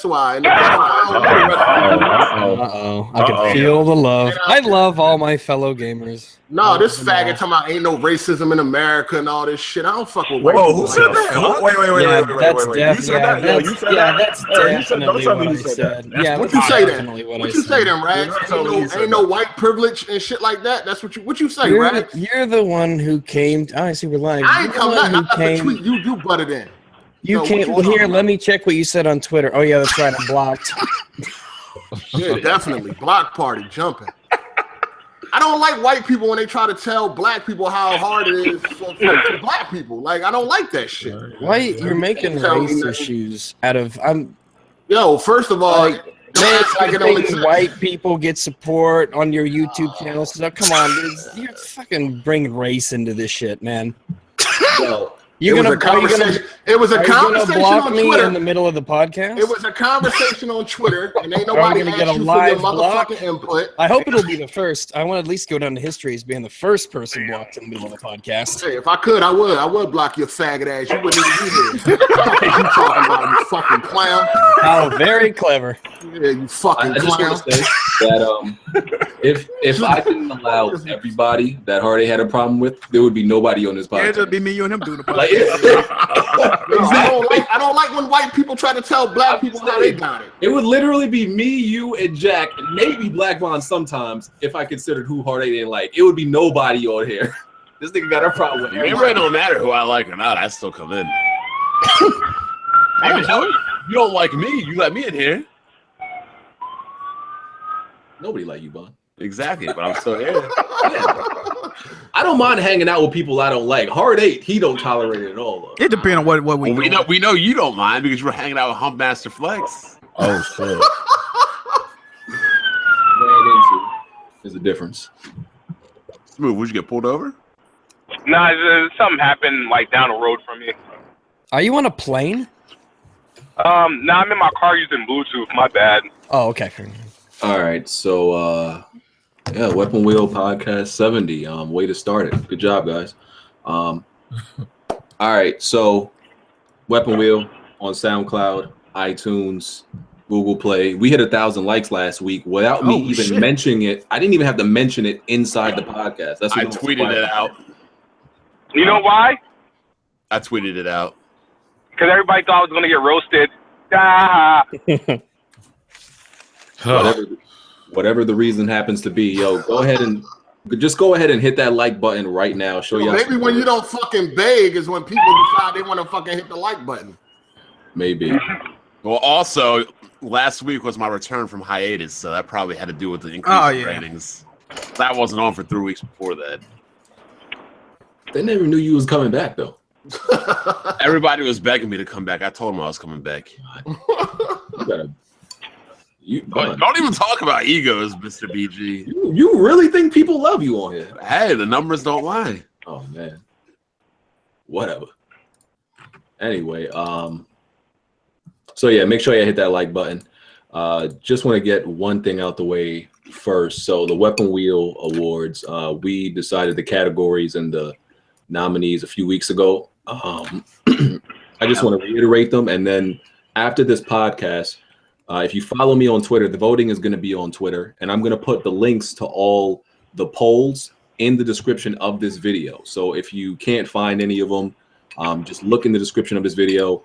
why. I can feel the love. I love all my fellow gamers. No, this faggot talking about ain't no racism in America and all this shit. I don't fuck with white Whoa, people. who said that? Wait. That's definitely what I said. Yeah, what you say then? What you say then, Rag? Ain't no white privilege and shit like that. That's what you say, Rag? You're the one who came. I see. We're lying. I ain't come back. I tweet you butted in. You can't. Well, here, let me check what you said on Twitter. Oh yeah, that's right. I'm blocked. Yeah, definitely block party jumping. I don't like white people when they try to tell black people how hard it is for black people. Like, I don't like that shit. Why you're making race issues out of? Yo, first of all, white people get support on your YouTube channel. So come on, dude, you're fucking bringing race into this shit, man. Yo. It was a conversation on Twitter in the middle of the podcast. It was a conversation on Twitter, and ain't nobody asked you for your motherfucking input. I hope it'll be the first. I want to at least go down to history as being the first person blocked in the middle of the podcast. Hey, if I could, I would block your faggot ass. You wouldn't even be here. What you talking about, you fucking clown? Oh, very clever. Yeah, you fucking clown. I just want to say that if I didn't allow everybody that Hardy had a problem with, there would be nobody on this podcast. Yeah, it'd be me, you, and him doing the podcast. I don't like when white people try to tell black people how they got it. It would literally be me, you, and Jack, and maybe Black Von sometimes if I considered who Hard A didn't like. It would be nobody on here. This nigga got a problem with it. It really don't matter who I like or not. I still come in. You don't like me. You let me in here. Nobody like you, Bon. Exactly, but I'm still here. Yeah. I don't mind hanging out with people I don't like. Hard 8, he don't tolerate it at all. Though. It depends on what we know. We know you don't mind because you're hanging out with Humpmaster Flex. Oh shit. There's a difference. Smooth, would you get pulled over? Nah, something happened like down the road from me. Are you on a plane? Nah, I'm in my car using Bluetooth. My bad. Oh, okay. All right, so yeah, Weapon Wheel Podcast 70. Way to start it. Good job, guys. All right, so Weapon Wheel on SoundCloud, iTunes, Google Play. We hit 1,000 likes last week without me even mentioning it. I didn't even have to mention it inside the podcast. That's what I tweeted it out. You know why? I tweeted it out. Because everybody thought I was going to get roasted. Ah. Whatever the reason happens to be, yo, go ahead and hit that like button right now. Show y'all. Maybe when you don't fucking beg is when people decide they want to fucking hit the like button. Maybe. Well, also last week was my return from hiatus, so that probably had to do with the increase in ratings. That wasn't on for 3 weeks before that. They never knew you was coming back though. Everybody was begging me to come back. I told them I was coming back. Don't even talk about egos, Mr. BG. You really think people love you on here? Hey, the numbers don't lie. Oh man. Whatever. Anyway, so yeah, make sure you hit that like button. Just want to get one thing out the way first. So the Weapon Wheel Awards, we decided the categories and the nominees a few weeks ago. I just want to reiterate them, and then after this podcast, if you follow me on Twitter, the voting is going to be on Twitter, and I'm going to put the links to all the polls in the description of this video. So if you can't find any of them, just look in the description of this video.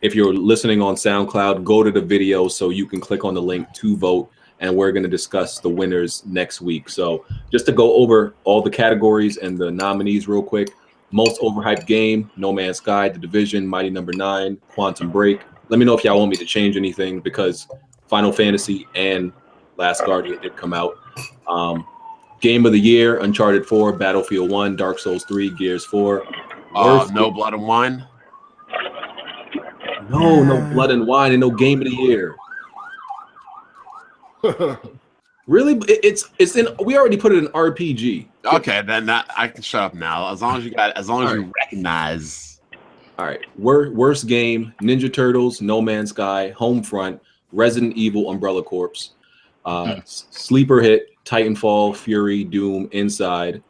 If you're listening on SoundCloud, go to the video so you can click on the link to vote, and we're going to discuss the winners next week. So just to go over all the categories and the nominees real quick: most overhyped game, No Man's Sky, The Division, Mighty Number 9, Quantum Break. Let me know if y'all want me to change anything because Final Fantasy and Last Guardian did come out. Game of the Year, Uncharted 4, Battlefield 1, Dark Souls 3, Gears 4. No Blood and Wine? No Blood and Wine, and no Game of the Year. Really? It's in. We already put it in RPG. Okay, then I can shut up now. As long as you recognize. All right. Worst game: Ninja Turtles, No Man's Sky, Homefront, Resident Evil, Umbrella Corps. Sleeper hit: Titanfall, Furi, Doom, Inside.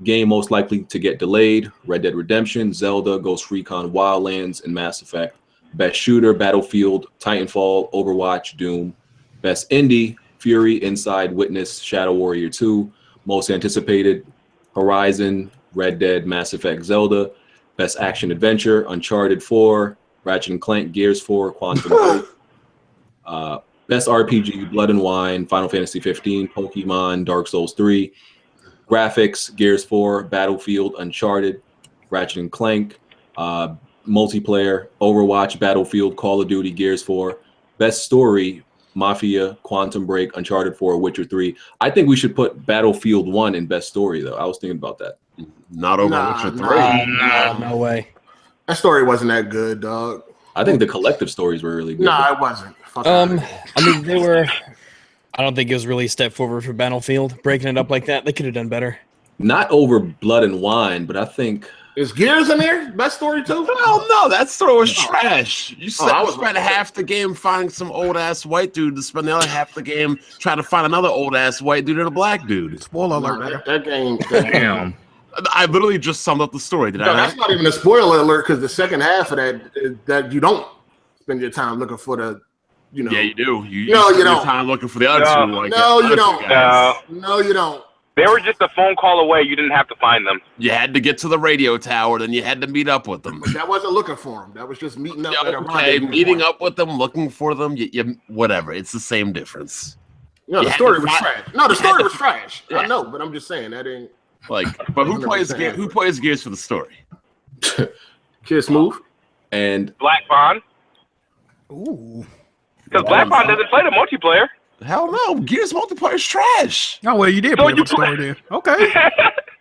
Game most likely to get delayed: Red Dead Redemption, Zelda, Ghost Recon Wildlands, and Mass Effect. Best Shooter, Battlefield, Titanfall, Overwatch, Doom. Best Indie, Furi, Inside, Witness, Shadow Warrior 2. Most Anticipated, Horizon, Red Dead, Mass Effect, Zelda. Best Action Adventure, Uncharted 4, Ratchet Clank, Gears 4, Quantum Break. Best RPG, Blood and Wine, Final Fantasy 15, Pokemon, Dark Souls 3. Graphics, Gears 4, Battlefield, Uncharted, Ratchet Clank. Multiplayer, Overwatch, Battlefield, Call of Duty, Gears 4. Best Story, Mafia, Quantum Break, Uncharted 4, Witcher 3. I think we should put Battlefield 1 in Best Story, though. I was thinking about that. Not over Witcher 3. No way. That story wasn't that good, dog. I think the collective stories were really good. Nah, it wasn't. I mean, they were. I don't think it was really a step forward for Battlefield, breaking it up like that. They could have done better. Not over Blood and Wine, but I think... Is Gears in there? Best story too? Hell no, that story was trash. You spent half the game finding some old ass white dude to spend the other half the game trying to find another old ass white dude and a black dude. Spoiler alert. That game. Damn. I literally just summed up the story. That's not even a spoiler alert because the second half of that you don't spend your time looking for the, you know. Yeah, you do. You spend your don't. time looking for the other two. Like no, you don't. No, you don't. They were just a phone call away. You didn't have to find them. You had to get to the radio tower, then you had to meet up with them. That wasn't looking for them. That was just meeting up. Meeting up with them, looking for them. You whatever. It's the same difference. No, the story was trash. No, the story was trash. Yeah. I know, but I'm just saying that ain't. Like, but who plays Gears for the story? Kid Smooth and Black Bond. Ooh. Because Black Bond doesn't play the multiplayer. Hell no, Gears multiplayer is trash. Oh well, you did play the story then. Okay.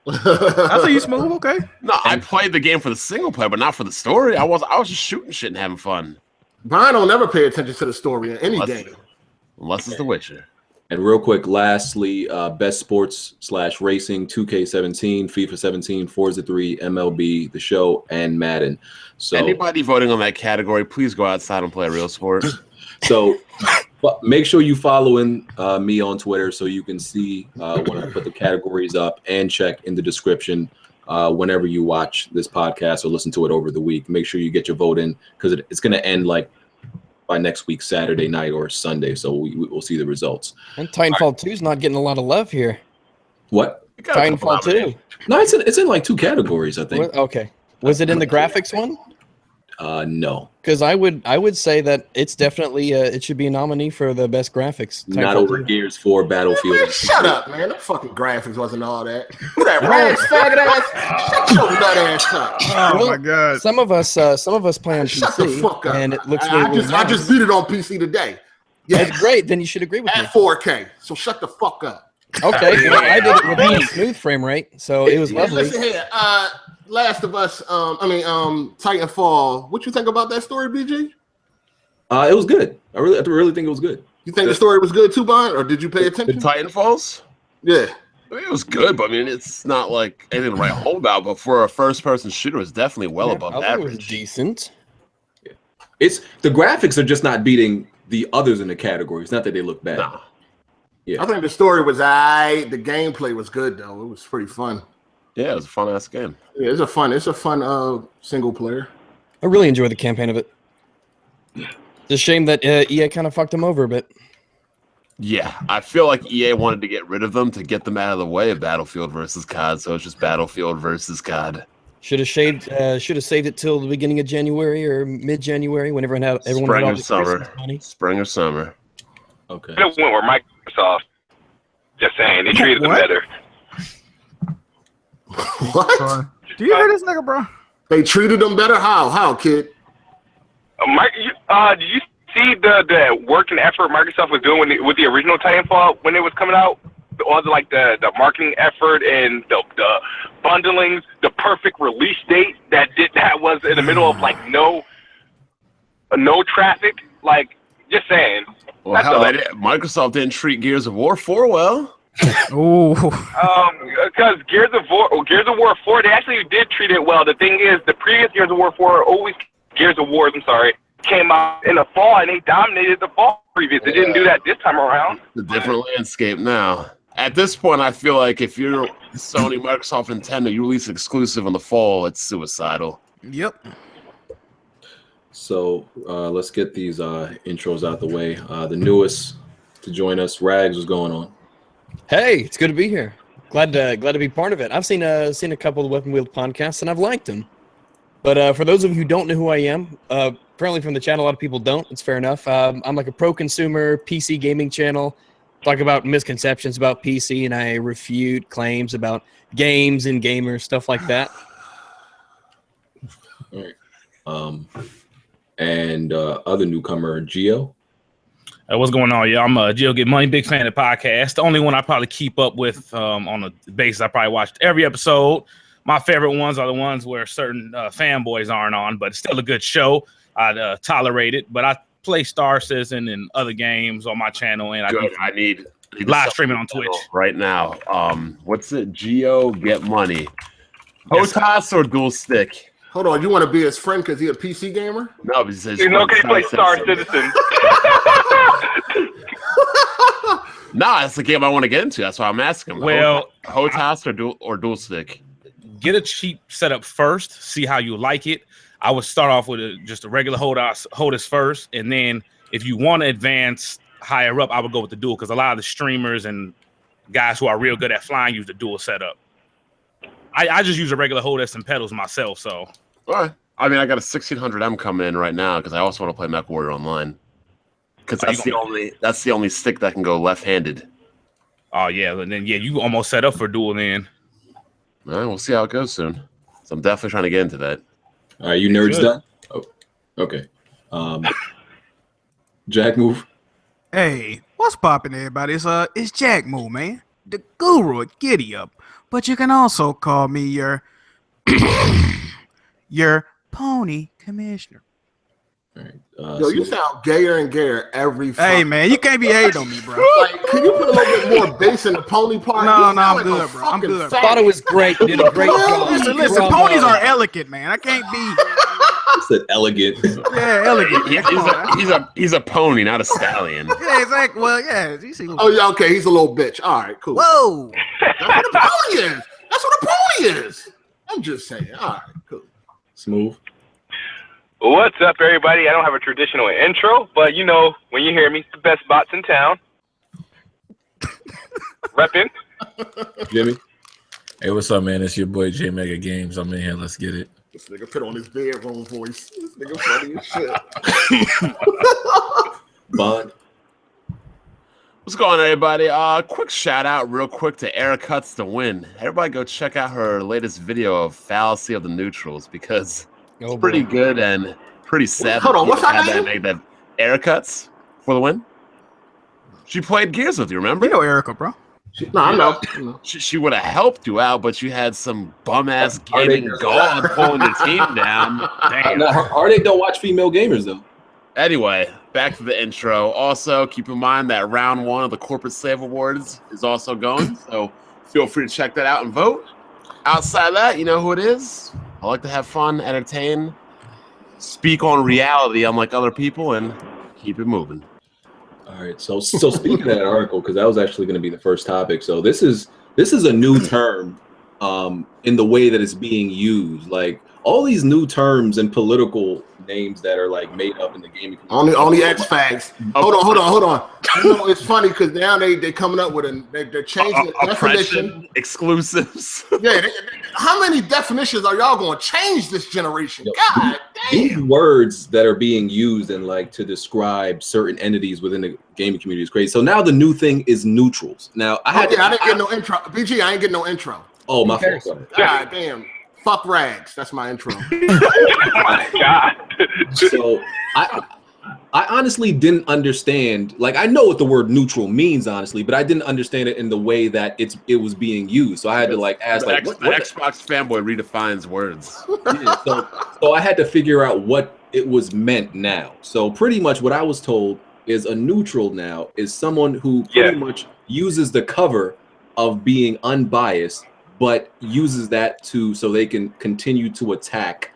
I see you Smooth. Okay. No, I played the game for the single player, but not for the story. I was just shooting shit and having fun. Brian don't never pay attention to the story in any game. Unless it's The Witcher. And real quick, lastly, best sports / racing, 2K17, FIFA 17, Forza 3, MLB, The Show, and Madden. So anybody voting on that category, please go outside and play a real sport. So make sure you following me on Twitter so you can see when I put the categories up, and check in the description whenever you watch this podcast or listen to it over the week. Make sure you get your vote in because it's going to end like by next week, Saturday night or Sunday. So we'll see the results. And Titanfall 2 is not getting a lot of love here. What? Titanfall 2. No, it's in like 2 categories, I think. Okay. Was it in the graphics one? No. Because I would say that it's definitely it should be a nominee for the best graphics. Not over Gears 4, Battlefield. Man, shut up, man. The fucking graphics wasn't all that. Who that rags faggot ass? Shut your nut ass up. Oh my god. Some of us play on Shut the PC, fuck up. and it looks I just beat it on PC today. Yeah, that's great. Then you should agree with me. At 4K. So shut the fuck up. Okay, well, I did it with a smooth frame rate, so it was lovely. Listen here, Last of Us, Titanfall. What you think about that story, BG? It was good. I really think it was good. You think the story was good too, Bond, or did you pay attention? The Titanfalls? Yeah. I mean, it was good, but I mean, it's not like anything to write home about. But for a first-person shooter, it's definitely well above average. It was decent. Yeah. It's the graphics are just not beating the others in the category. It's not that they look bad. No. Yeah. I think the story was the gameplay was good though. It was pretty fun. Yeah, it was a fun ass game. Yeah, it's a fun single player. I really enjoyed the campaign of it. It's a shame that EA kind of fucked them over a bit. Yeah, I feel like EA wanted to get rid of them to get them out of the way of Battlefield versus COD, so it's just Battlefield versus COD. Should have saved it till the beginning of January or mid-January, when everyone had all Spring the Christmas money. Spring or summer. Okay. It went with Microsoft. Just saying, they treated them better. What? Do you hear this nigga, bro? They treated them better? How, kid? Did you see the work and effort Microsoft was doing with the original Titanfall when it was coming out? All the marketing effort and the bundlings, the perfect release date that was in the middle of like no traffic. Like, just saying. Well, Microsoft didn't treat Gears of War 4 well. Oh. Because Gears of War 4, they actually did treat it well. The thing is, the previous Gears of War 4, came out in the fall, and they dominated the fall previous. They didn't do that this time around. It's a different landscape now. At this point, I feel like if you're Sony, Microsoft, Nintendo, you release exclusive in the fall, it's suicidal. Yep. So let's get these intros out the way. The newest to join us, Rags, what's going on? Hey, it's good to be here. Glad to be part of it. I've seen a couple of Weapon Wheel podcasts and I've liked them. But for those of you who don't know who I am, apparently from the channel a lot of people don't. It's fair enough. I'm like a pro consumer PC gaming channel. Talk about misconceptions about PC and I refute claims about games and gamers, stuff like that. All right. And other newcomer, Gio. What's going on? Yeah, I'm Gio Get Money, big fan of the podcast. The only one I probably keep up with on a basis. I probably watched every episode. My favorite ones are the ones where certain fanboys aren't on, but it's still a good show. I tolerate it, but I play Star Citizen and other games on my channel, and I need live streaming on Twitch right now. What's it? Geo Get Money. HOTAS or dual stick? Hold on, you want to be his friend because he's a PC gamer? No, because He's not going to play Star Citizen. Nah, that's the game I want to get into. That's why I'm asking. Well, HOTAS or dual stick? Get a cheap setup first. See how you like it. I would start off with just a regular HOTAS first, and then if you want to advance higher up, I would go with the dual because a lot of the streamers and guys who are real good at flying use the dual setup. I just use a regular HOTAS and pedals myself, so. All right. I mean, I got a 1600M coming in right now because I also want to play MechWarrior Online. Because that's the only stick that can go left-handed. Oh yeah, and then you almost set up for dual then. All right, we'll see how it goes soon. So I'm definitely trying to get into that. All right, you nerds done? Oh, okay. Jack move. Hey, what's poppin', everybody? It's Jack Moo, man. The guru at Giddy Up. But you can also call me your pony commissioner. All right. Yo, you sound gayer and gayer every. Hey, man, you can't be hating on me, bro. Like, can you put a little bit more bass in the pony part? No, You sound I'm like good, a bro. I'm fucking good, bro. fat- Thought it was great. You did a great job. Listen, ponies are elegant, man. I can't be. I said elegant. Yeah, elegant. Man. Come on, man. He's a pony, not a stallion. Yeah, exactly. Well, yeah. You see, Oh yeah, okay. He's a little bitch. All right, cool. whoa. That's what a pony is. That's what a pony is. I'm just saying. All right, cool. Smooth. What's up, everybody? I don't have a traditional intro, but you know, when you hear me, it's the best bots in town. Reppin'. Jimmy. Hey, what's up, man? It's your boy J Mega Games. I'm in here. Let's get it. This nigga put on his bedroom voice. This nigga funny as shit. Bond. What's going on, everybody? Quick shout out real quick to Eric Cuts to Win. Everybody go check out her latest video of Fallacy of the Neutrals because it's pretty good and pretty sad. Hold on, what's her name? That Eric Cuts for the win. She played Gears with you, remember? You know Erica, bro. No, I know. She would have helped you out, but you had some bum-ass gaming god pulling the team down. Damn. Now, Heartache don't watch female gamers, though. Anyway, back to the intro. Also, keep in mind that round 1 of the Corporate Slave Awards is also going, so feel free to check that out and vote. Outside of that, you know who it is. I like to have fun, entertain, speak on reality unlike other people, and keep it moving. All right. So speaking of that article, because that was actually going to be the first topic. So this is a new term in the way that it's being used. Like all these new terms and political names that are like made up in the gaming community. Only X facts. Hold on. You know, it's funny because now they coming up with they're changing the definition. Exclusives. Yeah, how many definitions are y'all going to change this generation? God These damn. words that are being used and like to describe certain entities within the gaming community is crazy. So now the new thing is neutrals. Now I didn't get no intro. BG, I ain't get no intro. Oh, my fault. God damn. Fuck Rags. That's my intro. My God. So I honestly didn't understand. Like I know what the word neutral means, honestly, but I didn't understand it in the way that it was being used. So I had to like ask, like, the Xbox fanboy redefines words. Yeah, so I had to figure out what it was meant now. So pretty much what I was told is a neutral now is someone who pretty much uses the cover of being unbiased, but uses that so they can continue to attack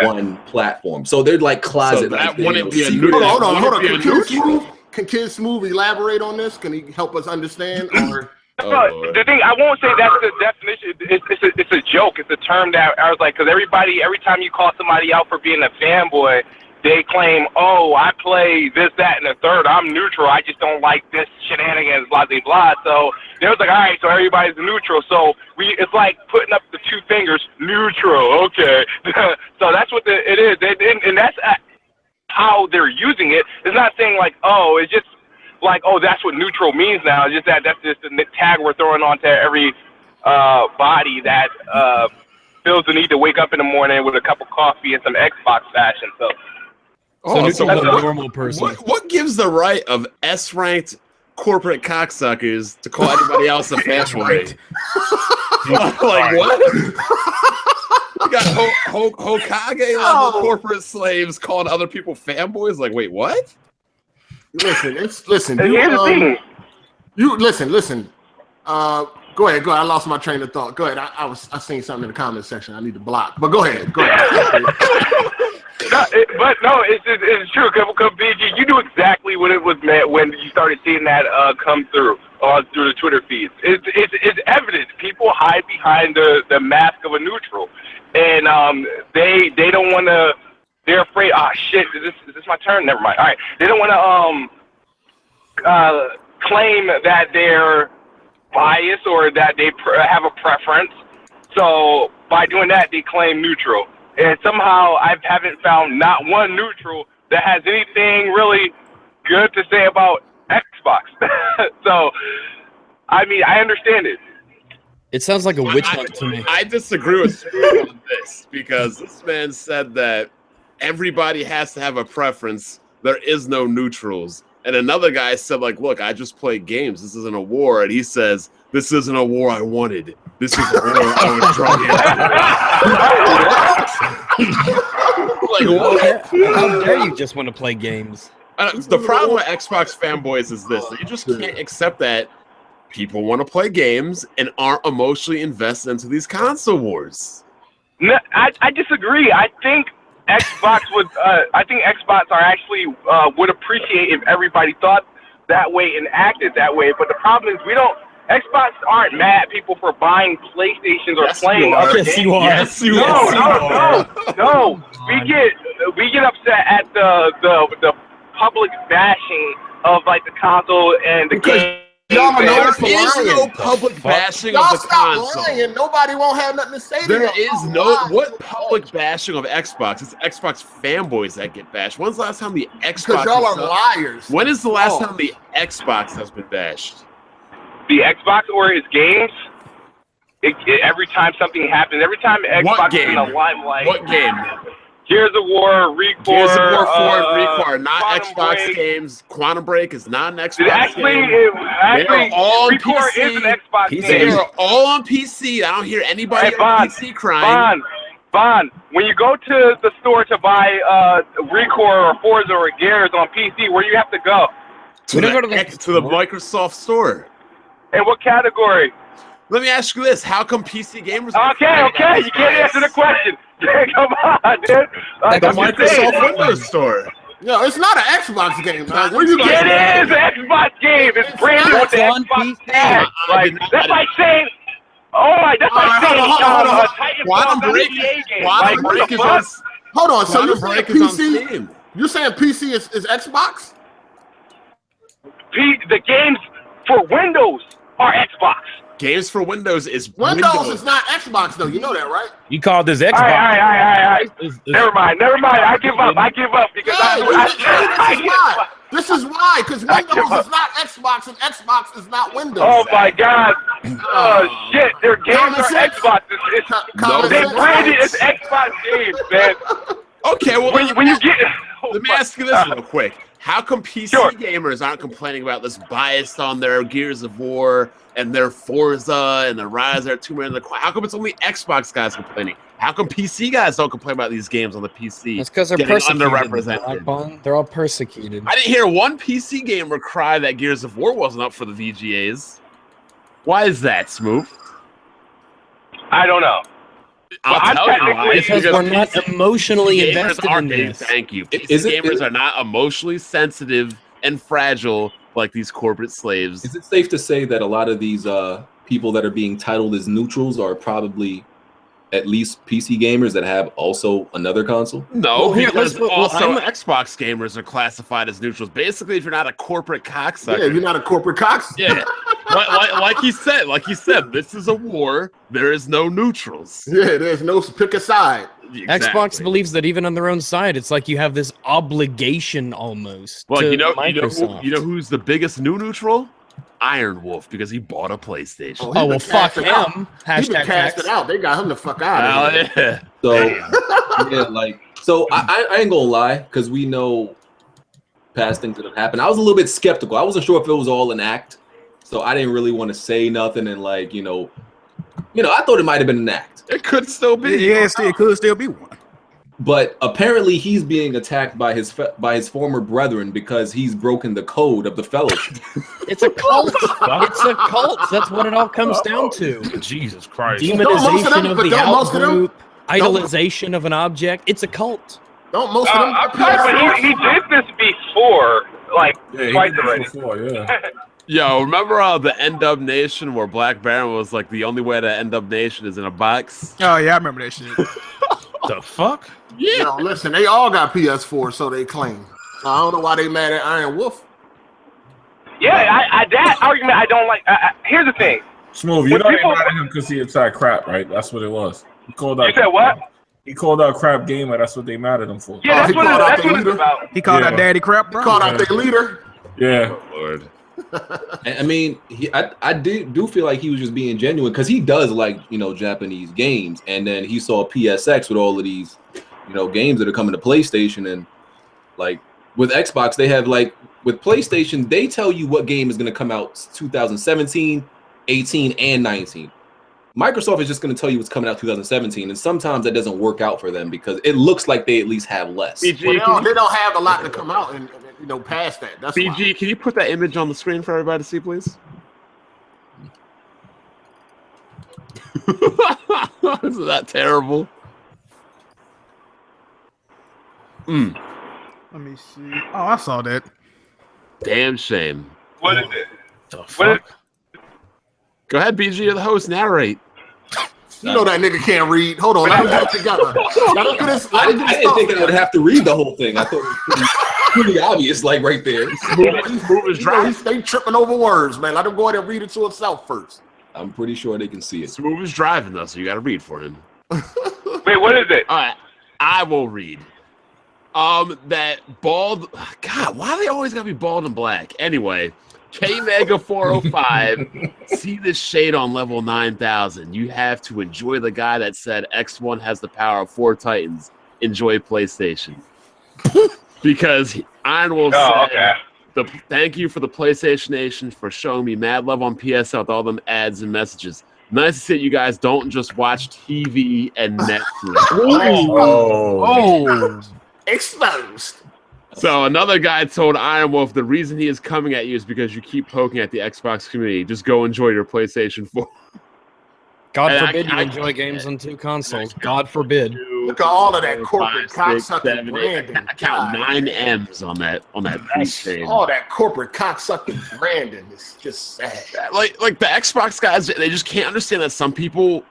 one platform. So they're like closet. So that wouldn't be a Hold on. Can Kid Smooth elaborate on this? Can he help us understand? Or the thing, I won't say that's the definition. It's a joke. It's a term that I was like, because every time you call somebody out for being a fanboy, they claim, oh, I play this, that, and the third. I'm neutral. I just don't like this shenanigans, blah, blah, blah. So they was like, all right, so everybody's neutral. So it's like putting up the two fingers, neutral. Okay. So that's what it is. And that's how they're using it. It's not saying like, oh, it's just like, oh, that's what neutral means now. It's just that's just the tag we're throwing onto every body that feels the need to wake up in the morning with a cup of coffee and some Xbox fashion. So neutral is a normal person. What gives the right of S-ranked corporate cocksuckers to call anybody else a fanboy? Like what? You got Hokage level corporate slaves calling other people fanboys. Like, wait, what? Listen. Here's the thing. Listen. Go ahead. I lost my train of thought. Go ahead. I seen something in the comment section. I need to block. But go ahead. It's true. Because BG, you knew exactly what it was meant when you started seeing that come through the Twitter feeds. It's evident. People hide behind the mask of a neutral, and they don't want to. They're afraid. Ah, shit. Is this my turn? Never mind. All right. They don't want to claim that they're biased or that they have a preference. So by doing that, they claim neutral. And somehow I haven't found not one neutral that has anything really good to say about Xbox. So, I mean, I understand it. It sounds like a witch hunt to me. I disagree with you on this because this man said that everybody has to have a preference. There is no neutrals. And another guy said, like, look, I just play games. This isn't a war. And he says, this isn't a war I wanted. This is a war I was drawn into. Like, what? How dare you just want to play games? The problem with Xbox fanboys is this. You just can't accept that people want to play games and aren't emotionally invested into these console wars. No, I disagree. I think Xbox are actually would appreciate if everybody thought that way and acted that way. But the problem is Xbox aren't mad at people for buying PlayStations or playing other games. Yes, you are. No. We get upset at the public bashing of like the console and the game. There is no public bashing of the console. Lying. Nobody won't have nothing to say to There is no public bashing of Xbox. It's Xbox fanboys that get bashed. When's the last time the Xbox? Because y'all are liars. When is the last time the Xbox has been bashed? The Xbox or his games? Every time something happens, every time Xbox is in the limelight. What game? Gears of War, Recon. Gears of War 4 and Recon are not Xbox games. Quantum Break is not an Xbox game. They are all on Recon PC. is an Xbox game. They are all on PC. I don't hear anybody on PC crying. Bond, when you go to the store to buy Recon or Forza or Gears on PC, where do you have to go? To the Microsoft store. In what category? Let me ask you this: how come PC gamers? Okay, you can't answer the question. Come on, dude. Like the Microsoft Windows Store. No, it's not an Xbox game. Man. It is an Xbox game. It's branded with the Xbox tag. That's like saying. Quantum Break is on. Hold on. So you're saying PC? You're saying PC is Xbox? The games for Windows are Xbox. Games for Windows is Windows is not Xbox though. You know that, right? You call this Xbox? All right. Never mind. I give up because this is why. Because Windows is not Xbox and Xbox is not Windows. Oh my God! Shit, their games are Xbox. They branded it as Xbox games, man. Okay, well when you get. Let me ask you this real quick. How come PC gamers aren't complaining about this bias on their Gears of War and their Forza and their Rise, their Tomb Raider? How come it's only Xbox guys complaining? How come PC guys don't complain about these games on the PC? That's because they're persecuted. Underrepresented. They're all persecuted. I didn't hear one PC gamer cry that Gears of War wasn't up for the VGAs. Why is that, Smooth? I don't know. I'll tell you because we're not emotionally invested in this. Thank you. PC gamers are not emotionally sensitive and fragile like these corporate slaves. Is it safe to say that a lot of these people that are being titled as neutrals are probably at least PC gamers that have also another console? No, Well, here, because let's- well, also I'm- Xbox gamers are classified as neutrals. Basically, if you're not a corporate cocksucker. Yeah, if you're not a corporate cox. Yeah, like he said, this is a war. There is no neutrals. Yeah, there's no pick a side. Xbox believes that even on their own side, it's like you have this obligation almost. Well, to you know Microsoft. who's the biggest new neutral? Iron Wolf, because he bought a PlayStation. Oh, well, fuck him. He been Hashtag casted tax. out. They got him the fuck out. Hell yeah. So yeah, like I ain't gonna lie, because we know past things that have happened. I was a little bit skeptical. I wasn't sure if it was all an act, so I didn't really want to say nothing. And like I thought it might have been an act. It could still be. Yeah, it could still be one. But apparently he's being attacked by his former brethren because he's broken the code of the fellowship. It's a cult. It's a cult. That's what it all comes down to. Jesus Christ. Demonization of the don't most of them- out-group, idolization of an object. It's a cult. Don't most of them? But he did this before, like Yeah, twice he did already. it before, yeah. Yo, remember the End Up Nation where Black Baron was like the only way to End Up Nation is in a box? Oh yeah, I remember that shit. The fuck? Yeah. No, listen, they all got PS4, so they claim. I don't know why they mad at Iron Wolf. Yeah, that argument I don't like. Here's the thing. Smooth, you When know they people- mad at him because he attacked crap, right? That's what it was. He called out. You said what? He called out crap gamer. That's what they mad at him for. Yeah, he that's what called out that's the what it's leader? about. He called Yeah. out Daddy crap, bro. Called out their leader. Yeah. Lord. I mean, I do feel like he was just being genuine because he does like Japanese games, and then he saw PSX with all of these games that are coming to PlayStation, and like with Xbox they have like with PlayStation they tell you what game is going to come out 2017, 18, and 19. Microsoft is just going to tell you what's coming out 2017, and sometimes that doesn't work out for them because it looks like they at least have less. Well, they don't have a lot to come out and past that. That's BG, why. can you put that image on the screen for everybody to see, please? Isn't that terrible? Let me see. Oh, I saw that. Damn shame. What is it? The What is, fuck? Go ahead, BG, you're the host. Narrate. You know that nigga can't read. Hold on, let him get it together. Let him get his, I let him get his didn't think I thoughts would have to read the whole thing. I thought it was pretty obvious, like right there. Smooth is driving. They tripping over words, man. Let him go ahead and read it to himself first. I'm pretty sure they can see it. Smooth is driving though, so you got to read for him. wait, what is it? All right, I will read. That bald. God, why do they always gotta be bald and black? Anyway, K Mega 405. See this shade on level 9,000. You have to enjoy the guy that said X1 has the power of 4 Titans. Enjoy PlayStation. Because Iron Wolf said, thank you for the PlayStation Nation for showing me mad love on PSL with all them ads and messages. Nice to see you guys don't just watch TV and Netflix. Oh. Exposed. So another guy told Iron Wolf the reason he is coming at you is because you keep poking at the Xbox community. Just go enjoy your PlayStation 4. God And forbid you I- enjoy games on 2 consoles. God forbid. Look at all of that corporate 5, 6, cocksucking 7, 8. branding. I count God. 9 M's on that screen. All that corporate cocksucking branding is just sad. Like the Xbox guys, they just can't understand that some people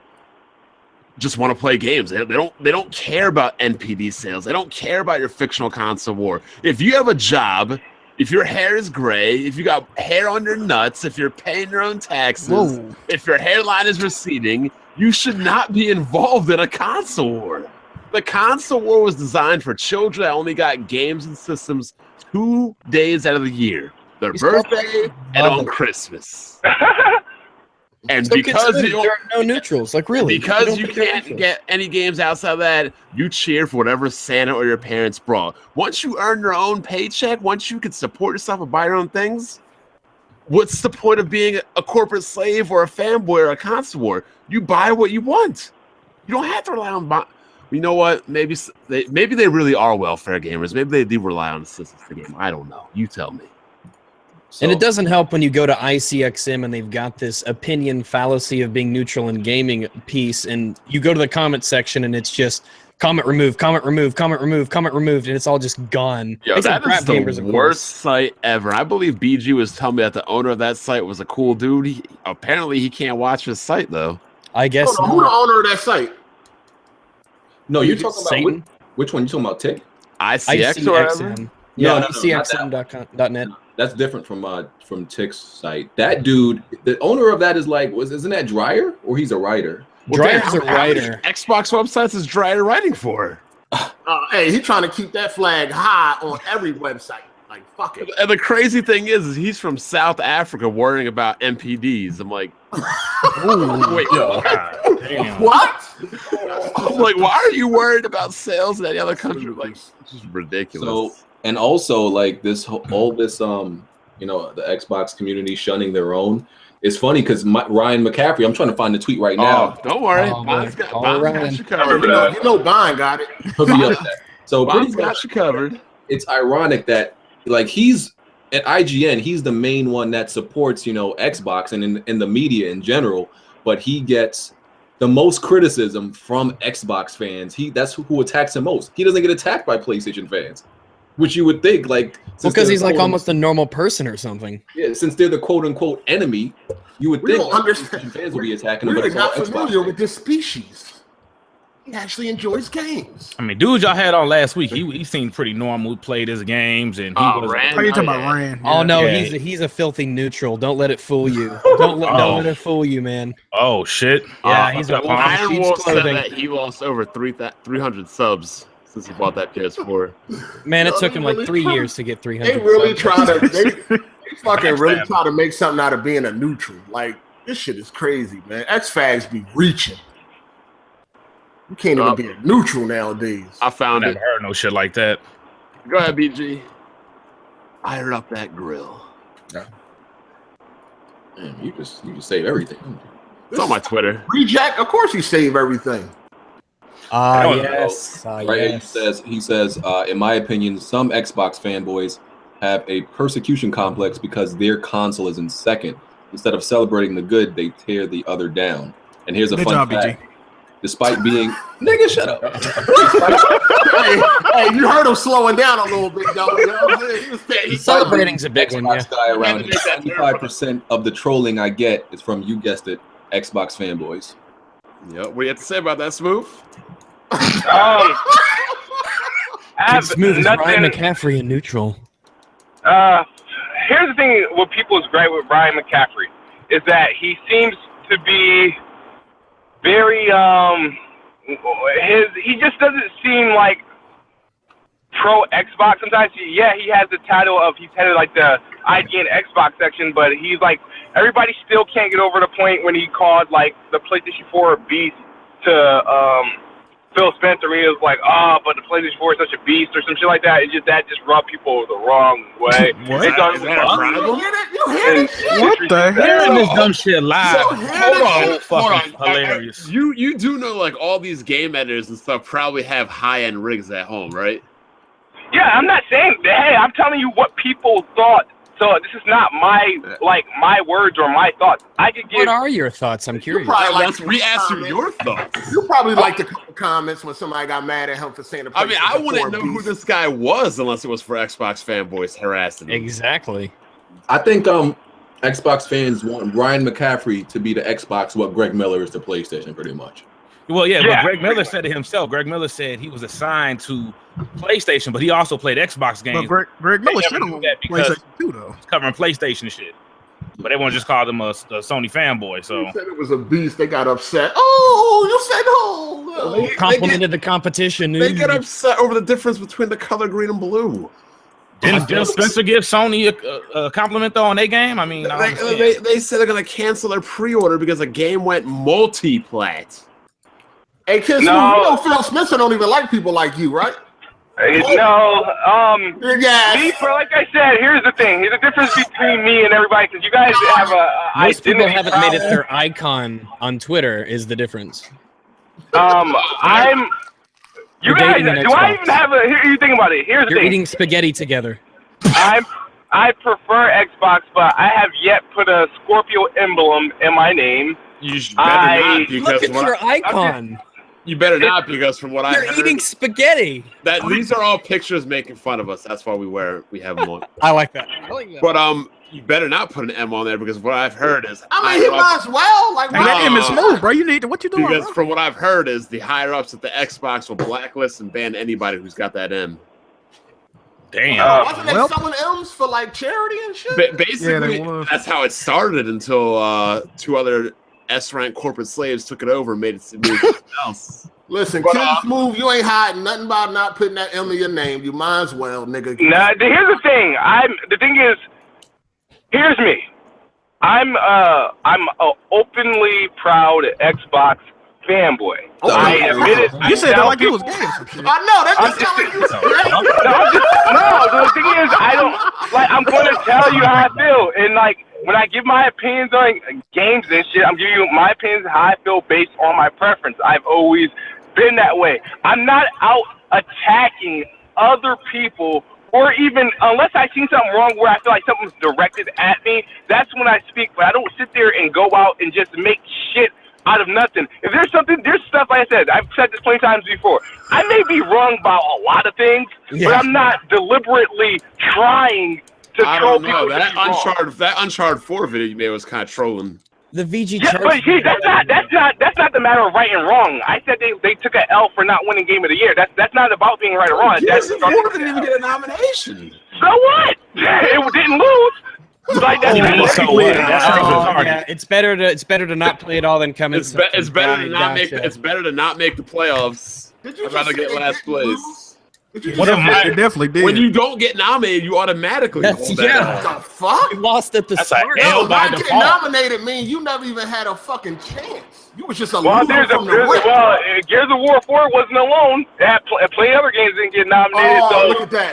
just want to play games. They don't care about NPD sales. They don't care about your fictional console war. If you have a job, if your hair is gray, if you got hair on your nuts, if you're paying your own taxes, Whoa. if your hairline is receding, you should not be involved in a console war. The console war was designed for children that only got games and systems 2 days out of the year. Their birthday and on Christmas. And So because consider you there are no neutrals, like really, because don't you think there are can't neutrals. get any games outside of that, you cheer for whatever Santa or your parents brought. Once you earn your own paycheck, once you can support yourself and buy your own things, what's the point of being a corporate slave or a fanboy or a console war? You buy what you want. You don't have to rely on. You know what? Maybe they really are welfare gamers. Maybe they do rely on assistance for game. I don't know. You tell me. And it doesn't help when you go to ICXM and they've got this opinion fallacy of being neutral in gaming piece, and you go to the comment section and it's just comment removed, comment removed, comment removed, comment removed, and it's all just gone. Yo, Except that is crap gamers, the of worst course. site ever. I believe BG was telling me that the owner of that site was a cool dude. Apparently, he can't watch his site though. I guess Hold on, who the not. owner of that site? No, you're talking about Satan? which one? You talking about Tick? ICX or whatever? ICXM. Yeah, No, ICXM.net. That's different from Tick's site. That dude, the owner of that is like, isn't that Dryer or he's a writer? Dryer's a How many writer. Xbox websites is Dryer writing for? Hey, he's trying to keep that flag high on every website. Like, fuck it. And the crazy thing is he's from South Africa worrying about NPDs. I'm like, wait, What? I'm like, why are you worried about sales in any other country? Like, it's just ridiculous. So, and also like all this the Xbox community shunning their own. It's funny because Ryan McCaffrey, I'm trying to find the tweet right now. Don't worry. Oh, Bond's got you You covered. know Bond got it. He'll be up there. So Bond's got you covered. it's ironic that like he's at IGN, he's the main one that supports, Xbox and in the media in general, but he gets the most criticism from Xbox fans. That's who attacks him most. He doesn't get attacked by PlayStation fans, which you would think Because he's like almost a normal person or something. Yeah, since they're the quote unquote enemy, you would We think don't understand. fans would be attacking him. We're But it's all not Xbox familiar fans. with this species. He actually enjoys games. I mean, dude, y'all had on last week. He seemed pretty normal. He played his games, and he was. Rand. Oh, you talking about Rand? Oh no, Yeah. he's a filthy neutral. Don't let it fool you. Don't let it fool you, man. Oh shit! Yeah, he's a Ryan sheep's Wolf said clothing. that he lost over 300 subs since he bought that PS4. Man, it took him like really 3 try- years to get 300. They really subs. try to. They fucking really try to make something out of being a neutral. Like, this shit is crazy, man. X-Fags be reaching. You can't even be a neutral nowadays. I found Never it. heard no shit like that. Go ahead, BG. Iron up that grill. Man, you just save everything. It's on my Twitter. Reject, of course you save everything. Yes. Right, Yes. he says, in my opinion, some Xbox fanboys have a persecution complex because their console is in second. Instead of celebrating the good, they tear the other down. And here's a Good fun job, fact. Despite being nigga, shut up. Hey, you heard him slowing down a little bit, though. You know what I'm saying? Celebrating's a big one, yeah. Xbox guy around here, 95% of the trolling I get is from, you guessed it, Xbox fanboys. Yep. What do you have to say about that, Smooth? I have Smooth as Ryan nothing. McCaffrey in neutral. Here's the thing with people's gripe with Brian McCaffrey is that he seems to be very he just doesn't seem like pro Xbox sometimes. He has the title of he's head of like the IGN Xbox section, but he's like everybody still can't get over the point when he called like the PlayStation 4 a beast to Phil Spencer. He was like, but the PlayStation 4 is such a beast or some shit like that. That just rubbed people the wrong way. What? They thought it was Is that a fun. problem? You hear it? What the hell? Hearing this dumb shit live. Hold Fucking on. hilarious. You do know like all these game editors and stuff probably have high-end rigs at home, right? Yeah, I'm not saying that. Hey, I'm telling you what people thought. So this is not my words or my thoughts. I could give. What are your thoughts? I'm curious. probably like Let's re-answer your thoughts. You probably like the comments when somebody got mad at him for saying the I mean, I PlayStation wouldn't 4 know who beast. this guy was unless it was for Xbox fanboys harassing him. Exactly. I think Xbox fans want Ryan McCaffrey to be the Xbox what Greg Miller is to PlayStation, pretty much. Well, yeah, Yeah. but Greg Miller said it himself. Greg Miller said he was assigned to PlayStation, but he also played Xbox games. But Greg Miller They should never have do that because- PlayStation 2 though. covering PlayStation shit. But everyone just called him a Sony fanboy. So He said it was a beast. They got upset. Oh, you said no. Complimented the competition. They get upset over the difference between the color green and blue. didn't Phil Spencer give Sony a compliment though on their game? I mean, I don't understand. They said they're going to cancel their pre-order because the game went multi-plat. Hey, kids, No. you know Phil Spencer don't even like people like you, right? No, Yeah. like I said, here's the thing. Here's the difference between me and everybody, because you guys have a Most people identity haven't made it problem. their icon on Twitter is the difference. I'm. You You're guys, dating an do I Xbox. even have a? Here, you think about it. Here's the You're thing. eating spaghetti together. I prefer Xbox, but I have yet put a Scorpio emblem in my name. You better not Look because at your icon. you better not because from what I You're heard, eating spaghetti. that these are all pictures making fun of us. That's why we have them on. I like that. But You better not put an M on there because what I've heard is. I mean, he might as well. Like, That M is smooth, bro. You need to. What you doing? Because Bro? from what I've heard is the higher ups at the Xbox will blacklist and ban anybody who's got that M. Damn. Wasn't they selling M's for like charity and shit? Basically, that's how it started until 2 other S-rank corporate slaves took it over and made it something else. Listen, Kid Smooth, you ain't hiding nothing about not putting that M in your name. You might as well, nigga. Nah, here's the thing. The thing is, here's me. I'm a openly proud Xbox fanboy. I admit it. You said that like you was gay or some shit. I know. That just sounds like you was No, the thing is, I don't like. I'm going to tell you how I feel, and like when I give my opinions on games and shit, I'm giving you my opinions how I feel based on my preference. I've always been that way. I'm not out attacking other people, or even unless I see something wrong where I feel like something's directed at me. That's when I speak. But I don't sit there and go out and just make shit out of nothing. If there's stuff, like I said, I've said this plenty of times before. I may be wrong about a lot of things, but I'm not deliberately trying to troll people. That Uncharted 4 video you made was kind of trolling. The VG yeah, but see, that's not the matter of right and wrong. I said they took an L for not winning Game of the Year. That's not about being right or wrong. Gears of War didn't even get a nomination. So what? It didn't lose. Like it's better to not play it all than come in. It's better to not make the playoffs. I'd rather get last place. It definitely did. When you don't get nominated, you automatically What the fuck? You lost at the start. Not getting nominated means you never even had a fucking chance. You was just a loser from the rip. Gears of War 4 wasn't alone. It had plenty other games didn't get nominated. Oh, so.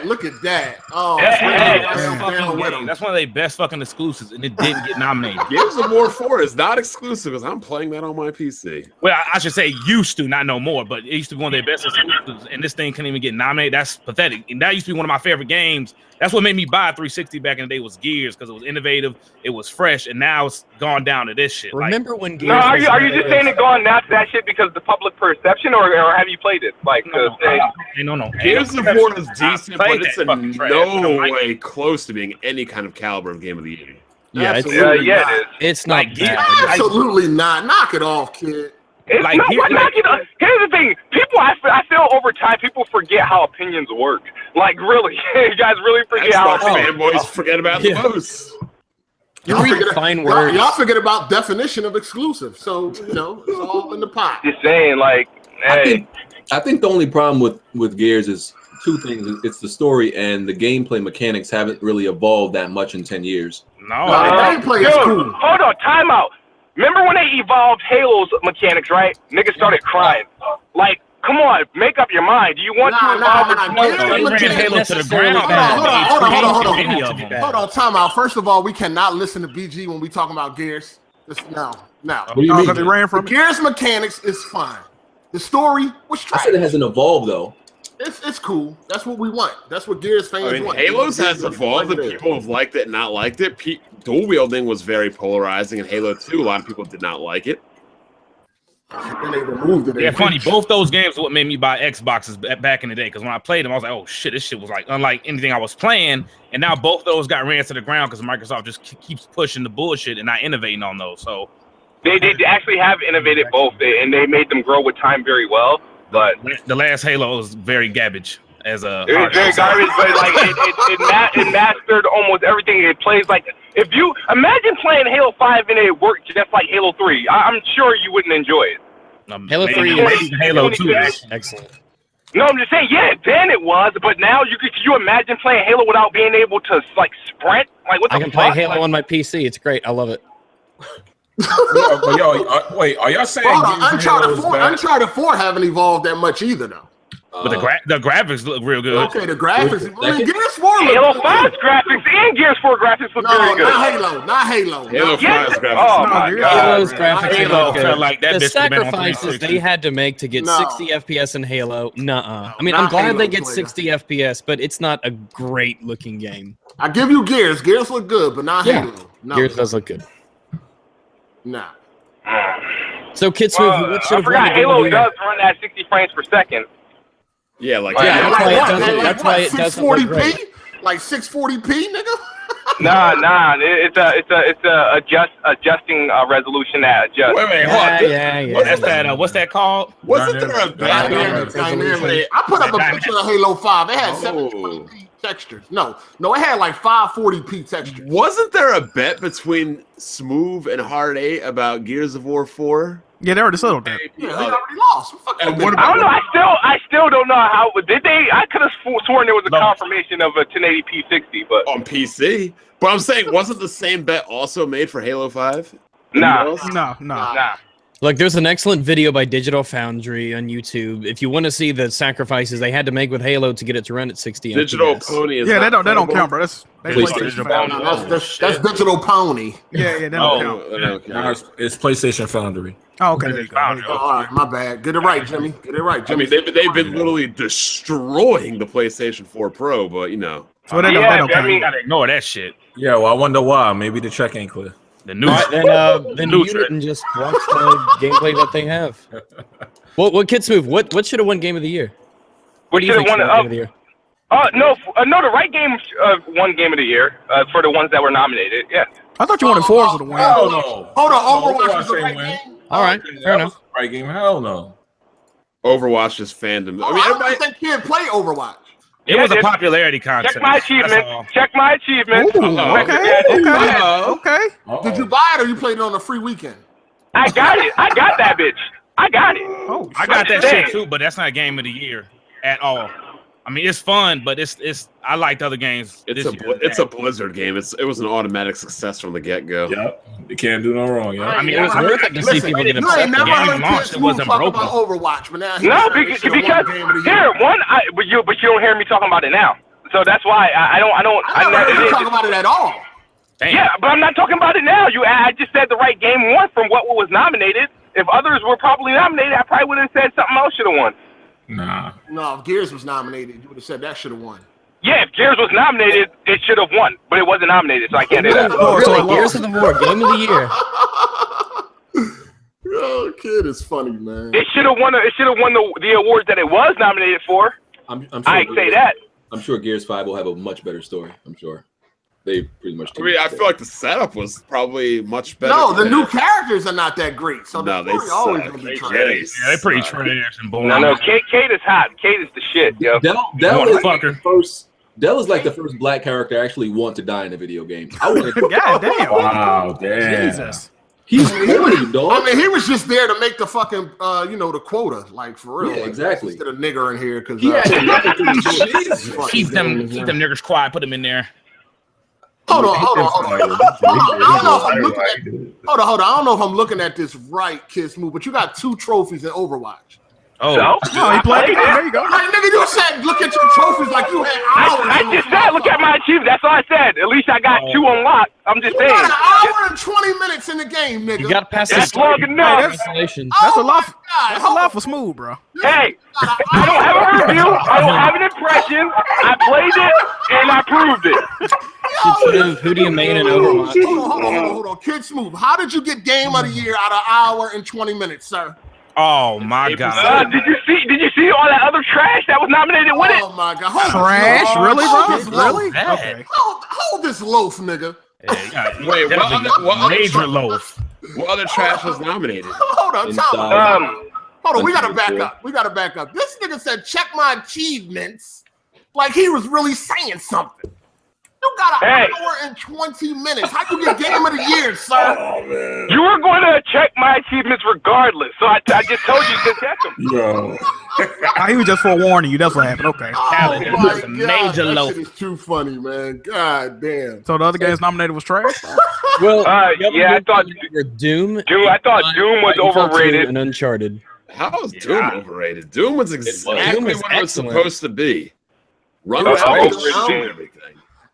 look at that. Oh, that's one of their best fucking exclusives, and it didn't get nominated. Gears of War 4 is not exclusive because I'm playing that on my PC. Well, I should say used to, not no more, but it used to be one of their best exclusives, and this thing couldn't even get nominated. That's pathetic. And that used to be one of my favorite games. That's what made me buy 360 back in the day was Gears, because it was innovative, it was fresh, and now it's gone down to this shit. Remember when Gears? No, are you just saying it gone down to that shit because of the public perception, or have you played it? Like, no. Gears of War is decent, but it's in no way close to being any kind of caliber of Game of the Year. Yeah, it is. It's not absolutely not. Knock it off, kid. Here's the thing. People, I feel over time, people forget how opinions work. Like, really, you guys really forget how fanboys forget about the most. Y'all forget about definition of exclusive. So it's all in the pot. Just saying, like, hey. I think the only problem with Gears is two things. It's the story and the gameplay mechanics haven't really evolved that much in 10 years. No, the gameplay is cool. Hold on, time out. Remember when they evolved Halo's mechanics, right? Niggas started crying. Like, come on, make up your mind. Do you want to evolve Halo to the ground? Hold on, time out. First of all, we cannot listen to BG when we talking about Gears. No. What do you mean? They ran from Gears mechanics is fine. The story was trash. I said it hasn't evolved though. It's cool. That's what we want. That's what Gears fans want. Halo's has evolved, and people have liked it and not liked it. Dual wielding was very polarizing in Halo 2. A lot of people did not like it. And they removed it. Yeah, funny. Both those games are what made me buy Xboxes back in the day. Because when I played them, I was like, "Oh shit, this shit was like unlike anything I was playing." And now both those got ran to the ground because Microsoft just keeps pushing the bullshit and not innovating on those. So they actually have innovated both, and they made them grow with time very well. But the last Halo was very garbage. It was very garbage, but like it mastered almost everything. It plays like, if you imagine playing Halo 5 and it worked just like Halo 3, I'm sure you wouldn't enjoy it. Halo 3 is Halo 2 is excellent. No, I'm just saying, yeah, then it was, but now can you imagine playing Halo without being able to like sprint? Like, what the fuck? I can play Halo on my PC. It's great. I love it. Wait, are y'all saying Uncharted 4 haven't evolved that much either, though? But the graphics look real good. Okay, the graphics. Gears 4 Halo 5's graphics and Gears 4 graphics look very good. Not Halo. Halo 5's graphics. Oh my God. Halo's graphics look good. Like that. The sacrifices they had to make to get 60 FPS in Halo, I mean, I'm glad they get 60 FPS, but it's not a great looking game. I give you Gears. Gears look good, but not Halo. No. Gears does look good. Nah. So, Kid Smooth, what should have won the Halo does run at 60 frames per second. Yeah, that's why it doesn't look great. Like 640p, nigga. Nah. It's a adjusting resolution that adjusts. Wait, hold on. Yeah. What's that called? Wasn't there a Dynamic. I put up a picture of Halo 5. It had 720p textures. No, it had like 540p textures. Wasn't there a bet between Smooth and Hard 8 about Gears of War 4? Yeah, they already settled that. Yeah, they already lost. And what I about don't know. I still don't know how did they. I could have sworn there was a confirmation of a 1080p 60, but on PC? But I'm saying, wasn't the same bet also made for Halo 5? Nah. No. Look, there's an excellent video by Digital Foundry on YouTube. If you want to see the sacrifices they had to make with Halo to get it to run at 60 Digital FPS. Pony is Yeah, they not don't playable? count, bro. That's PlayStation PlayStation. That's Digital Pony. Yeah, they don't count. Nah, it's PlayStation Foundry. Oh, okay. There you go. There you go. All right, my bad. Get it right, Jimmy. Get it right, I Jimmy. mean, they've been literally destroying the PlayStation 4 Pro, but you know. So they don't I count. mean, gotta ignore that shit. Yeah, well, I wonder why. Maybe the check ain't clear. The new Then mute it and just watch the gameplay that they have. What Kids Move? What should have won Game of the Year? What do you think should have won Game of the Year? No, the right game won Game of the Year for the ones that were nominated. Yeah. I thought you wanted Forza to win. Hell no. Hold on, Overwatch was the ain't right win. game. All right, fair enough. Right game. Hell no. Overwatch is fandom. I mean, I everybody. don't think kid play Overwatch. It was a dude. popularity contest. Check my achievement. Check my achievement. Ooh, okay. Did you buy it or you played it on a free weekend? I got it. I got that bitch. I got it. Oh, I got that Dang. shit too, but that's not Game of the Year at all. I mean, it's fun, but it's. I liked other games. It's a Blizzard game. It was an automatic success from the get go. Yep. You can't do no wrong, yeah. I mean, it was worth it to see people get You ain't upset. The never game heard launched, kids it wasn't talk broken. about Overwatch, but now No, because but you don't hear me talking about it now. So that's why I I never heard you talk about it at all. Damn. Yeah, but I'm not talking about it now. I just said the right game won from what was nominated. If others were probably nominated, I probably would have said something else should have won. Nah. No, if Gears was nominated, you would have said that should have won. Yeah, if Gears was nominated, it should have won, but it wasn't nominated, so I can't do that. Really, Gears of the War, Game of the Year. Oh, kid is funny, man. It should have won. It should have won the awards that it was nominated for. I'm sure I'd say that. I'm sure Gears 5 will have a much better story. I'm sure. They pretty much. I mean, I feel like the setup was probably much better. No, the new characters are not that great. So No, the they story always suck. gonna be They- trash. Yeah, they're pretty trash and boring. No, Kate is hot. Kate is the shit, yo. Dell is like the Motherfucker. first. Dell is like the first black character I actually want to die in a video game. I want to. God damn. Wow, damn. Jesus. He's 40, dog. I mean, he was just there to make the fucking, the quota, like for real. Yeah, exactly. Instead of nigger in here, because He had nothing to do with it. Keep them niggers quiet. Put them in there. Hold on. I don't know if I'm looking at this right, Kiss Move, but you got 2 trophies in Overwatch. Oh, No, Oh, he played it. There you go. Like, nigga, you said look at your trophies like you had hours. I just said, look at my achievement. That's all I said. At least I got 2 unlocked. I'm just You saying. got an hour and 20 minutes in the game, nigga. You got to pass That's this. long enough. Congratulations. That's a Oh my lot. God, That's a hold lot on. for Smooth, bro. Hey, I don't have a review. I don't have an impression. I played it and I proved it. Who do you main in Overwatch? Hold on. Kid Smooth, how did you get Game of the Year out of an hour and 20 minutes, sir? oh my God. Did you see all that other trash that was nominated with it? Oh my God. Hold Trash? this- Really, hold bro? this loaf. Really? Bad. Okay. Hold this loaf, nigga. Wait, That was a what other major trash- loaf. What other trash was nominated? Hold on, Inside. Tom. Hold on, we gotta Uncharted. back up. This nigga said, check my achievements, like he was really saying something. You got an hour and 20 minutes. How you get Game of the Year, sir? You were going to check my achievements regardless, so I just told you to check them. Yo. He was just forewarning you. That's what happened. Okay. Oh That my was a God, major that loaf. shit is too funny, man. God damn. So the other games nominated was trash? Well, Yeah, I thought Doom. I thought Doom was Titanfall 2, overrated. and Uncharted. How was Doom overrated? Doom was exactly Doom is what it was excellent. supposed to be. Run That's around overrated. and shoot everything.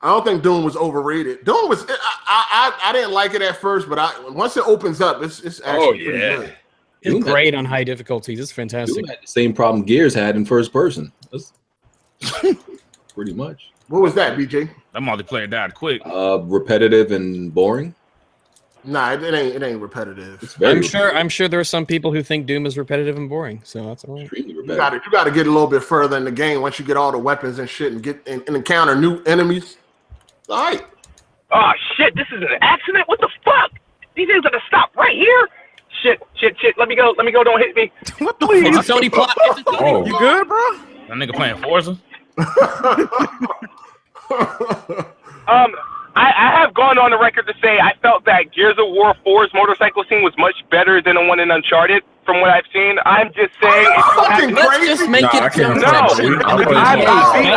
I don't think Doom was overrated. Doom was. I didn't like it at first, but once it opens up, it's actually pretty good. It's Doom great on high difficulties. It's fantastic. Doom had the same problem Gears had in first person. That's pretty much. What was that, BJ? That multiplayer died quick. Repetitive and boring. Nah, it ain't repetitive. It's very I'm sure there are some people who think Doom is repetitive and boring. So that's all right. extremely You repetitive. got to get a little bit further in the game once you get all the weapons and shit and get and encounter new enemies. All right. Oh shit! This is an accident. What the fuck? These things gotta stop right here. Shit! Let me go. Don't hit me. What the It's a fuck? Sony plot. It's a Sony Oh. You good, bro? That nigga playing Forza. I have gone on the record to say I felt that Gears of War 4's motorcycle scene was much better than the one in Uncharted. From what I've seen, I'm just saying. Fucking Let's crazy. just make Nah, I it can't No, I'm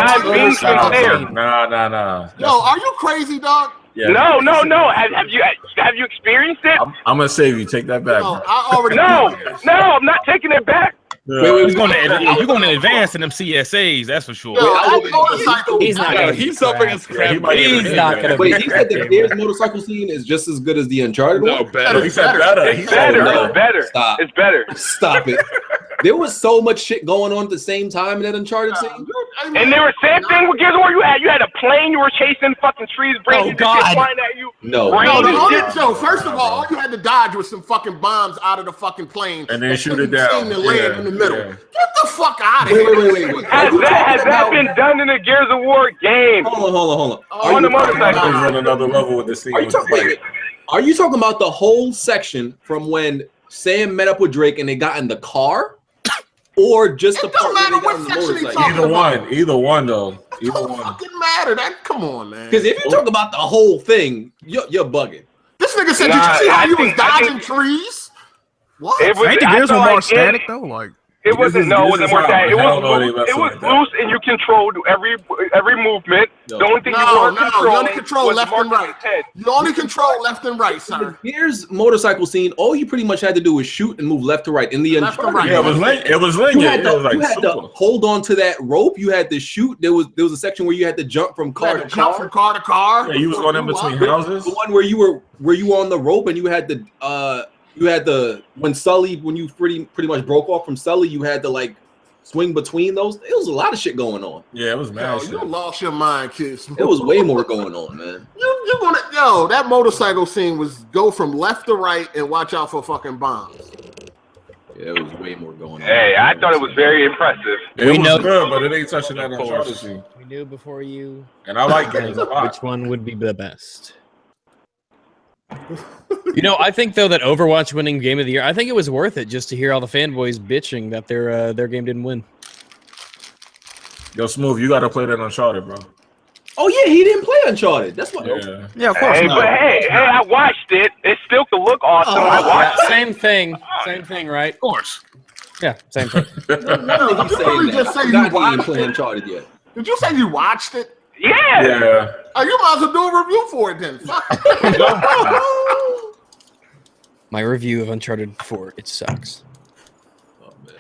I'm being sincere. Nah. Yo, are you crazy, dog? Yeah. No. Have you experienced it? I'm gonna save you. Take that back. No, bro. I already. No, I'm not taking it back. You're going to advance in them CSAs, that's for sure. Yo, that motorcycle. He's not gonna he's be up crap. against Yeah, crap. he might He's even not hit gonna that. be Wait, he said the Gears motorcycle scene is just as good as the Uncharted No, one? better. He said better. He It's said better. no. It's better. Stop. It's better. Stop it. There was so much shit going on at the same time in that Uncharted scene. And there was same thing with Gears of War. You had a plane. You were chasing fucking trees, branches, and God. shit flying at you. No. Rain No, and shit. so first of all you had to dodge with some fucking bombs out of the fucking plane, And then that shoot it couldn't down. seem to land Yeah, in the middle. yeah. Get the fuck out of Wait, here. wait. Has that been done in the Gears of War game? Hold on. On the motorcycle. He's on another level with the scene. Are you talking about the whole section from when Sam met up with Drake and they got in the car? Or just the It don't part where matter they got what in the section he motorcycle? talking Either one though. It Either don't one. fucking matter. That come on, man. Because if you talk about the whole thing, you're bugging. This nigga said, Nah, did you see how I you was think- I dodging trees? What? It was- Ain't the I Gears felt one more like static though? Like, It wasn't. No, it wasn't more that. It Hell no, they was messing it was with that. loose, and you controlled every movement. No. The only thing you No, weren't you controlling only control was left and Marcus's right. head. You only control left and right, sir. Here's motorcycle scene. All you pretty much had to do was shoot and move left to right. In the Left to Uncharted, right. Yeah, it was linear. you had It was like to super. hold on to that rope. You had to shoot. There was a section where you had to jump from You car had to to jump car. from car to car. Yeah, you was going in between The houses. The one where you were on the rope and you had when you pretty much broke off from Sully, you had to like swing between those. It was a lot of shit going on. Yeah, it was mad Yo, shit. you lost your mind, kids. It was way more going on, man. That motorcycle scene was go from left to right and watch out for fucking bombs. Yeah, it was way more going on. Hey, I thought it was very impressive. It We was know- good, but it ain't touching that Of Uncharted course. scene. We knew before you And I like games a lot. which one would be the best. You know, I think though that Overwatch winning Game of the Year, I think it was worth it just to hear all the fanboys bitching that their game didn't win. Yo, Smooth, you gotta play that Uncharted, bro. Oh yeah, he didn't play Uncharted. That's what. Yeah. yeah, of course Hey, not. but hey, I watched it. It still could look awesome. I watched it. Same thing, right? Of course. Yeah, same thing. No, Keep you really saying that. just I say you forgot he ain't watched playing it. Uncharted yet. Did you say you watched it? Yeah. Yeah. Oh, you might as well do a review for it then. Fuck. My review of Uncharted 4, it sucks. Oh man.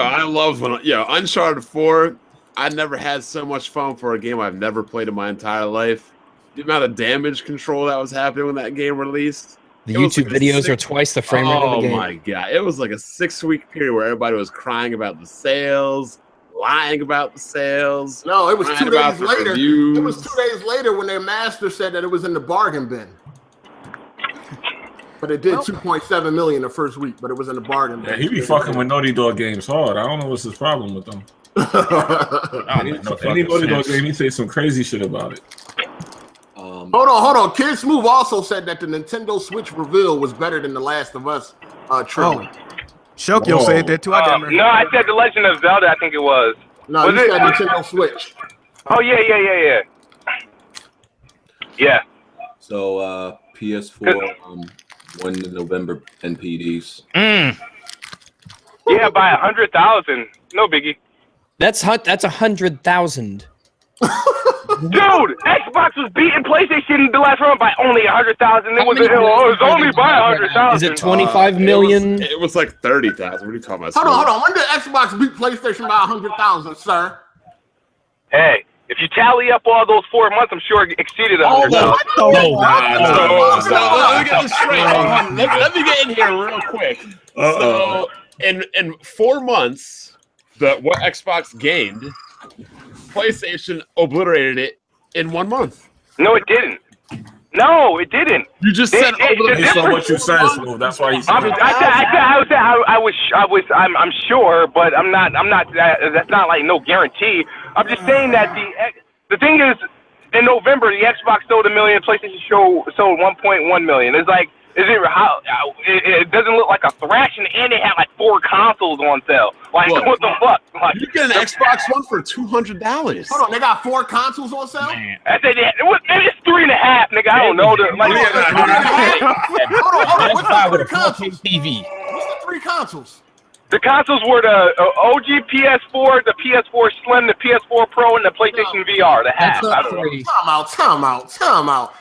I love Uncharted 4. I never had so much fun for a game I've never played in my entire life. The amount of damage control that was happening when that game released. The It was YouTube like a videos are twice the frame rate of the Oh game. my god! It was like a 6-week period where everybody was crying about the sales, lying about the sales. No, it was Lying 2 about days the later. reviews. It was 2 days later when their master said that it was in the bargain bin. But it did 2.7 million the first week, but it was in the bargain bin. Yeah, he be fucking with Naughty Dog games hard. I don't know what's his problem with them. Any Naughty Dog game, he say some crazy shit about it. Hold on. Kid Smooth also said that the Nintendo Switch reveal was better than the Last of Us trailer. Shokyo Whoa. said that too. I didn't remember. No, I said The Legend of Zelda. I think it was. No, Was you it? said Nintendo Switch. Oh yeah. Yeah. So PS4 won the November NPDs. Yeah, by 100,000. No biggie. That's 100,000. Dude, Xbox was beating PlayStation the last round by only 100,000. It was only by 100,000. Is it 25 million? It was like 30,000. What are you talking about? Hold on. When did Xbox beat PlayStation by 100,000, sir? Hey, if you tally up all those 4 months, I'm sure it exceeded 100,000. So let me get this straight. Hold on. Let me get in here real quick. So in 4 months, what Xbox gained, PlayStation obliterated it in 1 month. No, it didn't. No, it didn't. You just said Based on what you said, Smooth, that's why he said it. I'm sure, but I'm not. That's not like no guarantee. I'm just saying that the thing is, in November, the Xbox sold 1 million, PlayStation sold 1.1 million. It's like, it doesn't look like a thrashing, and they had like 4 consoles on sale. Like, what the fuck? Like, You get an Xbox One for $200. Hold on, they got 4 consoles on sale? Man. I said, maybe it's 3.5, nigga. I don't know. Hold on. What's the 3 With a 4K consoles? TV. What's the 3 consoles? The consoles were the OG PS4, the PS4 Slim, the PS4 Pro, and the PlayStation VR. The half. That's not 3. Time out.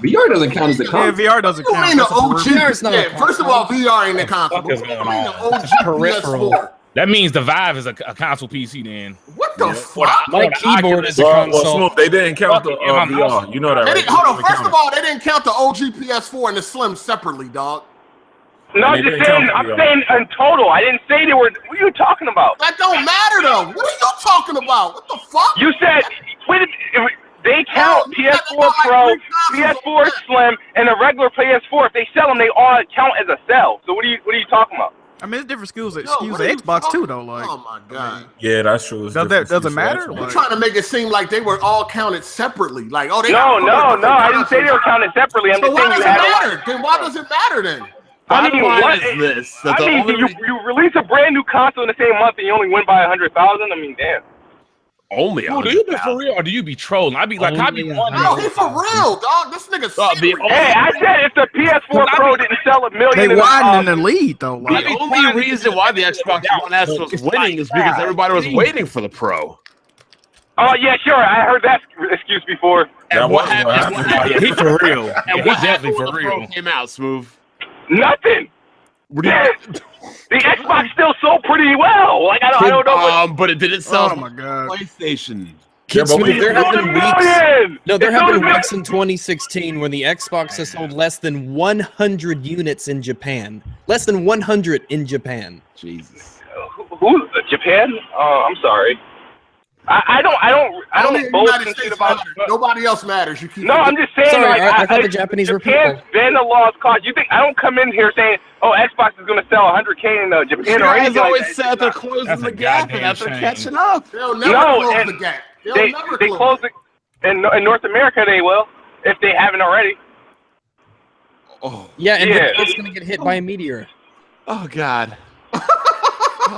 VR doesn't count as the Yeah, console. VR doesn't You count. mean the That's a OG? peripheral. VR is not a Yeah, first of all, VR ain't a console. What the fuck is What going you mean on? the OG Peripheral. PS4? That means the Vive is a console PC then. What the fuck? My keyboard is a Well, console. Smoke, they didn't count the VR. You know that, right? Hold on. First of all, they didn't count the OG PS4 and the Slim separately, dog. No, I'm just saying. I'm saying in total. I didn't say they were. What are you talking about? That don't matter though. What are you talking about? What the fuck? You said if they count PS4 Pro, PS4 Slim, and a regular PS4. If they sell them, they all count as a sell. So what are you talking about? I mean, it's different SKUs Yo, of what are you Xbox talking- too, though. Like, oh my god. Yeah, that's true. It's Does different. that- does it matter? You're Like- trying to make it seem like they were all counted separately. Like, oh, they No. got 4 I didn't say they were consoles. counted separately. I'm So just why saying does you it had a lot. matter? Then why does it matter then? I mean, Bottom line what is this. That I the mean, only you release a brand new console in the same month and you only win by 100,000. I mean, damn. only Dude, do you be for real or do you be trolling? I be like, I be Only wondering. No, he for real, dog. This nigga serious. Hey, I said if the PS4 Pro didn't sell 1 million, they widening the lead though. The Like, only reason why the Xbox One S was winning is because everybody was waiting for the Pro. Oh yeah, sure. I heard that excuse before. That And what wasn't what happened? happened. Yeah, he for real. And Yeah, what he happened definitely when for the Pro real. came out, Smooth? Nothing. What do you- The Xbox still sold pretty well. Like I don't know what. but it didn't sell oh my god. PlayStation. Kids, Yeah, but there It have sold been 1 weeks. million. No, there It have sold been 1 weeks in 2016 when the Xbox has sold less than 100 units in Japan. Less than 100 in Japan. Jesus. Who? Japan? I'm sorry. I Only don't the boast United and shit States about. matters. Nobody else matters. You keep No, I'm just saying. Sorry, like, I thought the Japanese were Japan's people. been a lost cause. You think I don't come in here saying, "Oh, Xbox is going to sell 100K in Japan" or You guys anything always like that. said they're closing That's the a gap and goddamn that they're shame. catching up. They'll never No, close and the gap. They'll They never close it in North America. They will if they haven't already. Oh, Yeah, and Yeah. it's going to get hit by a meteor. oh God.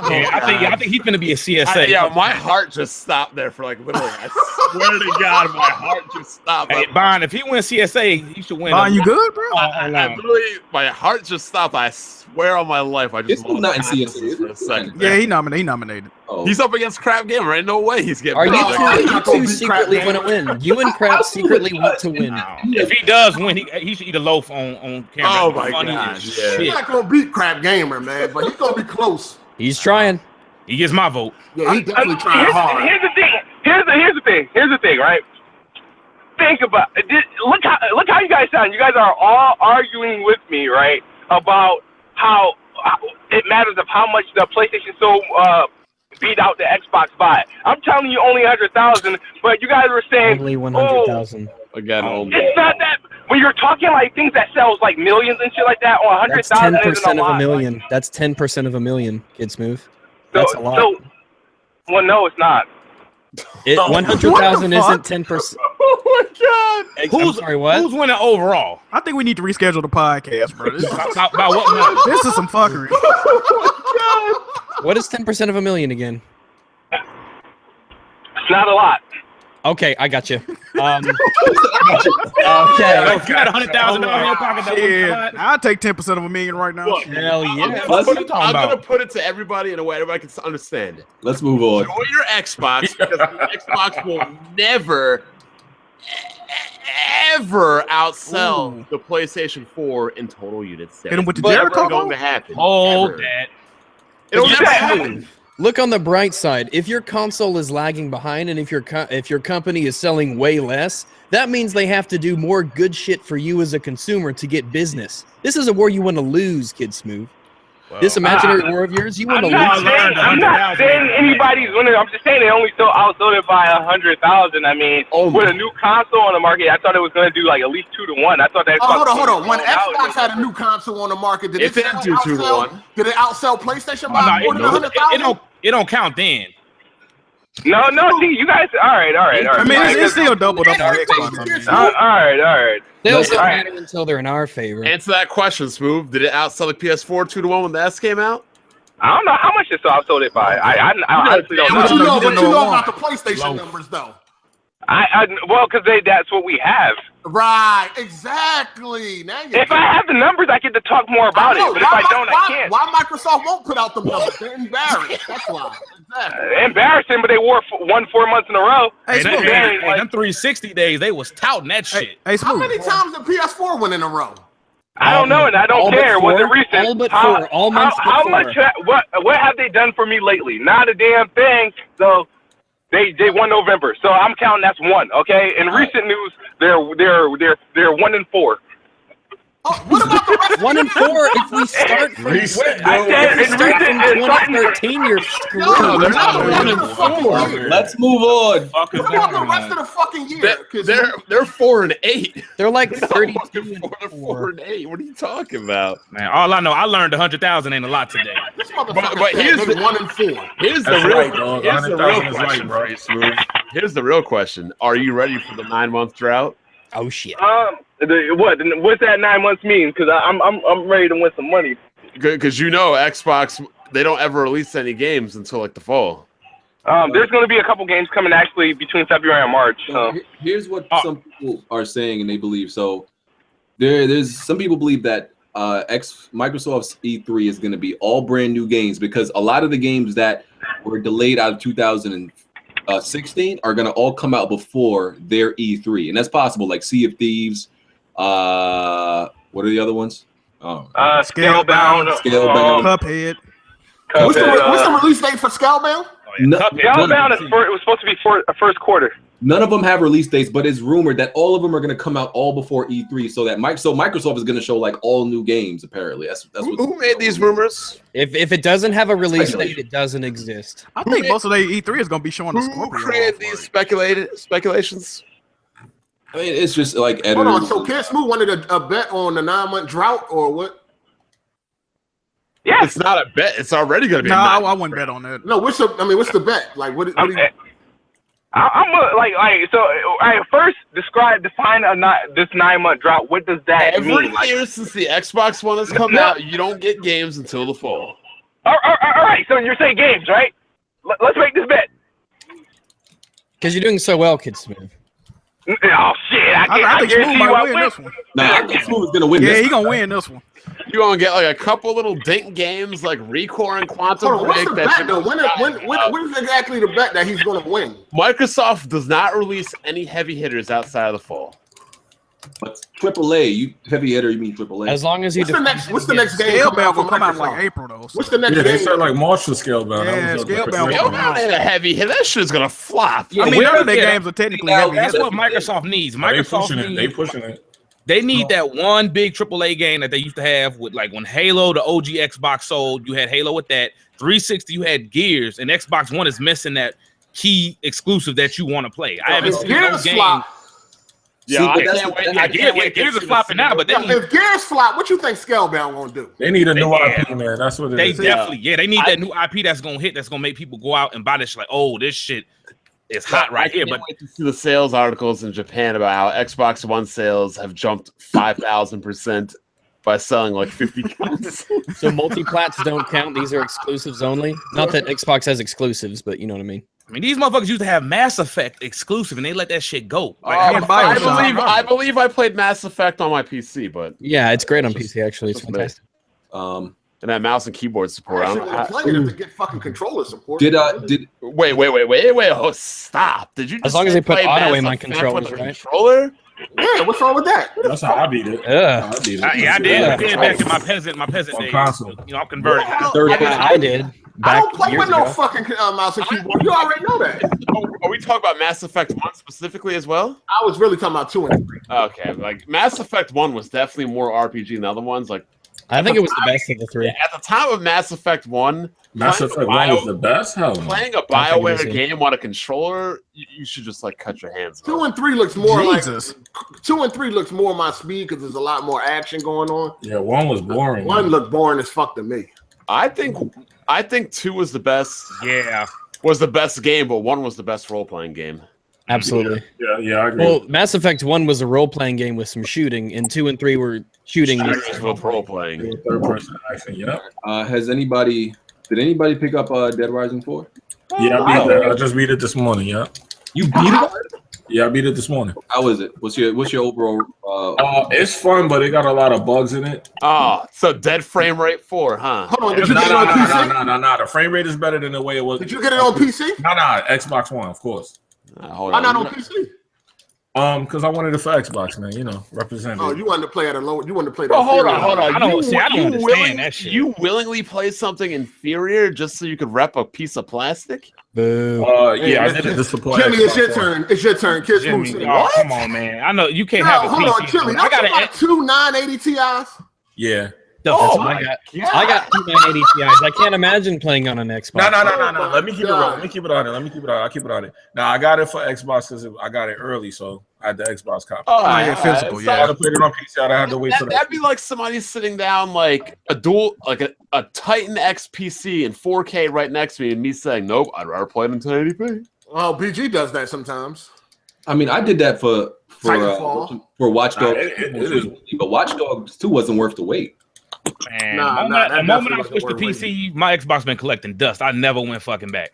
Yeah, I think he's gonna be a CSA. Yeah, my heart just stopped there for like literally. I swear to God, my heart just stopped. Hey, Bond, if he wins CSA, he should win. Bond, you good, bro? I literally, my heart just stopped. I swear on my life, I just It's not in consciousness CSA. for a second. Yeah, he nominated. Oh. He's up against Crap Gamer. Ain't no way he's getting. Are you No, I'm two, not you gonna two beat secretly Crap want to win? You and Crap secretly want to win. If he does win, he should eat a loaf on camera. Oh my Funny gosh, as yeah. shit. He's not gonna beat Crap Gamer, man, but he's gonna be close. He's trying. He gets my vote. Yeah, he definitely trying hard. Here's the thing. Here's the thing. Right? Think about it. Look how you guys sound. You guys are all arguing with me, right? About how it matters of how much the PlayStation sold beat out the Xbox by. I'm telling you, only 100,000. But you guys were saying Only 100,000. Again, only. It's not that. When you're talking like things that sells like millions and shit like that, or That's 100,000 isn't 10% of a lot. million. That's 10% of a million, Kid Smooth. So, That's a lot. well, no, it's not. 100,000 isn't 10%. Oh my God! I'm sorry, what? Who's winning overall? I think we need to reschedule the podcast, bro. This, By what number? this is some fuckery. What is 10% of a million again? It's not a lot. Okay, I got you. Okay. If you had $100,000 in your pocket, that wouldn't Yeah, cut. I'll take 10% of a million right now. Hell yeah. I'm What are you talking gonna about? put it to everybody in a way everybody can understand it. Let's move on. Enjoy your Xbox because the Xbox will never, ever outsell Ooh. the PlayStation 4 in total units. Hit him with the It's never Jericho going ball? to happen. Hold Ever. that. It'll You never said- happen. Look on the bright side. If your console is lagging behind and if your company is selling way less, that means they have to do more good shit for you as a consumer to get business. This is a war you want to lose, Kid Smooth. This imaginary war of yours, you want to I'm lose. not saying anybody's winning. I'm just saying they only outsold it by 100,000. I mean, with a new console on the market, I thought it was going to do like at least 2 to 1. I thought that. Oh, hold on. When Xbox had a new console on the market, did It didn't do 2 to 1. Did it outsell PlayStation Oh, by no, more than 100,000? it don't count then. No, see, you guys. All right. I mean, it's still doubled up on Xbox. All right. They also matter until they're in our favor. Answer that question, Smooth. Did it outsell the PS4 2-1 when the S came out? I don't know how much it sold it by. I honestly don't know. But you know about the PlayStation numbers, though. Well, because that's what we have. Right, exactly. Now if I have the numbers, I get to talk more about it. But if I don't, I can't. Why Microsoft won't put out the numbers? They're embarrassed. That's why. Exactly. Embarrassing, but they won 4 months in a row. Hey, them 360 days, they was touting that shit. Hey, how many times did PS4 win in a row? I don't know, and I don't care. Was it recent? All but four. All months how much? What have they done for me lately? Not a damn thing. So they won November. So I'm counting that's one. Okay. In recent news, they're 1-4. Oh, what about the rest? 1-4. If we start from recent, if we start from 2013, you're screwed. No, they're not 1-4. Let's move on. What about the rest of the fucking year? They're 4-8. They're like 32 4-8. What are you talking about, man? All I know, I learned 100,000 ain't a lot today. But here's the 1-4. Here's the real question. Are you ready for the 9-month drought? Oh shit. What's that 9 months mean? Because I'm ready to win some money. Because Xbox, they don't ever release any games until like the fall. There's going to be a couple games coming actually between February and March. So. Here's what some people are saying, and they believe. So there's some people believe that Microsoft's E3 is going to be all brand new games because a lot of the games that were delayed out of 2016 are going to all come out before their E3, and that's possible. Like Sea of Thieves. What are the other ones? Scalebound. Cuphead. What's the release date for Scalebound? Scalebound it was supposed to be for first quarter. None of them have release dates, but it's rumored that all of them are going to come out all before E3, so that Microsoft is going to show like all new games. Apparently, that's who made these rumors. If it doesn't have a release date, it doesn't exist. I think most of the E3 is going to be showing the Scorpio. Who created these speculations? I mean, it's just like editors. Hold on, so Kid Smooth wanted a bet on the 9-month drought or what? Yeah, it's not a bet. It's already going to be. No, I wouldn't bet on that. No, what's the bet? Like what? First define this 9-month drought. What does that mean? Every year since the Xbox One has come out, you don't get games until the fall. All right, so you're saying games, right? Let's make this bet. Because you're doing so well, Kid Smooth. Oh shit! I think Smooth might win this one. I think Smooth is gonna win. Yeah, he's gonna win this one. You gonna get like a couple little dink games like Recon and Quantum Break. What's the bet though? When is exactly the bet that he's gonna win? Microsoft does not release any heavy hitters outside of the fall. But AAA, you heavy hitter, you mean AAA? As long as you. What's the next game? Scalebound will come out in like April though. What's the next game? They start like March for Scalebound. Yeah, Scalebound. Scalebound ain't a heavy hit. That shit's gonna flop. I mean, none of their games are technically heavy. That's what Microsoft needs. They pushing it. They need that one big AAA game that they used to have with like when Halo, the OG Xbox sold. You had Halo with that. 360, you had Gears, and Xbox One is missing that key exclusive that you want to play. I haven't seen no game. Yeah, I can't wait. Gears is flopping now, but if Gears flop, what you think Scalebound gonna do? They need a new IP, man. That's what it is. They definitely, they need that new IP that's gonna hit. That's gonna make people go out and buy this. Like, oh, this shit is hot right here. But wait to see the sales articles in Japan about how Xbox One sales have jumped 5,000% by selling like 50 copies. So multi-plats don't count. These are exclusives only. Not that Xbox has exclusives, but you know what I mean. I mean, these motherfuckers used to have Mass Effect exclusive, and they let that shit go. Like, I believe I played Mass Effect on my PC, but yeah, it's great on PC actually. It's fantastic. And that mouse and keyboard support. I don't know to get fucking controller support. Wait! Oh, stop! Did you? As long as they put auto aim on controllers, right? Controller? Yeah, what's wrong with that? That's how I beat it. Yeah, I did. I did back in my peasant days. Console. You know, I'm converted. I did. I don't play with no fucking mouse and keyboard. You already know that. Are we talking about Mass Effect 1 specifically as well? I was really talking about 2 and 3. Okay, like Mass Effect 1 was definitely more RPG than the other ones. Like, I think it was the best of the three. At the time of Mass Effect 1, Mass Effect 1 was the best. Hell no. Playing a BioWare game on a controller, you should just like cut your hands off. 2 and 3 looks more like 2 and 3 looks more my speed because there's a lot more action going on. Yeah, 1 was boring. 1 looked boring as fuck to me. I think 2 was the best. Yeah. was the best game, but 1 was the best role-playing game. Absolutely. Yeah, I agree. Well, Mass Effect 1 was a role-playing game with some shooting, and 2 and 3 were shooting. With role-playing. Third-person action. Yeah. Did anybody pick up Dead Rising 4? Yeah, I just beat it this morning. Yeah. You beat it? Yeah, I beat it this morning. How is it? What's your overall? It's fun, but it got a lot of bugs in it. Oh, so dead frame rate 4, huh? Hold on, did you get it on PC? No. The frame rate is better than the way it was. Did you get it on PC? No, Xbox One, of course. Why not on PC? Because I wanted it for Xbox, man. You know, representing. Oh, you wanted to play at a low. You wanted to play. Bro, hold on. I don't understand that shit. You willingly play something inferior just so you could rep a piece of plastic? Boo. Yeah, I did it to support. Jimmy, it's your turn. It's your turn. Kids, Jimmy, come on, man. I know you can't have a hold PC. on, Jimmy. I got like 2 980 Ti's. Yeah. I got 2 980 Ti's. I can't imagine playing on an Xbox. No. Let me keep it real. Let me keep it on it. I keep it on it. Now I got it for Xbox because I got it early, so I had the Xbox copy. Oh, yeah, physical. I had to put it on PC. I'd have to wait for that. That'd be like somebody sitting down like a Titan X PC in 4K right next to me, and me saying, "Nope, I'd rather play it in 1080p." Oh, BG does that sometimes. I mean, I did that for Watch Dogs, but Watch Dogs 2 wasn't worth the wait. Man, the moment I switched to PC, my Xbox been collecting dust. I never went fucking back.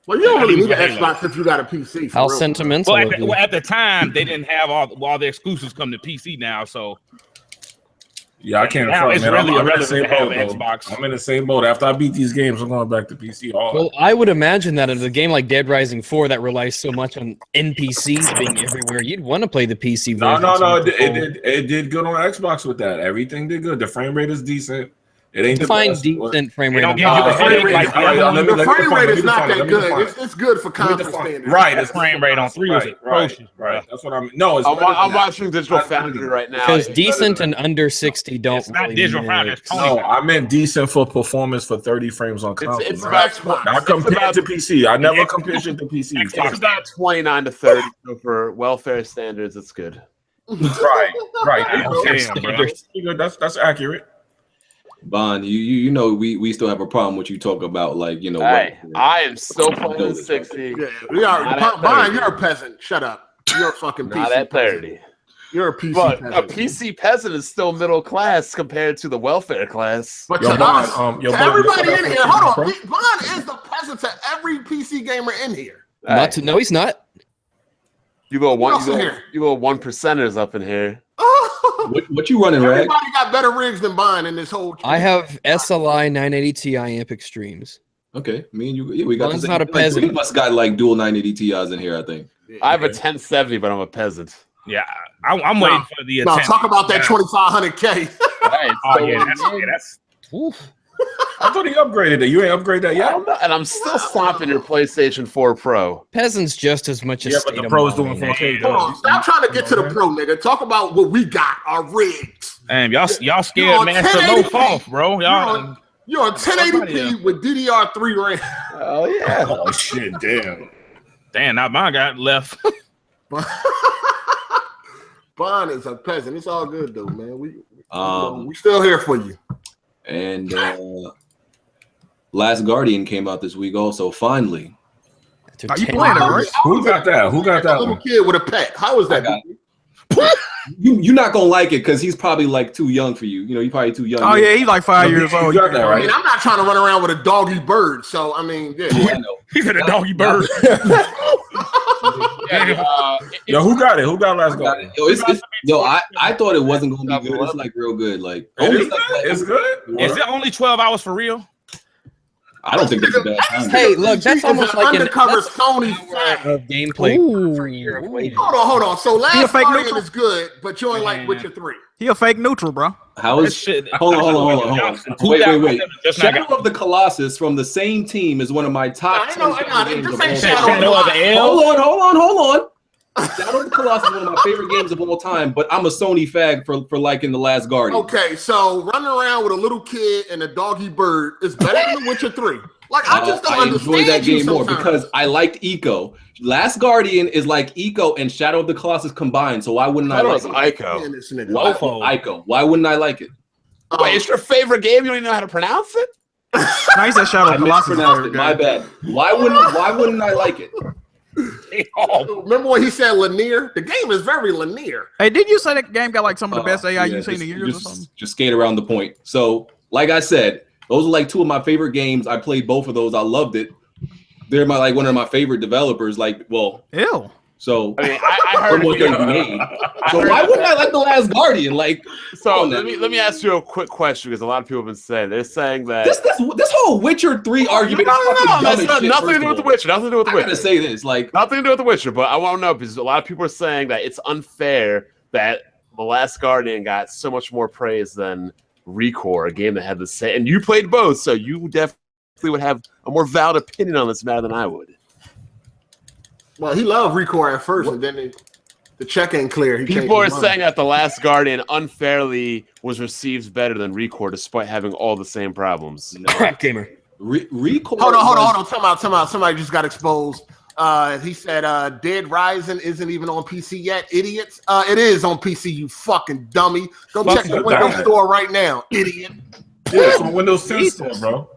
Well, you don't really need an Xbox if you got a PC. How sentimental. Well, at the time, they didn't have all the exclusives come to PC now, so. Yeah, I can't afford it, man. I'm in the same boat, Xbox. I'm in the same boat. After I beat these games, I'm going back to PC. Well, I would imagine that in a game like Dead Rising 4 that relies so much on NPCs being everywhere, you'd want to play the PC version. No. It did good on Xbox with that. Everything did good. The frame rate is decent. It ain't decent frame rate. The frame rate is not that good. It's good for console standards. Right, the frame rate on 3 was atrocious. Right. That's what I mean. No, I'm watching Digital Foundry right now. Because decent and under 60 don't. It's not Digital Foundry. No, I meant decent for performance for 30 frames on console. It's about not compared to PC. I never compared it to PC. It's about 29 to 30. So for welfare standards, it's good. Right. That's accurate. Bond, you know we still have a problem with you talk about like Hey, I am still playing 60. Yeah, we are. Bond, you're a peasant. Shut up. You're a fucking PC. Not at 30. You're a PC but peasant. A PC peasant is still middle class compared to the welfare class. But to us, to everybody in here, hold on. Bond is the peasant to every PC gamer in here. No, he's not. You little 1%ers up in here. What you running, Rag? Everybody got better rigs than Bond in this whole. I have SLI 980 Ti Amp Extremes. Okay, me and you, we got. One's not a peasant. We must got like dual 980 Ti's in here, I think. I have a 1070, but I'm a peasant. Yeah, I'm waiting for the. Talk about that 2500K. That's. Oof. I thought he upgraded it. You ain't upgraded that yet? And I'm still stomping your PlayStation 4 Pro. Peasants just as much as but the Pro's doing 4K. Hold on, stop trying to get to the Pro, nigga. Talk about what we got, our rigs. Damn, y'all scared Master Low off, bro. You're on 1080p with DDR3 RAM. Oh, yeah. Oh, shit, damn. Damn, now mine got left. Bond is a peasant. It's all good, though, man. We still here for you. And Last Guardian came out this week also, finally. Are you playing it, right? Who got that? Who got that? Little kid with a pet. How is that? You're not gonna like it because he's probably like too young for you. You're probably too young. Oh yeah, he's like 5 years old. You got that, right? I mean, I'm not trying to run around with a doggy bird. So I mean, yeah. I know. He got a doggy bird. Yo, who got it? Who got Last Guardian? I thought it wasn't gonna be good. It's like real good. Like it's good. Is it only 12 hours for real? I don't think that's a bad time. Hey, look, that's almost like an undercover Sony of gameplay for a year of waiting. Hold on. So Last Guardian is good, but you only like Witcher 3. He a fake neutral, bro. How is shit? Hold on. Wait. Shadow of the Colossus from the same team is one of my top 10 games of all time. Hold on. Shadow of the Colossus is one of my favorite games of all time, but I'm a Sony fag for liking The Last Guardian. Okay, so running around with a little kid and a doggy bird is better than The Witcher 3. Like, I just don't understand. I enjoy that game more because I liked Eco. Last Guardian is like Eco and Shadow of the Colossus combined, so why wouldn't I like it? Ico. Why wouldn't I like it? Wait, it's your favorite game? You don't even know how to pronounce it? Nice that Shadow I Colossus. mispronounced it. My bad. Why wouldn't I like it? Remember when he said linear? The game is very linear. Hey, did you say that game got like some of the best AI you've seen in years or something? Just skate around the point. So, like I said, those are like two of my favorite games. I played both of those. I loved it. They're one of my favorite developers. Ew. So I mean, I heard what they made. So why wouldn't I like The Last Guardian? So let me ask you a quick question because a lot of people have been saying they're saying that this whole Witcher 3 argument. No, that's nothing to do with The Witcher. Nothing to do with The Witcher. I'm gonna say this, nothing to do with The Witcher, but I want to know because a lot of people are saying that it's unfair that The Last Guardian got so much more praise than Recon, a game that had the same. And you played both, so you definitely would have a more valid opinion on this matter than I would. Well, he loved Recon at first, and then the check ain't clear. People are saying that The Last Guardian unfairly was received better than Recon, despite having all the same problems. Crap gamer. Recon. Hold on. Time out. Somebody just got exposed. He said Dead Rising isn't even on PC yet. Idiots. It is on PC, you fucking dummy. Go check the Windows Store right now, idiot. Yeah, it's on Windows 10 store, bro.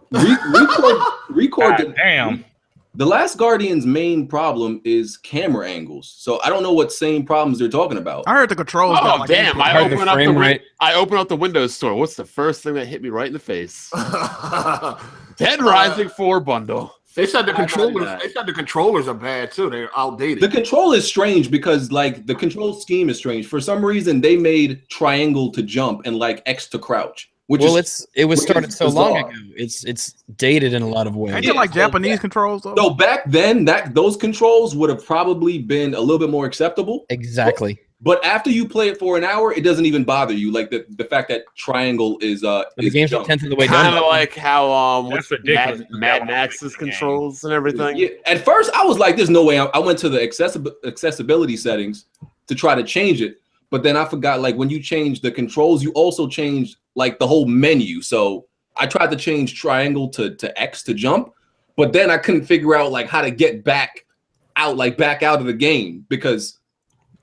Recon. Damn. The Last Guardian's main problem is camera angles. So I don't know what same problems they're talking about. I heard the controls. Oh, damn. I open up the Windows Store. What's the first thing that hit me right in the face? Dead Rising 4 bundle. They said the controllers. They said the controllers are bad too. They're outdated. The control is strange because the control scheme is strange. For some reason, they made triangle to jump and X to crouch. It was started so long ago. It's dated in a lot of ways. Ain't it Japanese controls though? So back then, those controls would have probably been a little bit more acceptable. Exactly. But after you play it for an hour, it doesn't even bother you. The fact that triangle is the game's a tenth of the way done. Kind of like how that's ridiculous. Mad Max's controls and everything. Yeah. At first, I was like, "There's no way." I went to the accessibility settings to try to change it, but then I forgot. When you change the controls, you also change the whole menu. So I tried to change triangle to X to jump, but then I couldn't figure out how to get back out of the game because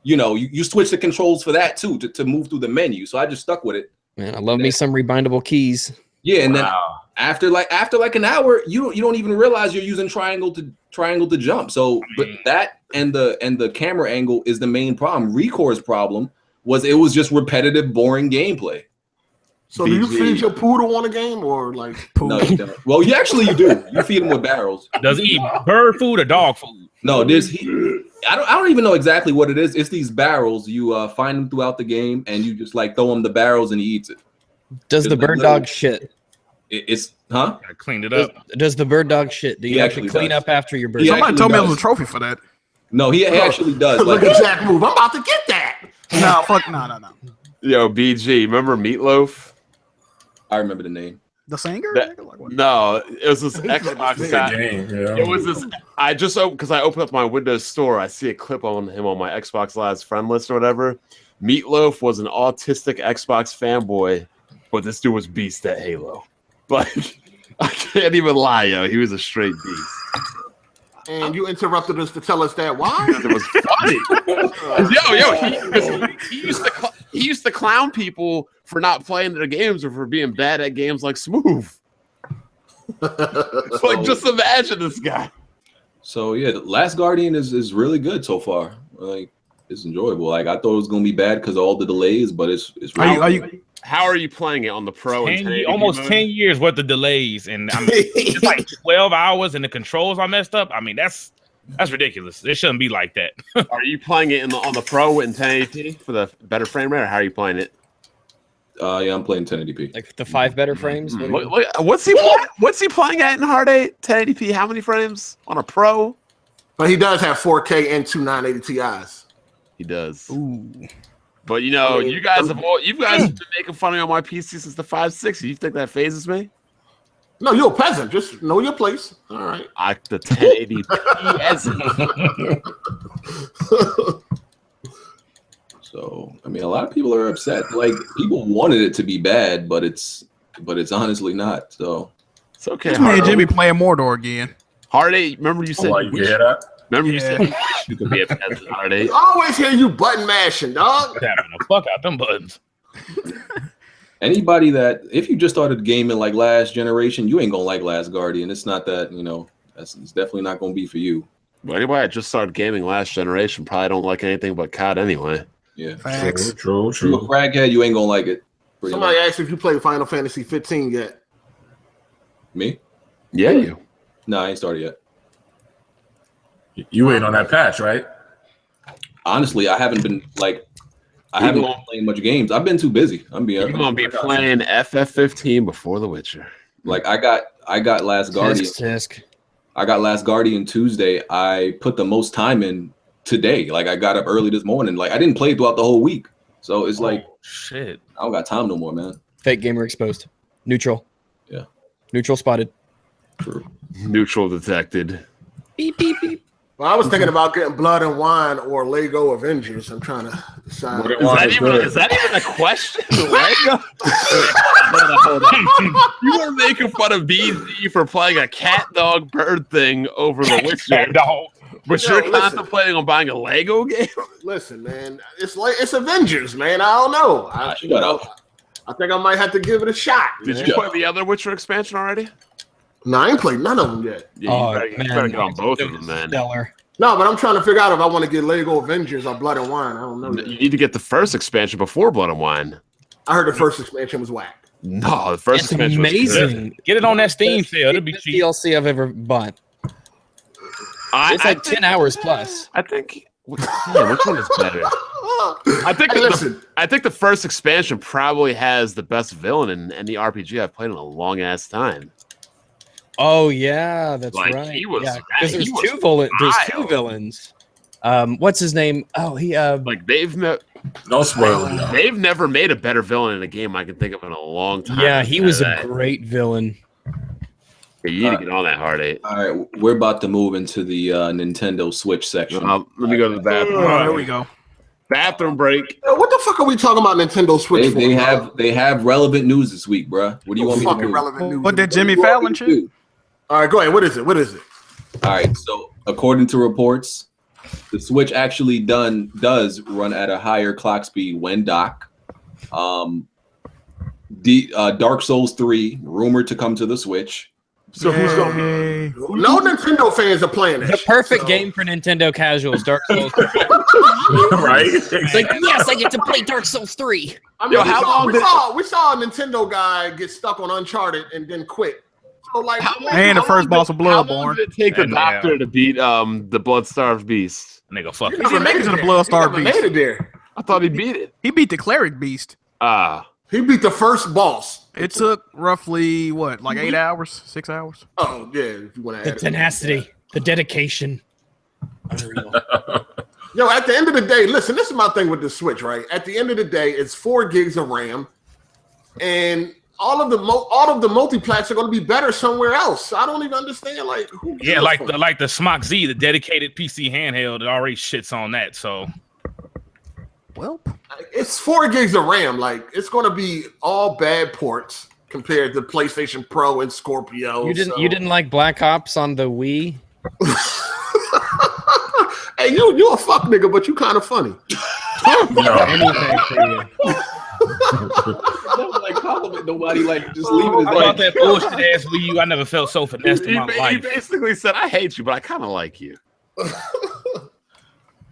you switch the controls for that too to move through the menu. So I just stuck with it. Man, I love me some rebindable keys. Yeah, and then after an hour, you don't even realize you're using triangle to jump. So but that and the camera angle is the main problem. Recon's problem was it was just repetitive, boring gameplay. So do you feed your poodle on a game or poodle? No, you don't. Well, you do. You feed him with barrels. Does he eat bird food or dog food? No, I don't even know exactly what it is. It's these barrels. You find them throughout the game, and you just throw him the barrels, and he eats it. Does the bird dog shit? It's huh? I cleaned it up. Does the bird dog shit? Do you actually clean up after your bird? Somebody told me it was a trophy for that. No, he actually does. Look at Jack move. I'm about to get that. No, fuck no. Yo, BG, remember Meatloaf? I remember the name. The singer? No, it was this Xbox guy. It was this. I just because I opened up my Windows Store, I see a clip on him on my Xbox Live's friend list or whatever. Meatloaf was an autistic Xbox fanboy, but this dude was beast at Halo. I can't even lie, yo. He was a straight beast. And you interrupted us to tell us that why? Because it was funny. He used to clown people for not playing their games or for being bad at games like Smooth. Just imagine this guy. So yeah, The Last Guardian is really good so far. It's enjoyable. I thought it was gonna be bad because of all the delays, but it's really How are you playing it on the Pro? Almost 10 years worth of delays, and it's 12 hours, and the controls are messed up. I mean, that's ridiculous. It shouldn't be like that. Are you playing it on the Pro in 1080p for the better frame rate, or how are you playing it? Yeah, I'm playing 1080p. The 5 better frames. What's he playing at in Hard 8? 1080p? How many frames on a Pro? But he does have 4K and 2 980 Ti's. He does. Ooh. But you guys have been making fun of me on my PC since the 560. You think that phases me? No, you're a peasant. Just know your place. All right. The 1080p peasant. So I mean, a lot of people are upset. People wanted it to be bad, but it's honestly not. So it's okay. This man Jimmy playing Mordor again. Hard 8. Remember you said you said you could be a peasant. Hard 8. I always hear you button mashing, dog. Tapping the fuck out them buttons. Anybody that, if you just started gaming like last generation, you ain't gonna like Last Guardian. It's not that, it's definitely not gonna be for you. Well, anybody that just started gaming last generation probably don't like anything but COD anyway. Yeah. Facts. True. You a crackhead, you ain't gonna like it. Somebody asked if you played Final Fantasy 15 yet. Me? Yeah, you. No, I ain't started yet. You waiting on that patch, right? Honestly, I haven't been playing much games. I've been too busy. You're gonna be playing FF15 before The Witcher. Like I got Last Guardian. Tisk. I got Last Guardian Tuesday. I put the most time in today. Like I got up early this morning. Like I didn't play throughout the whole week. So it's like shit. I don't got time no more, man. Fake gamer exposed. Neutral. Yeah. Neutral spotted. True. Neutral detected. Beep beep beep. Well, I was thinking about getting Blood and Wine or Lego Avengers. I'm trying to decide. Is that even a question? Lego? Hold on. You were making fun of BZ for playing a cat, dog, bird thing over The Witcher. Dog. But you're contemplating on buying a Lego game? Listen, man, it's Avengers, man. I don't know. I think I might have to give it a shot. Did you play the other Witcher expansion already? No, I ain't played none of them yet. Yeah, you better get on both of them, man. Stellar. No, but I'm trying to figure out if I want to get Lego Avengers or Blood and Wine. I don't know. You need to get the first expansion before Blood and Wine. I heard the first expansion was whack. No, the first expansion was amazing. good. Get it on that Steam sale. It'll be Best cheap. DLC I've ever bought. It's like 10 hours plus. I think. Which one is better? I think the first expansion probably has the best villain in any RPG I've played in a long ass time. Oh yeah, that's Like, right. he was- because he there's was two wild. villains. What's his name? Oh, he Like they've No spoilers. they've never made a better villain in a game I can think of in a long time. yeah, he was a That- great villain. You need to get on that hard eight. All right, we're about to move into the Nintendo Switch section. Let me go to the bathroom. Oh, here we go. Bathroom break. What the fuck are we talking about Nintendo Switch for? They have relevant news this week, bruh. What do you want me to fucking do? relevant news? What that Jimmy What do you want Fallon me to shit? do? All right, go ahead. What is it? All right, so according to reports, the Switch actually does run at a higher clock speed when docked. Dark Souls 3 rumored to come to the Switch. So who's going? Hey. No Nintendo fans are playing that. The shit, perfect so- game for Nintendo casuals, Dark Souls. Right? It's like, yes, I get to play Dark Souls 3. I mean, Yo, how long we saw a Nintendo guy get stuck on Uncharted and then quit. So like, And the first boss of How long Bloodborne. did it take the And, doctor to beat the Blood-Starved Beast? Nigga, fuck you it. never made it to the there. Blood-Starved You never Beast. made it there. I thought he beat it. He beat the Cleric Beast. He beat the first boss. It took roughly, what, like 8 hours? 6 hours? Oh yeah, if you want to The add it. tenacity, the dedication. Unreal. Yo, at the end of the day, listen, this is my thing with the Switch, right? At the end of the day, it's 4 gigs of RAM, and all of the multi-plats are going to be better somewhere else. I don't even understand, like, who Yeah, like the Smock Z, the dedicated PC handheld, it already shits on that. So Well, it's 4 gigs of RAM. Like, it's going to be all bad ports compared to PlayStation Pro and Scorpio. You didn't like Black Ops on the Wii? Hey, you a fuck nigga, but you kind of funny. Anything for you. Don't like compliment nobody. Like just leave it as I bought like. that bullshit ass Wii U. I never felt so finessed in my He life. basically said, I hate you, but I kind of like you.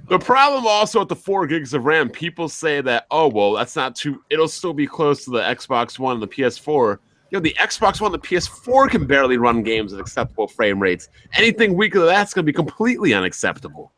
The problem also with the 4 gigs of RAM, people say that, oh, well, that's not too, it'll still be close to the Xbox One and the PS4. You know, the Xbox One and the PS4 can barely run games at acceptable frame rates. Anything weaker than that's going to be completely unacceptable.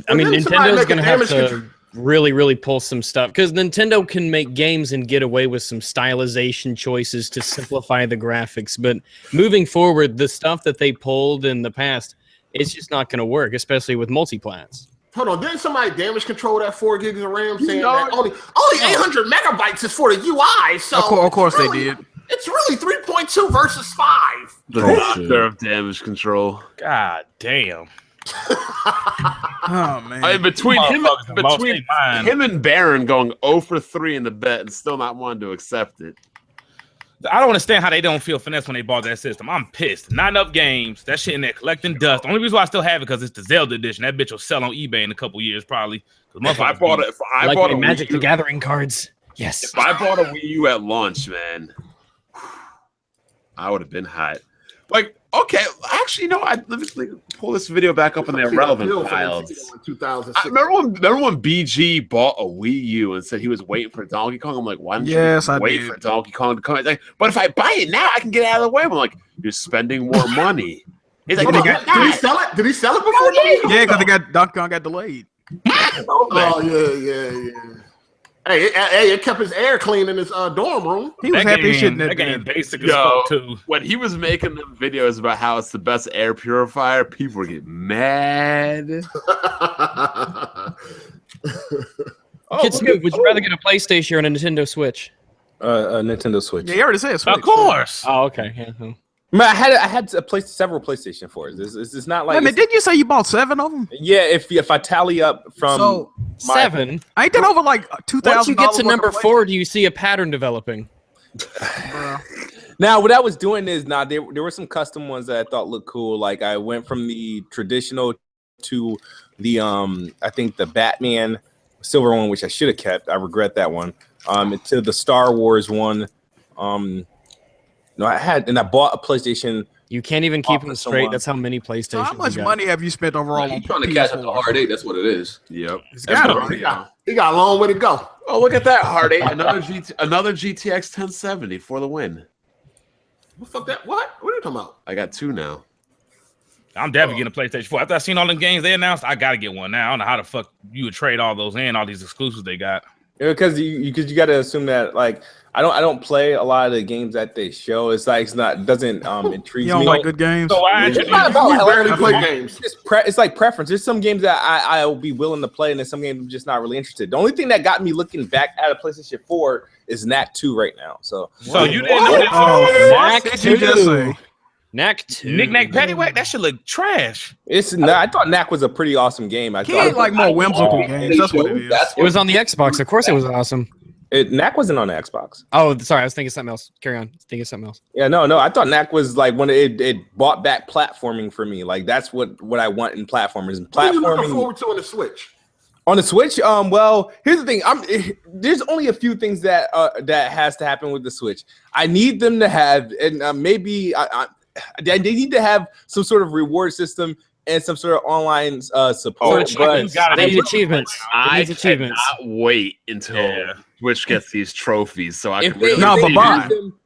I mean, Didn't somebody Nintendo's make a going to have damage to really, really pull some stuff because Nintendo can make games and get away with some stylization choices to simplify the graphics. But moving forward, the stuff that they pulled in the past, it's just not going to work, especially with multiplats. Hold on, didn't somebody damage control that 4 gigs of RAM saying that only 800 megabytes is for the UI? So of course they really, did. It's really 3.2 versus 5. The master of damage control. God damn. Oh, man. I mean, between Motherfuckers lost their mind. him and Baron going 0 for 3 in the bet and still not wanting to accept it. I don't understand how they don't feel finesse when they bought that system. I'm pissed. Not enough games. That shit in there collecting dust. The only reason why I still have it because it's the Zelda edition. That bitch will sell on eBay in a couple years probably. If I bought it, Like my Magic the Gathering cards. Yes. If I bought a Wii U at launch, man, I would have been hot. Like, okay, actually, let me pull this video back up in the irrelevant files. Remember when BG bought a Wii U and said he was waiting for Donkey Kong? I'm like, why don't you wait for Donkey Kong to come? He's like, but if I buy it now, I can get it out of the way. I'm like, you're spending more money. He's like, did he sell it? Did he sell it before? Yeah, because Donkey Kong got delayed. Oh yeah. Hey, it kept his air clean in his dorm room. He was happy shit in that game. Basic as Yo, fuck too. when he was making the videos about how it's the best air purifier, people were getting mad. Kids, would you rather get a PlayStation or a Nintendo Switch? A Nintendo Switch. Yeah, you already said Switch. Of course. Oh, okay. Yeah. Man, I had several PlayStation 4s. It's not like. Wait a minute, didn't you say you bought 7 of them? Yeah, if I tally up from 7, ain't that over like $2,000? Once you get to number 4, do you see a pattern developing? Now, what I was doing is there were some custom ones that I thought looked cool. Like I went from the traditional to the I think the Batman silver one, which I should have kept. I regret that one. To the Star Wars one. No, I bought a PlayStation. You can't even keep them straight. That's how many PlayStations. So how much money have you spent overall on trying to catch up to Hard 8? That's what it is. Yep. He got a long way to go. Oh, look at that, Hard 8. Another GTX 1070 for the win. Fuck that. What are you talking about? I got 2 now. I'm definitely getting a PlayStation 4. After I seen all them games they announced, I gotta get one now. I don't know how the fuck you would trade all those in, all these exclusives they got. Because you got to assume that like I don't play a lot of the games that they show. It's like doesn't intrigue me. You don't like good games? So why It's not about barely play games. It's like preference. There's some games that I'll be willing to play, and there's some games I'm just not really interested. The only thing that got me looking back at a PlayStation 4 is Knack 2 right now. So you didn't know that? Knack 2. Knack 2. Knick-knack, paddywhack, that shit look trash. I thought Knack was a pretty awesome game. I thought like more whimsical games. That's what it is. It was on the Xbox. Of course it was awesome. Knack wasn't on the Xbox. Oh, sorry. I was thinking something else. Carry on. Thinking something else. Yeah, no. I thought Knack was like when it brought back platforming for me. Like that's what I want in platformers. What are you looking forward to on the Switch? On the Switch, well, here's the thing. There's only a few things that has to happen with the Switch. I need them to have, and maybe they need to have some sort of reward system and some sort of online support. They need achievements. I cannot wait until Switch gets these trophies so I can really.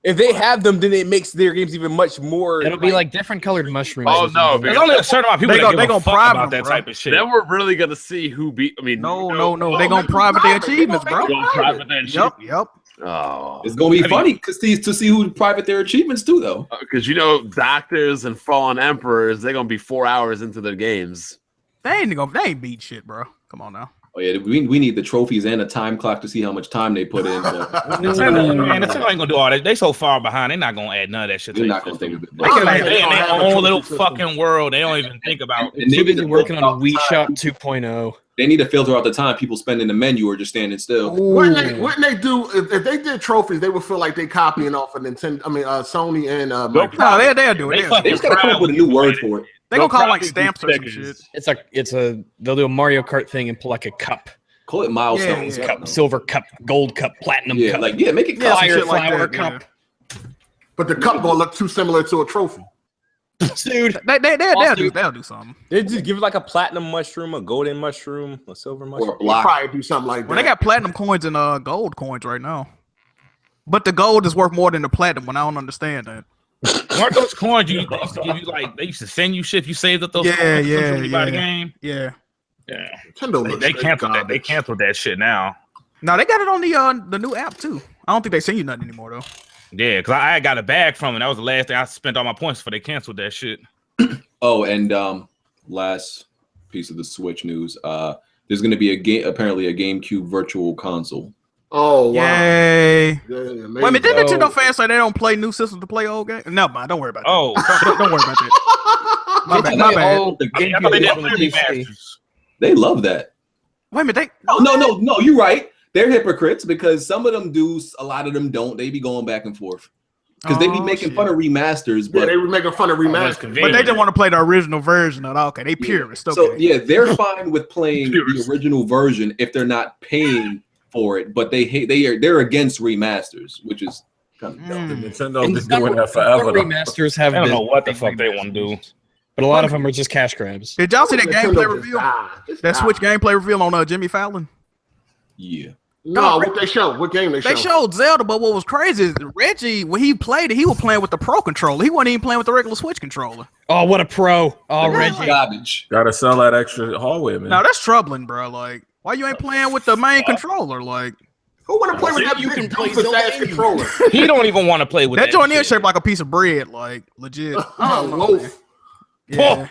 If they have them, then it makes their games even much more. It'll be like different colored mushrooms. Oh no! There's only a certain amount of people that give a fuck about that type of shit. Then we're really gonna see who beat. I mean, no. They gonna private their achievements, bro. Yep. Oh, it's gonna be funny to see who private their achievements too, though. Because doctors and fallen emperors, they're gonna be 4 hours into their games. They ain't beat shit, bro. Come on now. Oh yeah, we need the trophies and a time clock to see how much time they put in. Nintendo ain't gonna do all that. They so far behind, they're not gonna add none of that shit. They're not gonna think of it. They in their own little fucking world. They don't even think about. And they've been working on Wii Shop 2.0. They need to filter out the time people spend in the menu or just standing still. Wouldn't they do if they did trophies? They would feel like they copying off of Nintendo. I mean, Sony and Microsoft. No, they'll do it. They just gotta come up with a new word for it. They gonna call it like stamps or some shit. They'll do a Mario Kart thing and pull like a cup. Call it milestones. Cup, silver cup, gold cup, platinum cup. Make it fire flower cup. But the cup gonna look too similar to a trophy. Dude, they'll do something. They just give it like a platinum mushroom, a golden mushroom, a silver mushroom. Or a block. Probably do something like that. Well, they got platinum coins and gold coins right now. But the gold is worth more than the platinum one. I don't understand that. Weren't those coins they used to give you they used to send you shit if you saved up those coins you buy the game? Yeah. They canceled that. They canceled that shit now. No, they got it on the new app too. I don't think they send you nothing anymore though. Yeah, because I got a bag from it. That was the last thing I spent all my points for. They canceled that shit. Oh, and last piece of the Switch news. There's going to be apparently a GameCube Virtual Console. Oh, wow. Yay. Wait a minute, didn't Nintendo fans say they don't play new systems to play old games? No, man, don't worry about that. Oh. Don't worry about that. My bad. I thought they did remasters. They love that. Wait a minute. No, you're right. They're hypocrites because some of them do, a lot of them don't. They be going back and forth. Because they be making fun of remasters. But they were making fun of remasters. But they didn't want to play the original version of it. Okay, they purists. Okay. So, they're fine with playing the original version if they're not paying for it, but they're against remasters, which is kind of dumb. Nintendo's been doing that forever. Remasters have. I don't know what the fuck they want to do. But a lot of them are just cash grabs. Did y'all see that gameplay reveal? That Switch gameplay reveal on Jimmy Fallon? Yeah. No, what they showed? What game they showed? They showed Zelda, but what was crazy is Reggie, when he played it, he was playing with the Pro controller. He wasn't even playing with the regular Switch controller. Oh, what a pro! Oh, Reggie, garbage. Gotta sell that extra hallway, man. Now that's troubling, bro. Like, why you ain't playing with the main controller? Like, who want to play with that you can play ass controller? He don't even want to play with that joint is shaped like a piece of bread, like legit. Loaf. Yeah.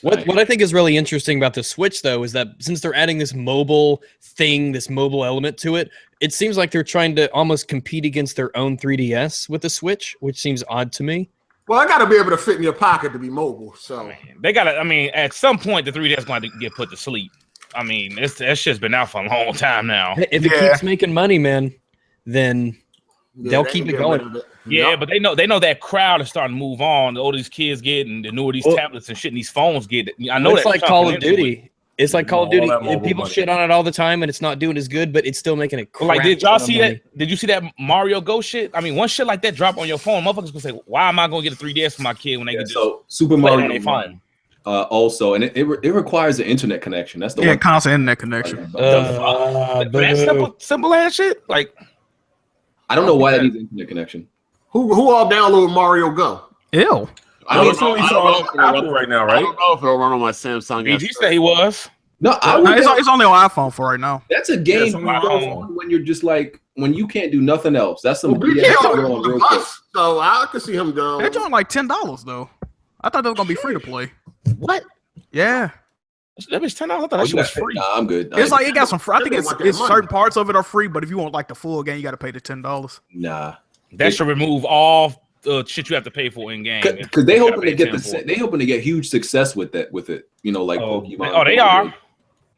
What I think is really interesting about the Switch, though, is that since they're adding this mobile thing, this mobile element to it, it seems like they're trying to almost compete against their own 3DS with the Switch, which seems odd to me. Well, I got to be able to fit in your pocket to be mobile. So they got to. I mean, at some point, the 3DS going to get put to sleep. I mean, that shit's been out for a long time now. If it keeps making money, man, then they'll keep it going. Yeah, but they know that crowd is starting to move on. The older these kids get, and the newer these tablets and shit and these phones get. I know it's like Call of Duty. It's like Call of Duty. People money. shit on it all the time, and it's not doing as good, but it's still making it. Like, did y'all see that? Did you see that Mario Go shit? I mean, one shit like that drop on your phone, motherfuckers gonna say, "Why am I gonna get a 3DS for my kid when they can just Super play Mario it on their phone?" Also, and it requires an internet connection. That's the one. Constant internet connection. That simple ass shit. Like, I don't know why that needs an internet connection. Who all download Mario Go? Ew. I mean, it's only on Apple right now, right? I don't know if it'll run on my Samsung. BG said he was. No, it's only on iPhone for right now. That's a game when you're just like when you can't do nothing else. That's some BS going real quick. So I could see him going. They're doing like $10 though. I thought that was gonna be free to play. What? Yeah. That was $10. I thought that shit was free. Nah, I'm good. It's like it got some. I think it's certain parts of it are free, but if you want like the full game, you got to pay the $10. Nah, that should remove all the shit you have to pay for in game. Because they hoping to get they hoping to get huge success with it. You know, like Pokemon. Oh, they are.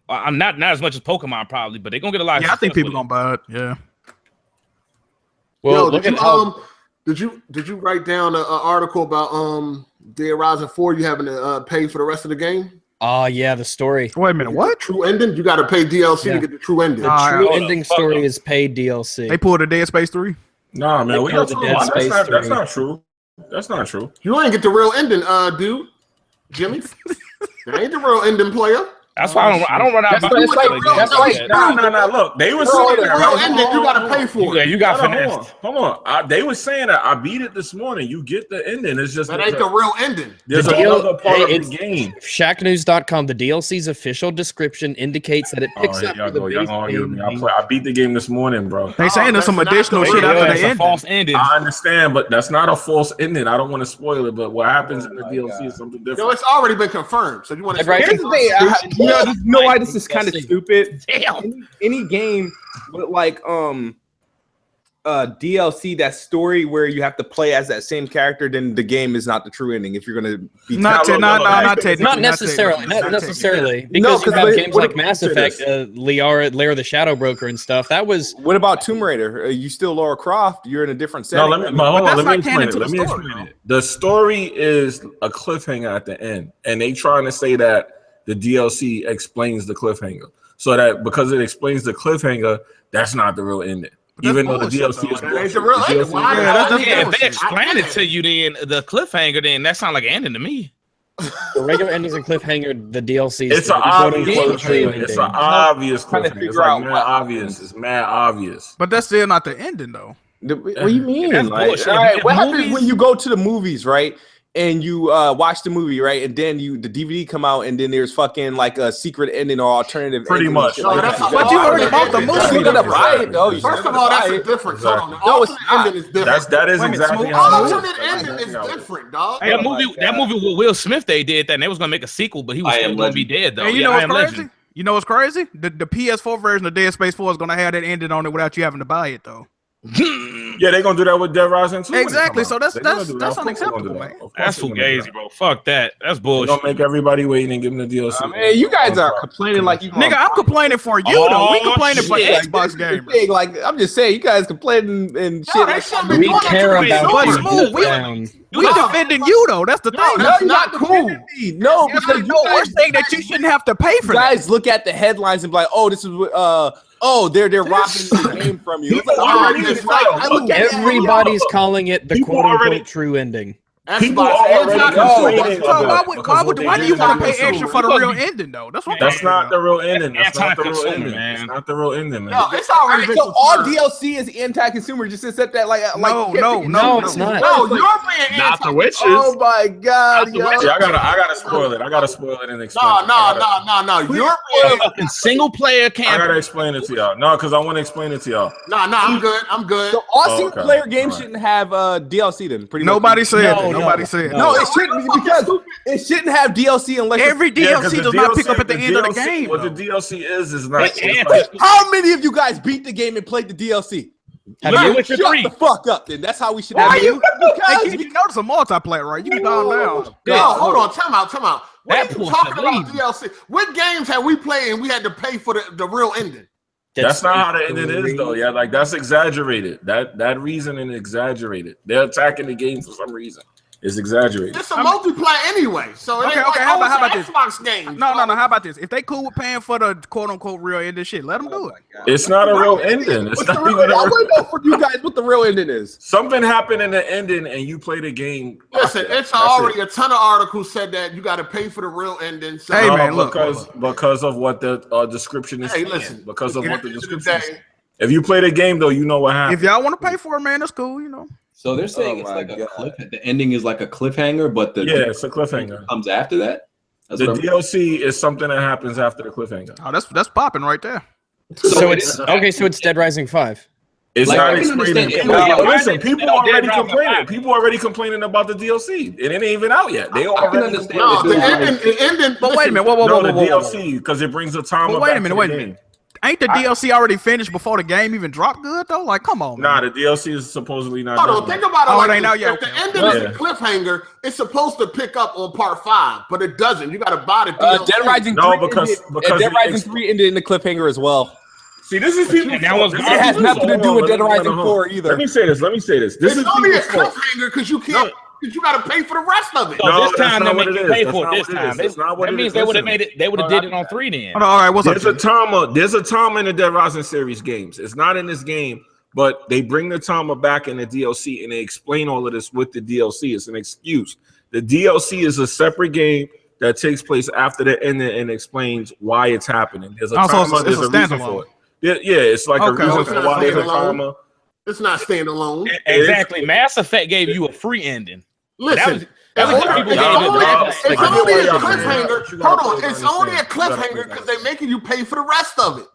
I'm not as much as Pokemon probably, but they're gonna get a lot. Yeah, I think people gonna buy it. Yeah. Well, did you write down an article about Dead Rising 4? You having to pay for the rest of the game? Oh yeah, the story. Wait a minute, what? True ending? You got to pay DLC to get the true ending. The true ending story is paid DLC. They pulled a Dead Space 3. Nah, man, that's not true. That's not true. You ain't get the real ending, dude. Jimmy, that ain't the real ending, player. That's why I don't run out. That's like nah. Look, they were saying that you gotta pay for it. Yeah, you got finessed. Hold on. They were saying that I beat it this morning. You get the ending. It's just that ain't the real ending. There's another part of the game. Shacknews.com. The DLC's official description indicates that it picks up. I beat the game this morning, bro. They saying there's some additional shit after the ending. False ending. I understand, but that's not a false ending. I don't want to spoil it, but what happens in the DLC is something different. Yo, it's already been confirmed. So you want to? Here's the thing. You know why this is kind of stupid? Damn. Any game with like DLC, that story where you have to play as that same character, then the game is not the true ending. If you're gonna be not necessarily, because you have games like Mass Effect, Lara the Shadow Broker and stuff. That was. What about Tomb Raider? You still Lara Croft? You're in a different setting. No, let me explain it. The story is a cliffhanger at the end, and they trying to say that the DLC explains the cliffhanger, so that because it explains the cliffhanger, that's not the real ending. Even though the DLC is the real ending. If they explain it to you, then the cliffhanger, then that sounds like an ending to me. The regular ending's a cliffhanger. The DLC it's an obvious cliffhanger. It's like mad obvious. It's mad obvious. But that's still not the ending, though. What do you mean? Like, all right, what happens when you go to the movies, right? And you watch the movie, right? And then the DVD come out, and then there's fucking like a secret ending or alternative. Pretty much. But you already bought the movie. You gotta buy it, though. First of all, that's a difference. Exactly. No, it's ending is different. That is exactly how. Alternate ending is different, dog. That movie with Will Smith, they did that, and they was gonna make a sequel, but he was still gonna be dead though. And you know what's crazy? You know what's crazy? The PS4 version of Dead Space 4 is gonna have that ending on it without you having to buy it, though. Yeah, they're gonna do that with Dead Rising 2. Exactly. So that's unacceptable, man. That's fugazi, bro. Fuck that. That's bullshit. Don't make everybody wait and give them the DLC. Man, you guys are complaining like you. Nigga, I'm complaining for you though. We complaining for the Xbox gamers. Like I'm just saying, you guys complaining and shit. We care about we defending you though. That's the thing. That's not cool. No, because we're saying that you shouldn't have to pay for that. Guys look at the headlines and be like, oh, this is oh, they're robbing the game from you. It's like, I look at everybody's calling it the quote-unquote true ending. People already complaining about Why do you want to pay extra for the real ending though? That's not the real ending. That's not the real ending. It's not the real ending, man. No, it's already been so all DLC is anti-consumer. Just to set that like no, it's not. No, you're being Not the witches. Oh my god, yo. I gotta spoil it. I gotta spoil it and explain. No. You're being fucking single player I campaign. gotta explain it to y'all. No, because I want to explain it to y'all. No, I'm good. So all single player games shouldn't have DLC then. Pretty much. Nobody said that. Nobody said that. No, it shouldn't because it shouldn't have DLC unless every DLC does not pick up at the end of the game. What the DLC is not. How many of you guys beat the game and played the DLC? Shut the fuck up, then. That's how we should. Why you? Because you notice a multiplayer, right? You can calm down. No, hold on. Time out. What are you talking about DLC? What games have we played and we had to pay for the real ending? That's not how the ending is, though. Yeah, like that's exaggerated. That reasoning is exaggerated. They're attacking the game for some reason. It's exaggerated. It's a multiplayer anyway. So okay. How about this? Xbox game. No. How about this? If they cool with paying for the quote unquote real ending shit, let them do it. It's not a real ending. It's not even I want to know from you guys what the real ending is. Something happened in the ending, and you play the game. Listen, it's already a ton of articles said that you got to pay for the real ending. So hey man, look, because of what the description is. Hey, listen, because of what the description is. If you play the game, though, you know what happened. If y'all want to pay for it, man, that's cool. You know. So they're saying it's like a cliff. The ending is like a cliffhanger, but it's a cliffhanger. Comes after that. The DLC is something that happens after the cliffhanger. Oh, that's popping right there. So it's okay. So it's Dead Rising 5. It's like, not explaining. Listen, people already complaining. People already complaining about the DLC. It ain't even out yet. They already understand. No, the ending. But wait a minute. Whoa. The DLC because it brings the time. Wait a minute. Ain't the DLC already finished before the game even dropped good though? Like, come on, man. Nah, the DLC is supposedly not. Hold on, think about it. It ain't out yet. If the ending is a cliffhanger, it's supposed to pick up on part 5, but it doesn't. You got to buy the DLC. Dead Rising 3 because Dead Rising 3 ended in the cliffhanger as well. See, this is people. It has nothing to do with Dead Rising 4 either. Let me say this. This is only a cliffhanger because you can't. You got to pay for the rest of it. So this time they make you pay for it. This time that means they would have made it. They would have did it on 3 then. All right, what's up? There's a Tama in the Dead Rising series games. It's not in this game, but they bring the Tama back in the DLC and they explain all of this with the DLC. It's an excuse. The DLC is a separate game that takes place after the ending and explains why it's happening. There's a Tama. There's a reason for it. Yeah, it's like a reason for why there's a Tama. It's not standalone. Exactly. Mass Effect gave you a free ending. Listen, it's only a cliffhanger. Hold on, it's only a cliffhanger because they're making you pay for the rest of it.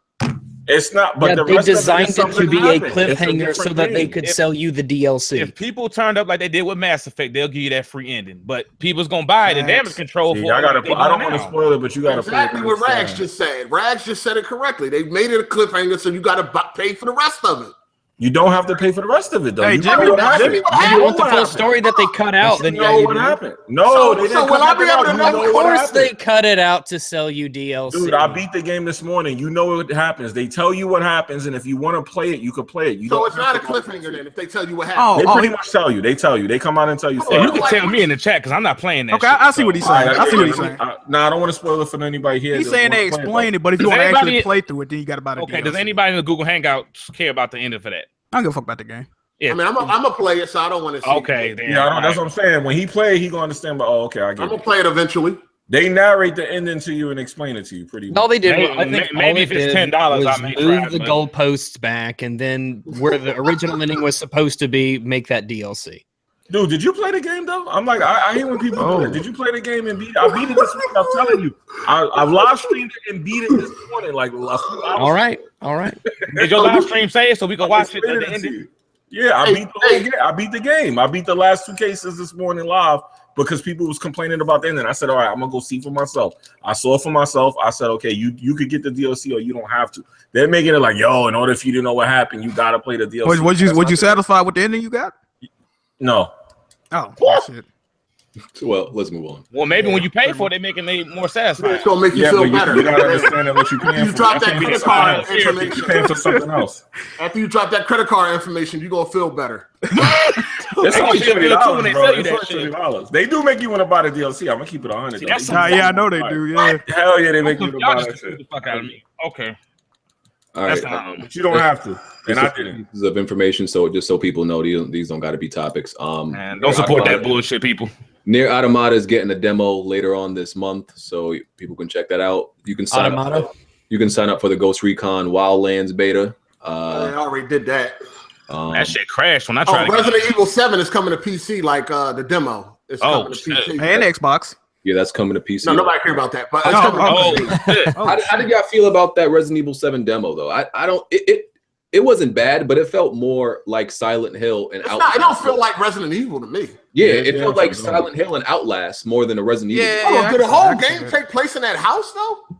It's not, but they designed it to be a cliffhanger so that they could sell you the DLC. If people turned up like they did with Mass Effect, they'll give you that free ending. But people's gonna buy it and damage control for it. I don't want to spoil it, but you gotta exactly what Rags just said. Rags just said it correctly. They made it a cliffhanger, so you gotta pay for the rest of it. You don't have to pay for the rest of it, though. Hey, Jimmy, you want the full story that they cut out, then you know what happened. No, they didn't cut it out. Of course they cut it out to sell you DLC. Dude, I beat the game this morning. You know what happens. They tell you what happens, and if you want to play it, you can play it. So it's not a cliffhanger then if they tell you what happens. They pretty much tell you. They tell you. They come out and tell you. You can tell me in the chat because I'm not playing that. Okay, I see what he's saying. I see what he's saying. Nah, I don't want to spoil it for anybody here. He's saying they explain it, but if you want to actually play through it, then you got to buy the DLC. Okay, does anybody in the Google Hangouts care about the ending for that? I don't give a fuck about the game. Yeah. I mean, I'm a player, so I don't want to see it. Yeah, that's what I'm saying. When he play, he gonna understand. But okay, I get it. I'm gonna play it eventually. They narrate the ending to you and explain it to you pretty much. All they did, I think, maybe if it's $10, I may move the goalposts back, and then where the original ending was supposed to be, make that DLC. Dude, did you play the game though? I'm like, I hate when people do it. Did you play the game and beat it? I beat it this week. I'm telling you, I've live streamed it and beat it this morning. Like, all right. Did your live stream say it so we can watch it at the ending? Yeah, I beat the whole game. I beat the game. I beat the last 2 cases this morning live because people was complaining about the ending. I said, all right, I'm gonna go see for myself. I saw it for myself. I said, okay, you could get the DLC or you don't have to. They're making it like, yo, in order for you to know what happened, you gotta play the DLC. Was you satisfied with the ending you got? No. Oh, shit. Well, let's move on. Well, maybe when you pay for it, they're making it more satisfying. It's gonna make you feel better. You gotta understand that what you're paying for. You drop that credit card information. You're paying for something else. After you drop that credit card information, you're gonna feel better. It's only $20, bro. It's only $20. They do make you want to buy the DLC. I'm gonna keep it 100. Yeah, I know they do. Yeah, hell yeah, they make you want to buy that shit. The fuck out of me. Okay. All right, but you don't have to. And I didn't. Pieces of information, so just so people know, these don't got to be topics. Man, don't support that bullshit, people. Near Automata is getting a demo later on this month, so people can check that out. You can sign up. You can sign up for the Ghost Recon Wildlands beta. I already did that. That shit crashed when I tried. Resident Evil 7 is coming to PC, like the demo. It's coming to PC and Xbox. Yeah, that's coming to PC. No, nobody care about that. But it's coming to PC. How did y'all feel about that Resident Evil 7 demo though? I don't. It wasn't bad, but it felt more like Silent Hill and Outlast. It don't feel like Resident Evil to me. Yeah, it felt like Silent Hill and Outlast more than a Resident Evil. Yeah, did the whole game take place in that house though?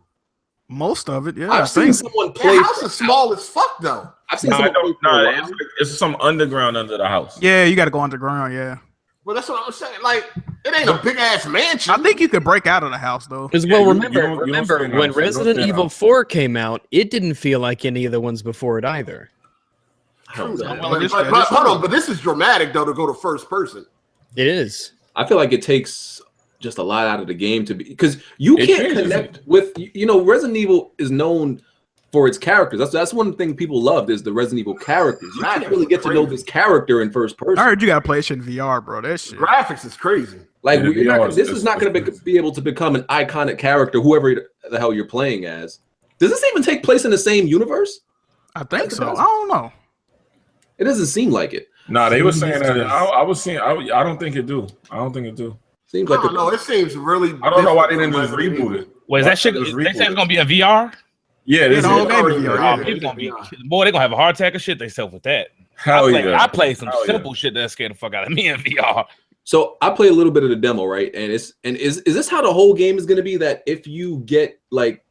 Most of it, yeah. I've seen someone play. The house is small as fuck though. I've seen someone play. It's some underground under the house. Yeah, you got to go underground. Yeah. Well, that's what I'm saying. Like, it ain't a big ass mansion. I think you could break out of the house though. As well, remember when Resident Evil 4 came out, it didn't feel like any of the ones before it either. Hold on, but this is dramatic though to go to first person. It is. I feel like it takes just a lot out of the game to be, because you can't connect with, Resident Evil is known for its characters. That's one thing people loved is the Resident Evil characters. You can't really get to know this character in first person. I heard you got to play shit in VR, bro. That shit. Graphics is crazy. Like this is not going to be able to become an iconic character, whoever the hell you're playing as. Does this even take place in the same universe? I think so. I don't know. It doesn't seem like it. No, they were saying that. I was seeing. I don't think it do. Seems like no, it seems really. I don't know why they didn't just reboot it. Wait, is that shit? They say it's gonna be a VR? Yeah, it's the whole game VR. People gonna be, boy, they gonna have a heart attack of shit themselves with that. I play some simple shit that scared the fuck out of me in VR. So I play a little bit of the demo, right? And is this how the whole game is gonna be? That if you get like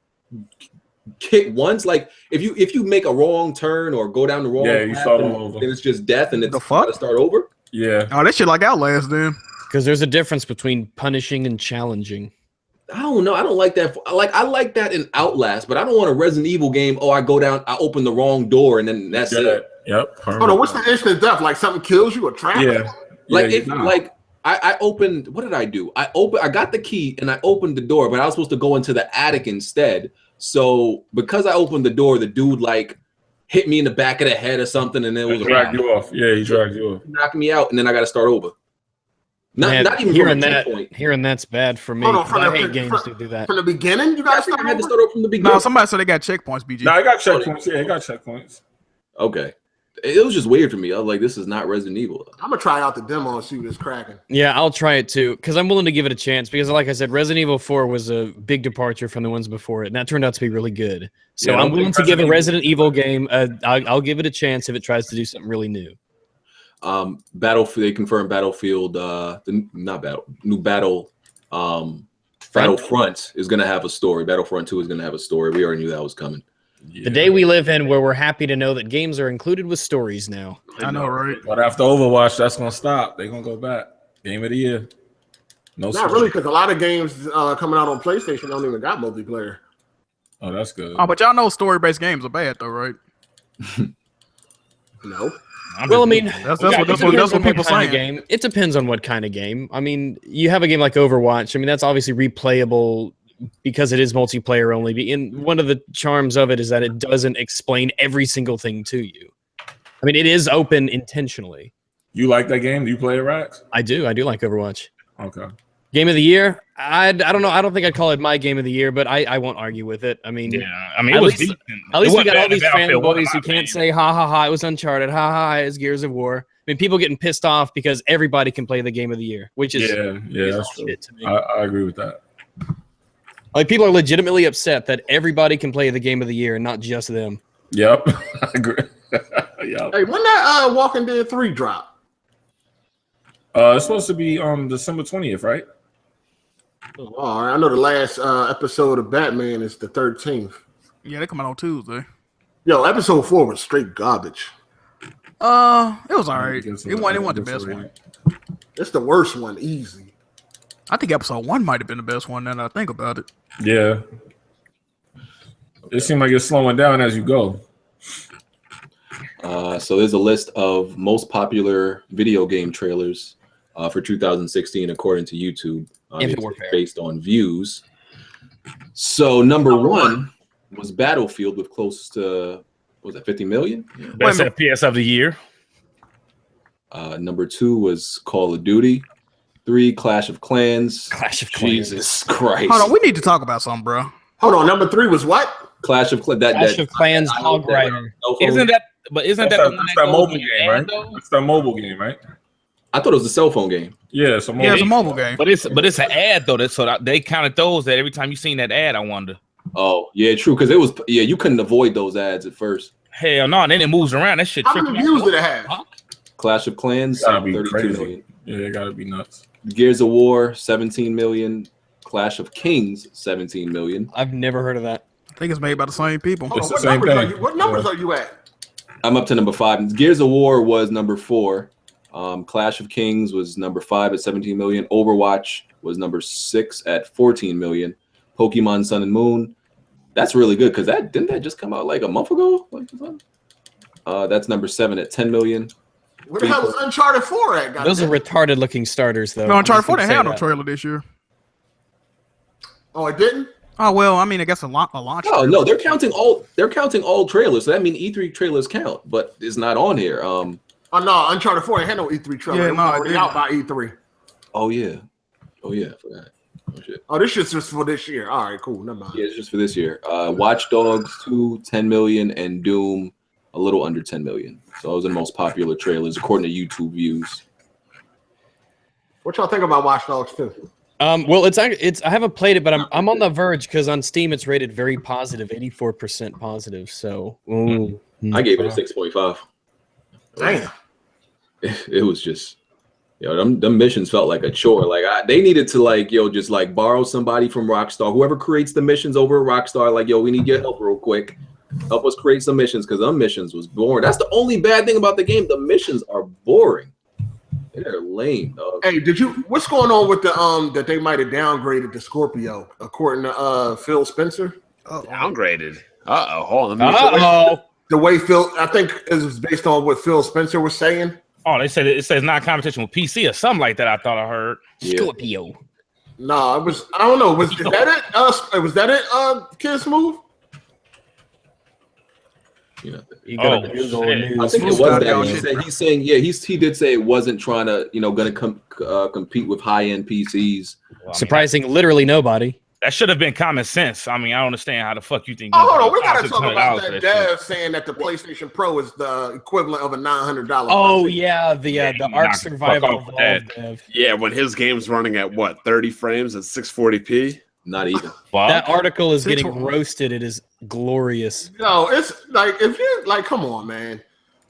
kicked once, like if you make a wrong turn or go down the wrong path, you start all over. Then it's just death and it's gotta start over. Yeah. Oh, that shit like Outlast then. Because there's a difference between punishing and challenging. I don't know. I don't like that. I like that in Outlast, but I don't want a Resident Evil game. Oh, I go down, I open the wrong door, and then that's it. Yep. Oh no, what's the instant death? Like something kills you or traps you? Like I opened. What did I do? I got the key and I opened the door, but I was supposed to go into the attic instead. So because I opened the door, the dude like hit me in the back of the head or something, and then it was dragged you off. Yeah, he dragged you off. Knocked me out, and then I got to start over. Not even hearing that. Hearing that's bad for me. I hate games to do that. From the beginning, you guys had to start over from the beginning. No, somebody said they got checkpoints. BG. No, I got checkpoints. Yeah, I got checkpoints. Okay, it was just weird for me. I was like, this is not Resident Evil. I'm gonna try out the demo and see what it's cracking. Yeah, I'll try it too because I'm willing to give it a chance. Because, like I said, Resident Evil 4 was a big departure from the ones before it, and that turned out to be really good. So I'm willing to give a Resident Evil game. I'll give it a chance if it tries to do something really new. They confirmed Battlefield, Battlefront is going to have a story. Battlefront 2 is going to have a story. We already knew that was coming. Yeah. The day we live in where we're happy to know that games are included with stories now. I know, right? But after Overwatch, that's going to stop. They're going to go back. Game of the year. Not really, because a lot of games coming out on PlayStation don't even got multiplayer. Oh, that's good. Oh, but y'all know story-based games are bad, though, right? No. Well, I mean, that's what people saying. Game. It depends on what kind of game. I mean, you have a game like Overwatch. I mean, that's obviously replayable because it is multiplayer only. And one of the charms of it is that it doesn't explain every single thing to you. I mean, it is open intentionally. You like that game? Do you play it, Rax? I do. I do like Overwatch. Okay. Game of the year? I don't know. I don't think I'd call it my game of the year, but I won't argue with it. I mean, it was decent. At least we got all these fanboys who can't say, ha, ha, ha, it was Uncharted. Ha, ha, ha, it's Gears of War. I mean, people getting pissed off because everybody can play the game of the year, which is that's true. Shit to me. I agree with that. Like, people are legitimately upset that everybody can play the game of the year and not just them. Yep. I agree. Yep. Hey, when that Walking Dead 3 drop? It's supposed to be December 20th, right? Oh, all right. I know the last episode of Batman is the 13th. Yeah, they come out on Tuesday. Yo, episode 4 was straight garbage. It was all right. It wasn't the best one. It's the worst one, easy. I think episode 1 might have been the best one now that I think about it. Yeah. It seemed like it's slowing down as you go. So there's a list of most popular video game trailers for 2016 according to YouTube. Based on views. So number 1 was Battlefield with close to was that 50 million? Yeah. Best FPS of the year. Number 2 was Call of Duty. 3, Clash of Clans. Clash of Clans. Jesus Christ. Hold on, we need to talk about something, bro. Hold on, number 3 was what? Clash of Clans. Clash of Clans Hog Rider. Isn't that the one that mobile game, right? It's that mobile game, right? I thought it was a cell phone game. Yeah, it's a mobile. Yeah, it's a mobile game. But it's an ad though. So they counted those that every time you seen that ad, I wonder. Oh, yeah, true. Because it was, you couldn't avoid those ads at first. Hell no, and then it moves around. That shit. How many views did it have? Clash of Clans, Gotta be 32 crazy. million. Yeah, it gotta be nuts. Gears of War, 17 million. Clash of Kings, 17 million. I've never heard of that. I think it's made by the same people. Hold on, It's the same thing. what numbers are you at? I'm up to number 5. Gears of War was number 4. Clash of Kings was number 5 at 17 million. Overwatch was number 6 at 14 million. Pokemon Sun and Moon. That's really good because didn't that just come out like a month ago? That's number 7 at 10 million. Where the hell was Uncharted 4 at? Goddamn? Those are retarded looking starters, though. No, Uncharted 4 I didn't just have say no that. trailer this year. Oh, it didn't? Oh well, I mean, I guess a launch. No, they're counting all trailers. So that means E3 trailers count, but it's not on here. Oh no, Uncharted 4 ain't had no E3 trailer. Yeah, It was no, it already didn't. out by E3. Oh yeah, I forgot. Oh shit. Oh, this shit's just for this year. All right, cool. Never mind. Yeah, it's just for this year. Watch Dogs 2, 10 million, and Doom a little under 10 million. So those are the most popular trailers according to YouTube views. What y'all think about Watch Dogs 2? Well, it's I haven't played it, but I'm on the verge because on Steam it's rated very positive, 84% positive. So I gave it a 6.5. Damn. It was just, them missions felt like a chore. Like they needed to just borrow somebody from Rockstar, whoever creates the missions over at Rockstar. Like, we need your help real quick. Help us create some missions because them missions was boring. That's the only bad thing about the game. The missions are boring. They're lame, dog. Hey, what's going on with the that they might have downgraded the Scorpio according to Phil Spencer? Downgraded. Hold on. The way Phil, I think it was based on what Phil Spencer was saying. Oh, they said it says not competition with PC or something like that. I thought I heard. Yeah. Scorpio. No, it was. I don't know. Is that it? Was that it? Kids Move. You Oh, gotta Google shit. news. I think it was that. He's saying, he did say it wasn't trying to, going to compete with high-end PCs. Well, Surprising literally nobody. That should have been common sense. I mean, I don't understand how the fuck you think. Oh, hold on. We gotta talk about $600 that for shit. dev saying that the PlayStation Pro is the equivalent of a $900. Oh yeah, the Ark knock the fuck Survival off with that. Evolved dev. Yeah, when his game's running at 30 frames at 640p. Not even. Fuck. That article is getting roasted. It is glorious. No, it's like if you come on, man,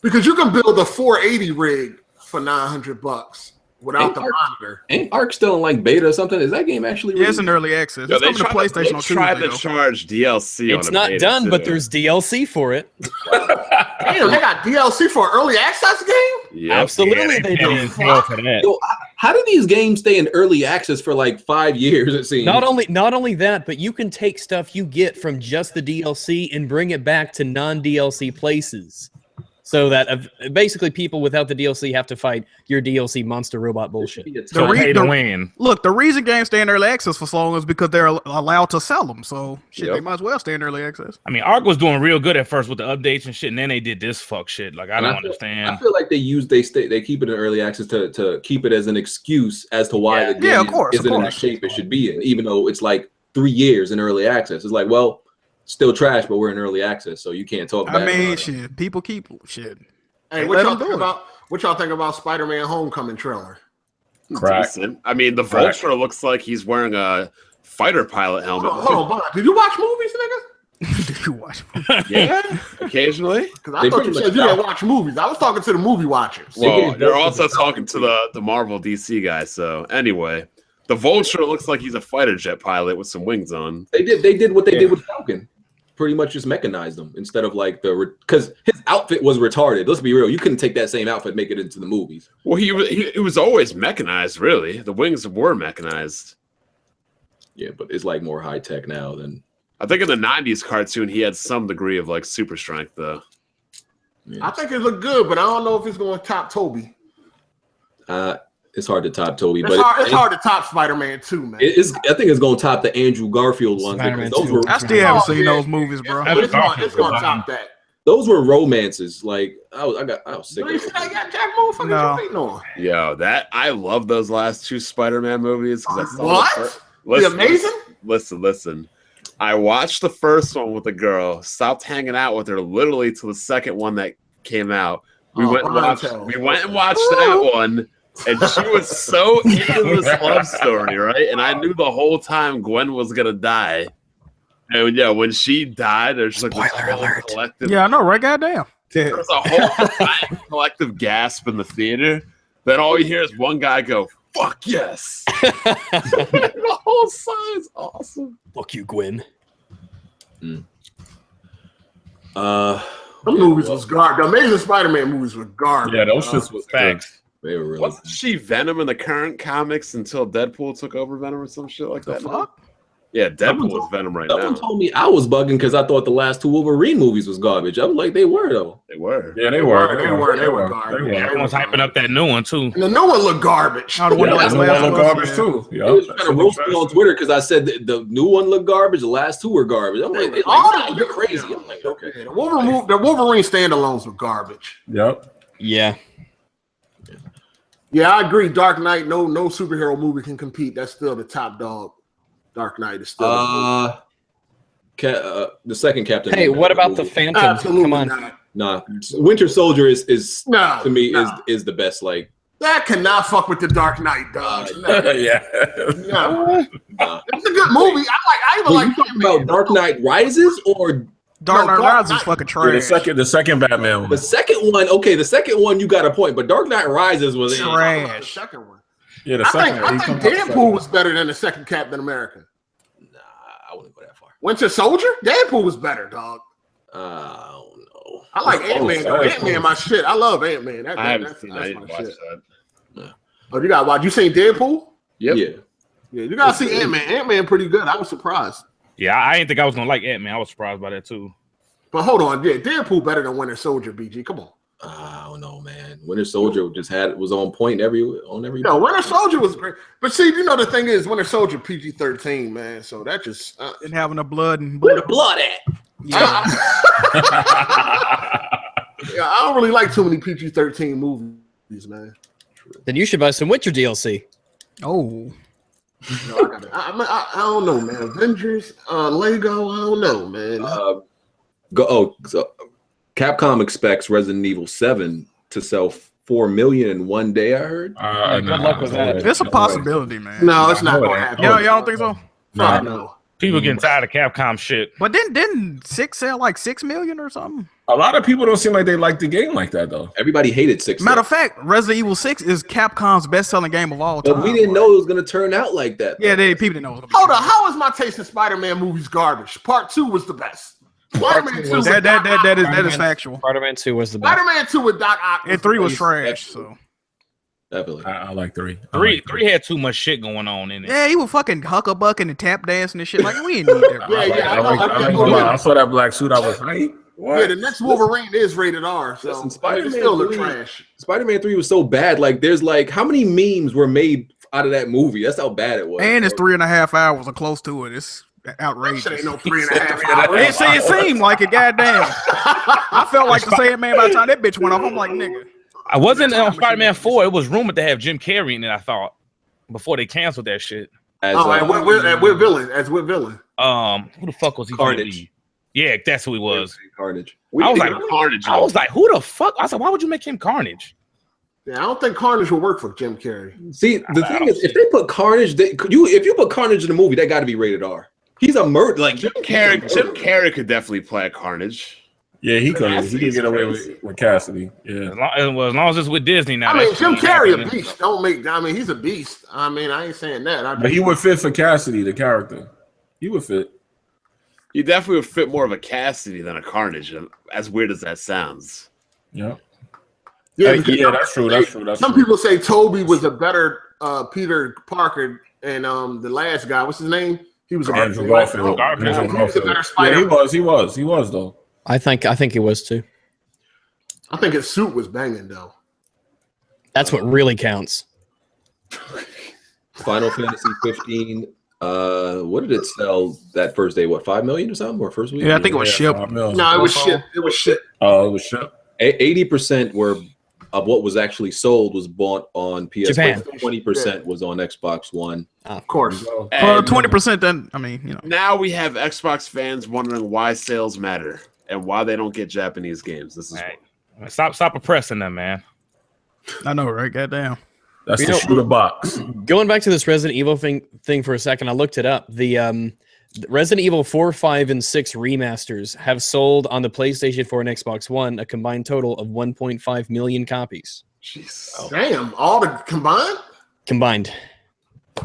because you can build a 480 rig for $900 without the monitor. Ain't Ark still in beta or something? Is that game actually? Yeah, it's in early access. It's coming to PlayStation on tried to Tuesday. charge DLC. It's on not beta done, too. but there's DLC for it. Damn, they got DLC for an early access game? Yep. Absolutely, they do. Yo, how do these games stay in early access for like 5 years? It seems. Not only that, but you can take stuff you get from just the DLC and bring it back to non-DLC places. So that basically people without the DLC have to fight your DLC monster robot bullshit. Look, the reason games stay in early access for so long is because they're allowed to sell them. So shit, they might as well stay in early access. I mean, Ark was doing real good at first with the updates and shit, and then they did this fuck shit. Like I don't understand. I feel like they keep it in early access to keep it as an excuse as to why the game isn't in the shape it should be in, even though it's like 3 years in early access. It's like, well, still trash, but we're in early access, so you can't talk about it. I mean, shit, people keep shit. Hey, what y'all think about Spider-Man Homecoming trailer? Decent. I mean, the Vulture looks like he's wearing a fighter pilot helmet. Hold on, did you watch movies, nigga? Did you watch? Yeah, occasionally. Because I thought you said you didn't watch movies. I was talking to the movie watchers. Well, you're also talking to the Marvel DC guy. So anyway, the Vulture looks like he's a fighter jet pilot with some wings on. They did what they did with Falcon. Pretty much just mechanized them instead of like because his outfit was retarded. Let's be real. You couldn't take that same outfit and make it into the movies. Well, he was always mechanized, really. The wings were mechanized. Yeah, but it's like more high tech now than. I think in the 90s cartoon, he had some degree of like super strength, though. Yeah. I think it looked good, but I don't know if it's going to top Toby. It's hard to top Toby, It's hard to top Spider-Man 2, man. I think it's going to top the Andrew Garfield ones. Because those were, I still haven't seen those movies, bro. It's going to top that. those were romances. Like I was sick. No. Yo, I love those last two Spider-Man movies because I saw what? Listen. I watched the first one with a girl, stopped hanging out with her literally till the second one that came out. We went and watched that one, and she was so into this love story, right? And I knew the whole time Gwen was gonna die. And yeah, when she died, there's like this whole collective. Yeah, I know, right? Goddamn. There's a whole collective gasp in the theater. Then all you hear is one guy go, "Fuck yes!" The whole side's awesome. Fuck you, Gwen. The movies was garbage. The Amazing Spider-Man movies were garbage. Yeah, those shits was facts. They were really. Wasn't she Venom in the current comics until Deadpool took over Venom or some shit like that? Fuck? Yeah, Deadpool is Venom right now. Someone told me I was bugging because I thought the last two Wolverine movies was garbage. I'm like, they were though. They were. Yeah, they were. They were garbage. Everyone's hyping up that new one too. And the new one looked garbage. Oh, the one that looked garbage too. It was trying to roast me on Twitter because I said the new one looked garbage. The last two were garbage. I'm like, you're crazy. I'm like, okay. The Wolverine standalones were garbage. Yep. Yeah. Yeah, I agree. Dark Knight, no superhero movie can compete. That's still the top dog. Dark Knight is still the second Captain. Hey, what about the Phantom? Absolutely Come on. not. Nah, Winter Soldier is to me is the best. Like that cannot fuck with the Dark Knight, dog. Yeah. No. It's a good movie. I even like about Dark Knight Rises or Dark Knight Rises is fucking trash. Yeah, the second Batman one. The second one, okay, the second one you got a point, but Dark Knight Rises was trash. The second one. Yeah, the second one. I think Deadpool was better than the second Captain America. Nah, I wouldn't go that far. Winter Soldier? Deadpool was better, dog. I don't know. I like Ant-Man. Ant-Man, my shit. I love Ant-Man. I haven't seen that's my my shit. that. Oh, you got watch. You seen Deadpool? Yep. Yeah. Yeah, you gotta see Ant-Man. Ant-Man pretty good. I was surprised. Yeah, I didn't think I was gonna like Ant-Man. I was surprised by that too. But hold on, yeah, Deadpool better than Winter Soldier, BG. Come on. I don't know, man. Winter Soldier was on point every. No, Winter Soldier was great. But see, you know the thing is, Winter Soldier PG-13, man. So that just and having the blood and where the blood at? Yeah. Yeah, I don't really like too many PG-13 movies, man. Then you should buy some Witcher DLC. Oh. I don't know, man. Avengers, Lego, I don't know, man. So Capcom expects Resident Evil 7 to sell 4 million in one day. I heard. Good luck with that. It's a possibility, man. No, it's not gonna happen. Y'all don't think so? No. People getting tired of Capcom shit. But didn't 6 sell like 6 million or something? A lot of people don't seem like they like the game like that though. Everybody hated 6. Matter of fact, Resident Evil 6 is Capcom's best-selling game of all time. But we didn't know it was gonna turn out like that. Yeah, people didn't know. It was Hold on, how is my taste in Spider-Man movies garbage? Part 2 was the best. Spider-Man 2 that is factual. Spider-Man 2 was the best. Spider-Man 2 with Doc Ock. And 3 was trash. So definitely, I like 3. Three had too much shit going on in it. yeah, he was fucking huckabucking and tap dancing and shit. Like we didn't need that. Yeah, I saw that black suit. I was like, what? Yeah, the next Wolverine is rated R. So Listen, Spider-Man still look trash. Spider-Man 3 was so bad. Like, there's like how many memes were made out of that movie? That's how bad it was. And it's 3.5 hours or close to it. It's outrageous. Ain't no 3.5 hours. It seemed like it. Goddamn. I felt like the Sandman by the time that bitch went off. I'm like, nigga. I wasn't on Spider-Man 4. It was rumored to have Jim Carrey in it, I thought, before they canceled that shit. And we're villain. As we're villain. Who the fuck was he? Carnage. Yeah, that's who he was. Carnage. I was like, who the fuck? I said, why would you make him Carnage? Yeah, I don't think Carnage will work for Jim Carrey. See, the thing is, if they put Carnage, if you put Carnage in the movie, that got to be rated R. He's a murder. Like Jim Carrey could definitely play a Carnage. Yeah, he could. He could get away with Cassidy. Yeah, as long as it's with Disney now. I mean, Jim Carrey a beast. He's a beast. I mean, I ain't saying that. But he would fit for Cassidy, the character. He would fit. He definitely would fit more of a Cassidy than a Carnage. As weird as that sounds. Yeah. Yeah, that's true. Some people say Toby was a better Peter Parker and the last guy. What's his name? He was a better Garfield. Yeah, he was though. I think he was too. I think his suit was banging though. That's what really counts. Final Fantasy 15. What did it sell that first day? What, 5 million or something? Or first week? Yeah, I think it was shipped. No, it was shit. It was shit. Oh, it was shipped. 80% of what was actually sold was bought on PS4. Japan. 20% was on Xbox One. Of course. 20%. Then I mean, you know. Now we have Xbox fans wondering why sales matter and why they don't get Japanese games. This is Hey, stop oppressing them, man. I know, right? Goddamn. That's the shooter box. Going back to this Resident Evil thing for a second, I looked it up. The Resident Evil 4, 5, and 6 remasters have sold on the PlayStation 4 and Xbox One a combined total of 1.5 million copies. jeez. Damn, all the combined? Combined.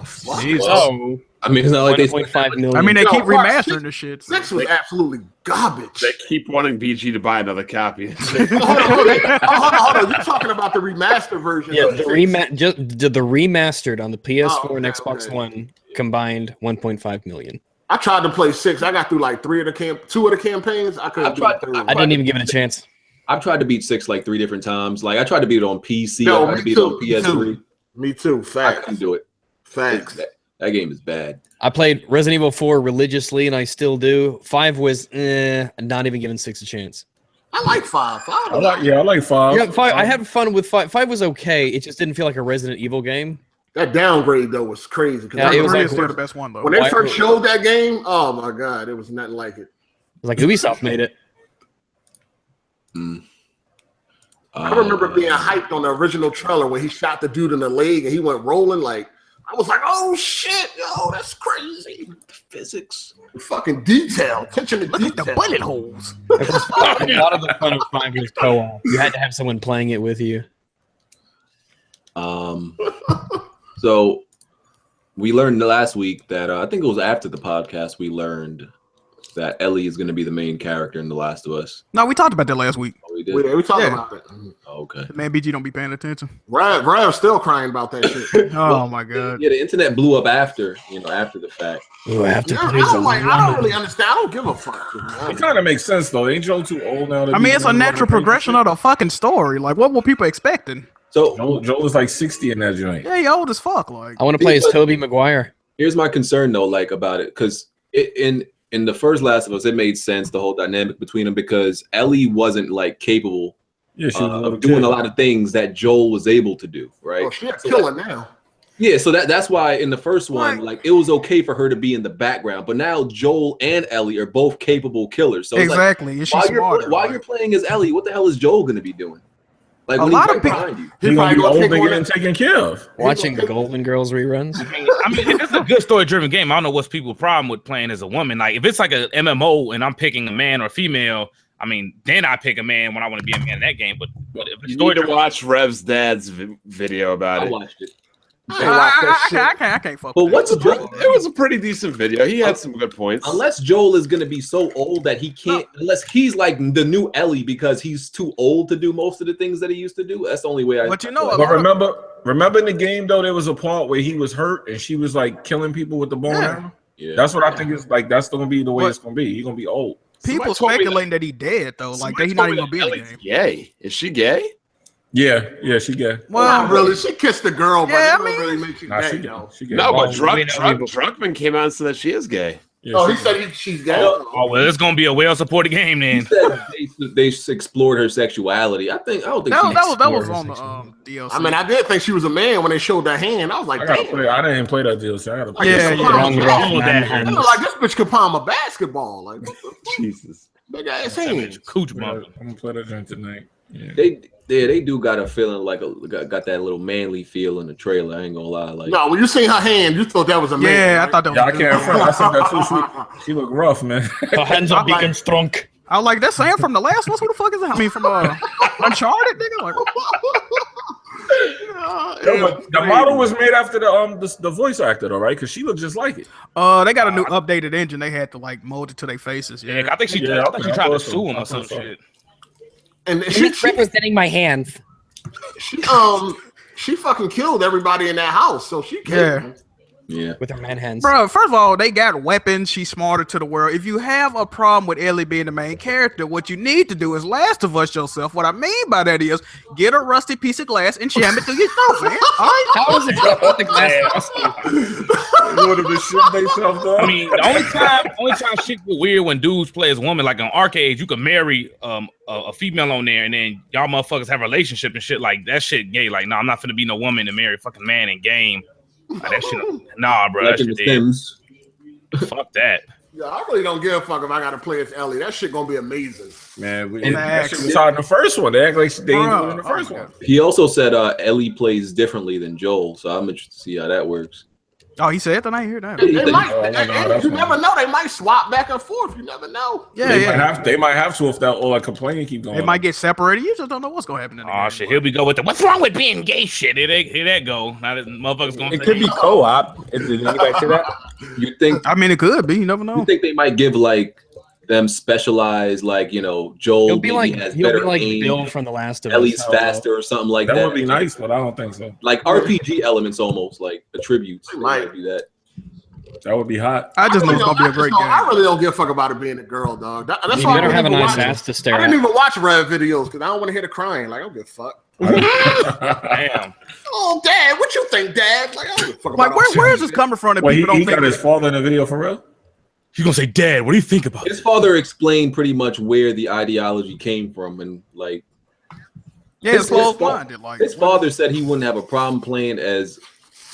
So I mean, it's not like they 1.5 million. I mean, they No, keep fuck, remastering the shit. 6 was absolutely garbage. They keep wanting BG to buy another copy. Hold on. You're talking about the remaster version. yeah, of the 6. the remastered on the PS4 and okay, Xbox okay. One combined 1.5 million. I tried to play 6. I got through like 2 of the campaigns. I couldn't do the third one. I didn't even give it a chance. I've tried to beat 6 like 3 different times. Like I tried to beat it on PC. No, I tried to me beat it too, on PS3. Me too. I Facts. couldn't do it. Facts. That game is bad. I played Resident Evil 4 religiously, and I still do. 5 was not even giving 6 a chance. I like 5. I like 5. Yeah, 5. I had fun with 5. 5 was okay. It just didn't feel like a Resident Evil game. That downgrade though was crazy. Yeah, it was Three like is still the best one though. when they first showed that game, oh my god, it was nothing like it. It was like Ubisoft made it. I remember being hyped on the original trailer when he shot the dude in the leg and he went rolling. Like I was like, oh shit, yo, that's crazy. Physics, fucking detail, attention to Look detail. at the bullet holes. A lot of the fun of 5 was co-op. You had to have someone playing it with you. So we learned last week that I think it was after the podcast we learned that Ellie is going to be the main character in The Last of Us. No, we talked about that last week. Oh, we did. We talking Yeah. about it. Oh, okay. Man, BG don't be paying attention. Rav's still crying about that shit. Oh my god. Yeah, the internet blew up after the fact. Ooh, I have to Yeah, play some I don't really understand. I don't give a fuck. It kind of makes sense though. Ain't Joe too old now? I mean, it's a natural progression of the fucking story. Like, what were people expecting? So Joel is like 60 in that joint. Yeah, he old as fuck. Like, I want to play as Tobey Maguire. here's my concern though, like about it, because in the first Last of Us, it made sense the whole dynamic between them because Ellie wasn't like capable Yeah, she was a little of doing kid. a lot of things that Joel was able to do, right? Oh, she's a killer now. Yeah, so that's why in the first one, Right. like it was okay for her to be in the background, but now Joel and Ellie are both capable killers. So it's exactly. And she's like, smarter. while you're playing as Ellie, what the hell is Joel going to be doing? Like A when lot he's of right people- behind you. He's gonna be probably old take and one getting taken care of. Watching Golden Girls reruns. I mean, if it's a good story-driven game, I don't know what's people's problem with playing as a woman. Like, if it's like a MMO and I'm picking a man or female, I mean, then I pick a man when I want to be a man in that game. But if it's You need to story-driven, watch Rev's dad's video about I it. watched it. I can't fuck But with what's that. the It was a pretty decent video. He had some good points. Unless Joel is going to be so old that he can't, unless he's like the new Ellie because he's too old to do most of the things that he used to do. That's the only way I. But you know, But remember in the game though, there was a part where he was hurt and she was like killing people with the bone Yeah. arrow. Yeah. That's what I think is like. That's gonna be the way But- it's gonna be. He's gonna be old. people Somebody told me speculating that he dead though, like that he not even gonna be in the game. Gay? Is she gay? Yeah, she got. Not really. She kissed the girl, but Yeah, it I don't mean- really make you Nah, gay, she though. got. She got. No, but we know Druckmann came out and said that she is gay. Yeah, Oh, she he got. said she's gay. oh well, it's gonna be a well-supported game He then. said they explored her sexuality. I don't think That was on the DLC. I mean, I did think she was a man when they showed that hand. I was like, I gotta damn. play. I didn't play that deal, so I gotta play. Yeah, it. yeah. Wrong, Follow that. I look like this bitch could palm a basketball. Like, Jesus. big ass That hands. bitch cooch I'm bumping. gonna play that joint tonight. Yeah. They do got a feeling like got that little manly feel in the trailer. I ain't gonna lie. Like No, when you seen her hand, you thought that was a man. Yeah, I right? thought that was. Yeah, I can't front. I said that too. She look rough, man. Her hands are big and strong. I was like, that's Sam from the last one. Who the fuck is that? I mean, from Uncharted, nigga. Like, Yo, but the model was made after the voice actor, though, right? Because she looked just like it. they got a new updated engine. They had to like mold it to their faces. Yeah, Yeah, I think she Yeah, tried to okay. sue him I or some thought so. shit. And representing my hands. she fucking killed everybody in that house, so she killed. Yeah. Yeah. with her man hands. Bro, first of all, they got weapons. She's smarter to the world. If you have a problem with Ellie being the main character, what you need to do is Last of Us yourself. What I mean by that is get a rusty piece of glass and jam it through your throat, man. All right? How is it the glass? Would have been shit themselves though. I mean, the only time shit get weird when dudes play as women, like on arcades, you can marry a female on there, and then y'all motherfuckers have a relationship and shit like that. Shit gay. Like, no, I'm not finna be no woman to marry a fucking man in game. Like, that shit, nah, bro. Like That in the shit Sims. fuck that. Yeah, I really don't give a fuck if I gotta play as Ellie. That shit gonna be amazing. Man, And that shit was hard in the first one. They act like they didn't do it in the first one. He also said Ellie plays differently than Joel, so I'm interested to see how that works. Oh, he said that? I didn't hear that. They might. that's You fine. never know. They might swap back and forth. You never know. Yeah, They might have to if that all that complaining keep going. They might get separated. You just don't know what's gonna happen in the Oh game. shit, here we go with the what's wrong with being gay shit. Here that go. Now that motherfuckers gonna It say, could be co-op. Did anybody say that? You think? I mean, it could be. You never You know. think they might give like them specialized, like Joel He'll be like has he'll be better like aim, Bill from The Last of Us. Ellie's faster or something like that. That would be nice, but I don't think so. Like RPG elements, almost like attributes. They Might. might do that. That would be hot. I just know it's gonna be a great game. I really don't give a fuck about it being a girl, dog. That's You why I better didn't have a even nice watch ass to stare I didn't at. even watch Rev videos because I don't want to hear the crying. Like, I don't give a fuck. damn. Oh, Dad, what you think, Dad? Like, I don't give a fuck Like, about all where shit. is this coming from? That Well, people he don't got think his father in the video for real. You gonna say, Dad? What do you think about His father explained pretty much where the ideology came from, and like Yeah, it's close-minded. Like, his father said he wouldn't have a problem playing as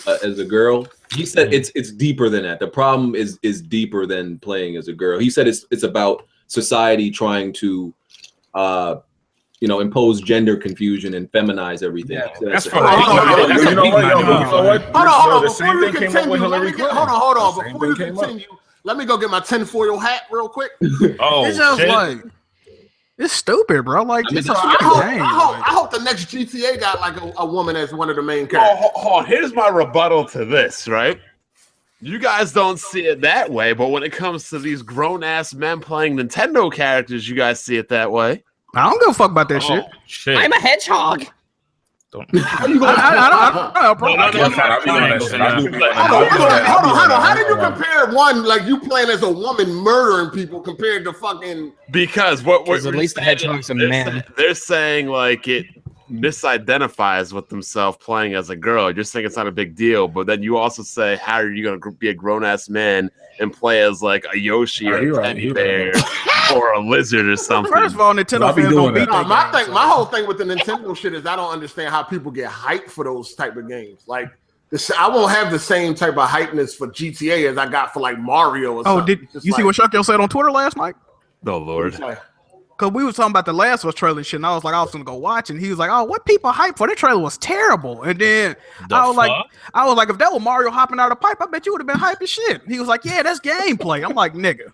a girl. He said it's deeper than that. The problem is deeper than playing as a girl. He said it's about society trying to impose gender confusion and feminize everything. Yeah, So that's a- from- You know what? Hold on. The Before same you thing came up continue, with let me Hillary get, Clinton. hold on. The same Before you thing came up. continue, let me go get my tinfoil hat real quick. Oh, it's just shit. like it's stupid, bro. Like, I mean, it's a I fucking hope, game. I hope the next GTA got like a woman as one of the main characters. Oh, here's my rebuttal to this, right? You guys don't see it that way, but when it comes to these grown-ass men playing Nintendo characters, you guys see it that way. I don't give a fuck about that shit. Shit. I'm a hedgehog. Don't. I don't know, bro. I'll be on that shit. I do be on that. Hold on. How did you compare one like you playing as a woman murdering people compared to fucking? Because what we're At least the saying hedgehog's a is man. they're saying like it misidentifies with themselves playing as a girl. You're saying it's not a big deal, but then you also say, how are you going to be a grown-ass man and play as like a Yoshi or a teddy bear or a lizard or something? First of all, Nintendo I'll be fans doing don't beat that. No, that game, my whole thing with the Nintendo shit is I don't understand how people get hyped for those type of games. Like I won't have the same type of hypeness for GTA as I got for like Mario or Oh, something. did It's you see like- what Sharkyo said on Twitter last night? Oh Lord. it's like, Because we was talking about the Last of Us trailer and shit, and I was like, I was gonna go watch, and he was like, "Oh, what people hype for? That trailer was terrible." And then I was like, if that was Mario hopping out of the pipe, I bet you would have been hype as shit. He was like, "Yeah, that's gameplay." I'm like, "Nigga."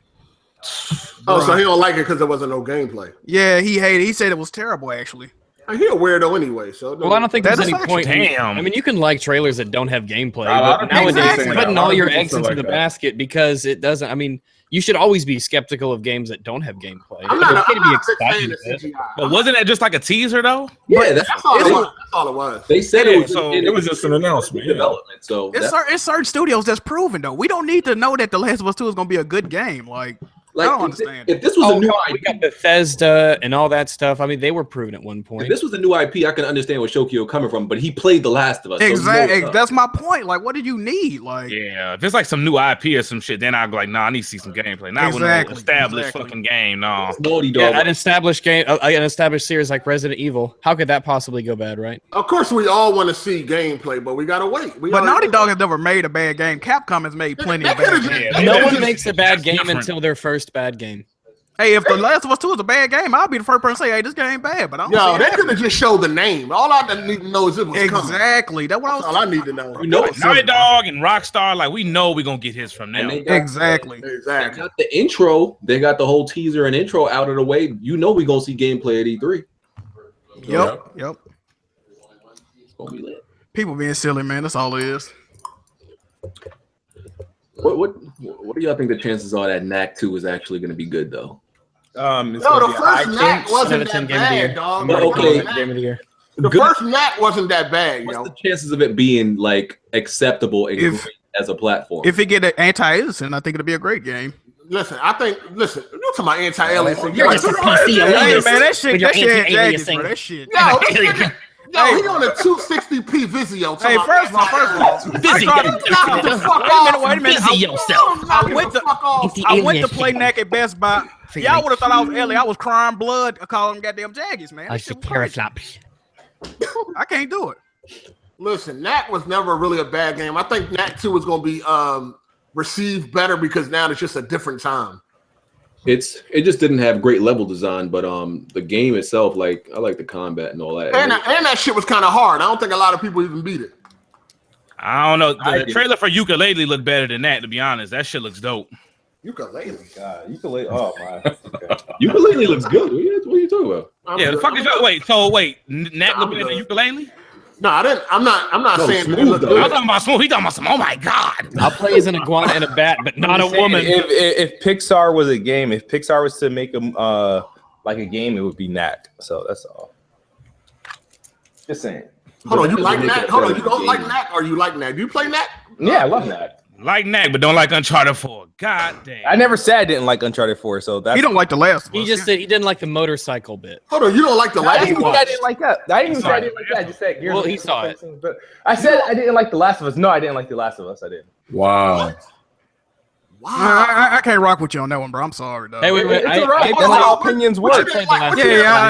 oh, so he don't like it because there wasn't no gameplay. Yeah, he hated. He said it was terrible, actually. He a weirdo anyway. So Well, I don't think there's That is any factual. point. Damn. I mean, you can like trailers that don't have gameplay, A lot but of people nowadays say that. putting A lot all of your people eggs feel into like the that. basket because it doesn't. I mean, you should always be skeptical of games that don't have gameplay. I'm not, It's okay I'm to be not a big fan excited of with it. CGI. But wasn't that just like a teaser though? Yeah, That's all it was. That's all it was. they said Yeah, it was. so in It was just an announcement. Yeah. development. So It's certain studios that's proven though. We don't need to know that The Last of Us 2 is gonna be a good game. Like, I don't understand. If this was a new We IP, got Bethesda and all that stuff. I mean, they were proven at one if point. this was a new IP, I can understand where Shokio coming from. But he played The Last of Us. so he knows Exactly. stuff. That's my point. Like, what did you need? Like, Yeah, if it's like some new IP or some shit, then I'd be like, nah, I need to see some gameplay. Not with an established fucking game, no. Naughty Yeah, Dog. an established game, an established series like Resident Evil. How could that possibly go bad, right? Of course, we all want to see gameplay, but we gotta wait. but Naughty Dog has never made a bad game. Capcom has made plenty of bad games. No one makes a bad That's game different. until their first bad game. Hey, if The Last of Us 2 is a bad game, I'll be the first person to say, "Hey, this game bad." But I don't Yo, see they it could have just showed the name. All I need to know is it was coming. exactly. That's what I was. That's all I need to know. You know, it's Naughty Dog and Rockstar, like we know we're gonna get his from And them. they got- Exactly. They Exactly. got the intro. They got the whole teaser and intro out of the way. You know we're gonna see gameplay at E3. Yep. It's gonna be lit. People being silly, man. That's all it is. What do y'all think the chances are that Knack 2 is actually gonna be good though? It's No, gonna the be first high Knack tense. wasn't 7 that game of the year. bad, dog. But okay. Game of the year. The Good. first Knack wasn't that bad, What's yo. the chances of it being like acceptable and If- great as a platform. If it get an anti-aliasing, I think it'll be a great game. Listen, you're talking about anti-aliasing. You're just a PC Hey, elitist man, that shit with your jagged, anti-aliasing. bro. That shit. Yo, this nigga, yo, he on a 260p Vizio. Hey, first of all, Busy wait a minute. Busy yourself. I went to play Knack at Best Buy. Y'all would have thought I was Ellie. I was crying blood calling them goddamn Jaggies, man. I should teraflop. I can't do it. Listen, Knack was never really a bad game. I think Knack 2 is going to be received better because now it's just a different time. It just didn't have great level design, but the game itself, like I like the combat and all that. And that shit was kind of hard. I don't think a lot of people even beat it. I don't know. The trailer for Ukulele looked better than that, to be honest. That shit looks dope. Ukulele. God, ukulele. Oh my. Ukulele looks good. What are you talking about? Yeah, the fuck is that? Wait, Nat look better than Ukulele? No, I didn't. I'm not saying Smooth, it looked I good. was talking about Smooth. He talking about some. Oh my god! I'll play as an iguana and a bat, but not a woman. If Pixar was a game, if Pixar was to make like a game, it would be Knack. So that's all. Just saying. Hold on, you like Knack? Hold on, you don't like Knack or you like Knack? Do you play Knack? Yeah, I love Knack. Like Knack, but don't like Uncharted 4. God damn. I never said I didn't like Uncharted 4, so that's. He don't like the last. He just said he didn't like the motorcycle bit. Hold on, you don't like the I last didn't one? think I didn't like that. I didn't even say I didn't like that. I just said Gears Well, of he War saw it. But I said I didn't like The Last of Us. No, I didn't like The Last of Us. I didn't. Wow. Wow. I can't rock with you on that one, bro. I'm sorry, dog. Hey, wait, It's all right. That's how opinions What work. you didn't like?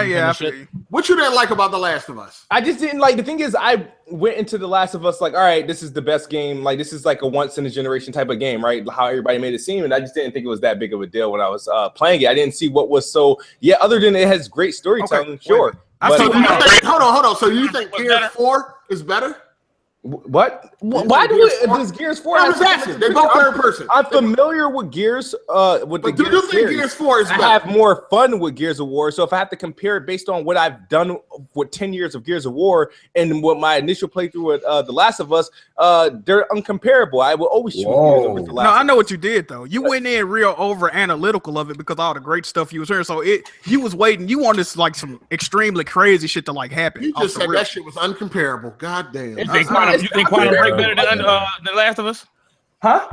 Yeah. I feel you. What you didn't like about The Last of Us? I just didn't like. The thing is, I went into The Last of Us like, all right, this is the best game. Like, this is like a once in a generation type of game, right? How everybody made it seem, and I just didn't think it was that big of a deal when I was playing it. I didn't see what was so. Yeah, other than it has great storytelling, Okay, sure. I But- see Hold on. So you think Gears 4 is better? What? Why does Gears 4? I was asking. They both third person. I'm familiar with Gears. With But the do Gears you think series. Gears 4 is I better? have more fun with Gears of War. So if I have to compare it based on what I've done with 10 years of Gears of War and what my initial playthrough with The Last of Us, they're uncomparable. I will always choose Gears over The Last. No, I know what you did though. You went in real over analytical of it because all the great stuff you was hearing. So you was waiting. You wanted like some extremely crazy shit to like happen. You just said that shit was uncomparable. God damn. You think Quantum Break better than Last of Us? Huh?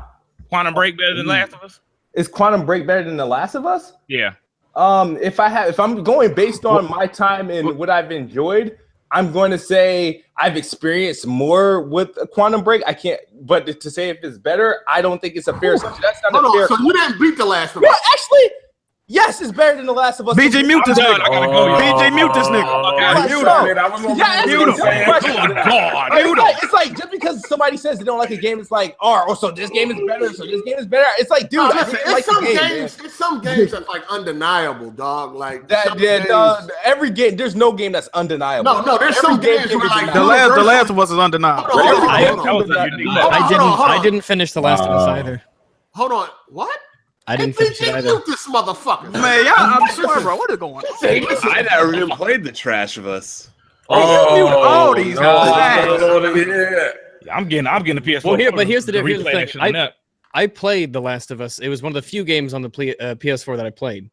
Quantum Break better than Last of Us? Is Quantum Break better than The Last of Us? Yeah. If I'm going based on my time and what I've enjoyed, I'm going to say I've experienced more with Quantum Break. I can't, but to say if it's better, I don't think it's a fair. That's not a fair. So you didn't beat The Last of Yeah, Us? actually, yes, it's better than The Last of Us. BJ mute this done. I gotta go. BJ mute this nigga. It's like just because somebody says they don't like a game, it's like, oh, so this game is better. So this game is better. It's like, dude, No, I listen, didn't like the game. it's some games that's like undeniable, dog. Like some Every game, there's no game that's undeniable. No, there's some games where like The Last of Us is undeniable. I didn't finish The Last of Us either. Hold on, what? I didn't finish it either. Mute this motherfucker. Man, I'm sorry, bro. What is going on? I never even played the Trash of Us. All these I'm getting the PS4. Well, here's the replay that thing. shit on that. I played The Last of Us. It was one of the few games on the PS4 that I played.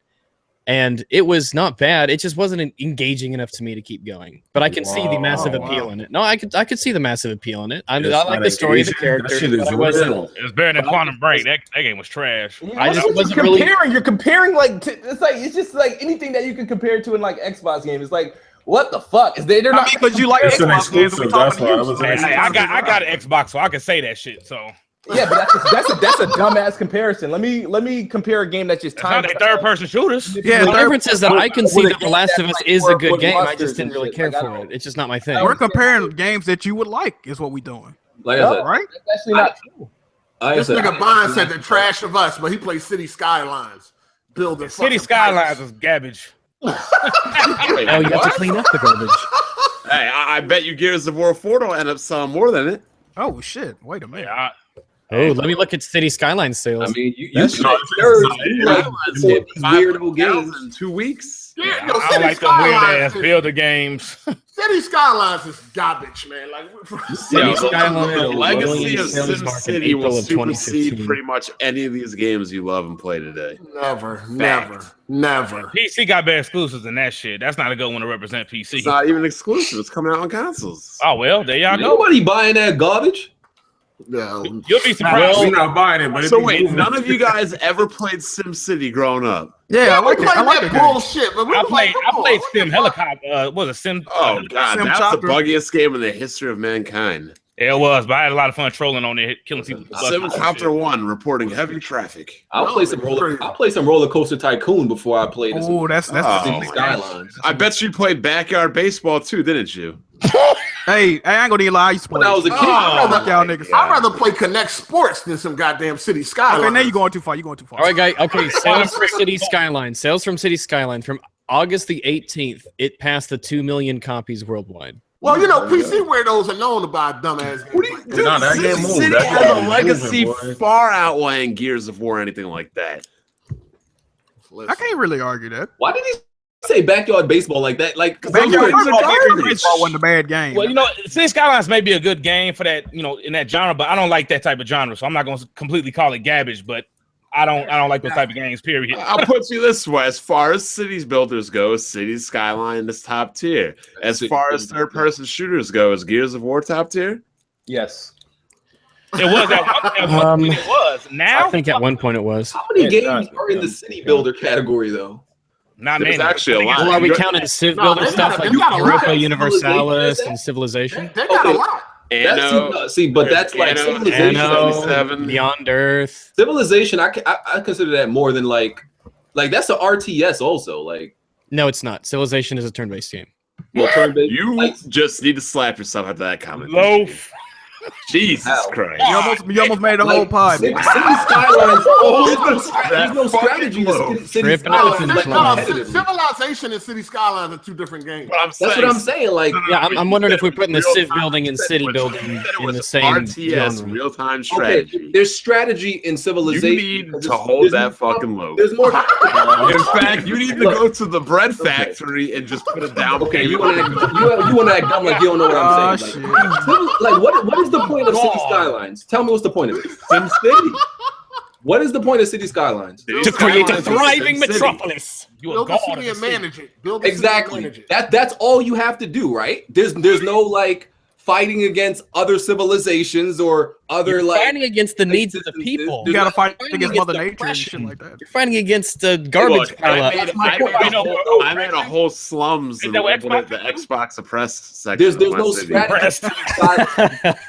And it was not bad. It just wasn't engaging enough to me to keep going. But I can see the massive appeal in it. No, I could see the massive appeal in it. I like the story, the characters. It was better than Quantum Break. That game was trash. I just wasn't comparing. You're comparing like it's just like anything that you can compare to in like Xbox game. It's like, what the fuck? They're not because you like Xbox games. That's why I was I got an Xbox, so I can say that shit. So yeah, but that's a dumbass comparison. Let me compare a game that's just time. It's not third person shooters. Yeah, the difference is that I can see that The Last of Us is a good game. I just didn't really care for it. It's just not my thing. We're comparing games that you would like, is what we're doing. Like I said, Right? That's actually not true. This nigga Bond said The Trash of Us, but he plays City Skylines. Building City Skylines is garbage. Oh, you have to clean up the garbage. Hey, I bet you Gears of War 4 don't end up selling more than it. Oh shit! Wait a minute. Oh, let me look at City Skyline sales. I mean, you weirdo games in 2 weeks. Yeah, I like the weird ass builder games. City Skylines is garbage, man. Like City Skyline, The legacy of sales mark in SimCity will April of supersede 2015. pretty much any of these games you love and play today. never. PC got better exclusives than that shit. That's not a good one to represent PC. It's not even exclusive. It's coming out on consoles. Oh well, there y'all go. Nobody buying that garbage. No. You'll be surprised. We're not buying it, but So wait, none of you guys ever played SimCity growing up? Yeah, I like it. I like that it. bullshit. But we I were like, played Sim Helicopter. Was it Sim? Oh god, Sim that's Chopper. the buggiest game in the history of mankind. It was, but I had a lot of fun trolling on it, killing people. SimCopter 1 reporting heavy traffic. I'll play some roller coaster tycoon before I play this. Oh, that's Oh, Skylines. I bet you played backyard baseball too, didn't you? Hey, I ain't gonna even lie. I used to play. When I was a kid, Fuck y'all niggas. I'd rather play Connect Sports than some goddamn City Skylines. Okay, now you're going too far. You're going too far. All right, guys. Okay, sales for City Skyline. Sales from City Skyline from August the 18th. It passed the 2 million copies worldwide. Well, you know, PC weirdos are known about dumbass games. Dude, Nah, that game moved. City That has game a moving, legacy boy. far outweighing Gears of War or anything like that. I can't really argue that. Why did he say backyard baseball like that? Like, Backyard garbage. baseball wasn't a bad game. Well, you know, City Skylines may be a good game for that, you know, in that genre, but I don't like that type of genre, so I'm not going to completely call it garbage. But I don't like those type of games. Period. I'll put you this way: as far as cities builders go, City Skyline is top tier. As far as third-person shooters go, is Gears of War top tier? Yes. It was at one point. It was. Now I think at one point it was. How many games are in the city builder category though? not There's many. actually a lot. Well, are we You're- counting Civ No, builder they stuff got- like they got a lot. Europa Universalis Civilization. and Civilization? They got Okay. a lot. Anno, See, but that's like Anno, civilization. Anno, 77. Beyond Earth. Civilization, I consider that more than like that's a RTS also. Like, No, it's not. Civilization is a turn-based game. well, turn-based. You like, just need to slap yourself after that comment. Loaf. Jesus Ow. Christ. You almost made the whole pod. City Skylines. There's no strategy to City Tripping Skylines. off Like, in No, front. Civilization and City Skylines are two different games. That's what I'm saying. Like, Yeah, I'm wondering if we're putting the Civ Real-time building and city said building it in was the same RTS, genre. real-time okay, strategy. there's strategy in You Civilization. need to hold that fucking loaf. There's more. In fact, you need to go to the bread factory and just put it down. Okay, you want to act dumb like you don't know what I'm saying. Like what is the point of City Skylines? Tell me what's the point of it. SimCity. What is the point of City Skylines? To create a Skylines is thriving SimCity. metropolis. You a Build the god city of and the city. manage it. Build the city and Exactly. manage it. That's all you have to do, right? There's no like fighting against other civilizations or other You're like fighting against the needs of the people. You gotta fight Fighting against against Mother Nature and oppression. shit like that. You're fighting against the garbage Look, pile up. I made a whole slums Is in that what the Xbox Xbox oppressed section. there's of my no city. strategy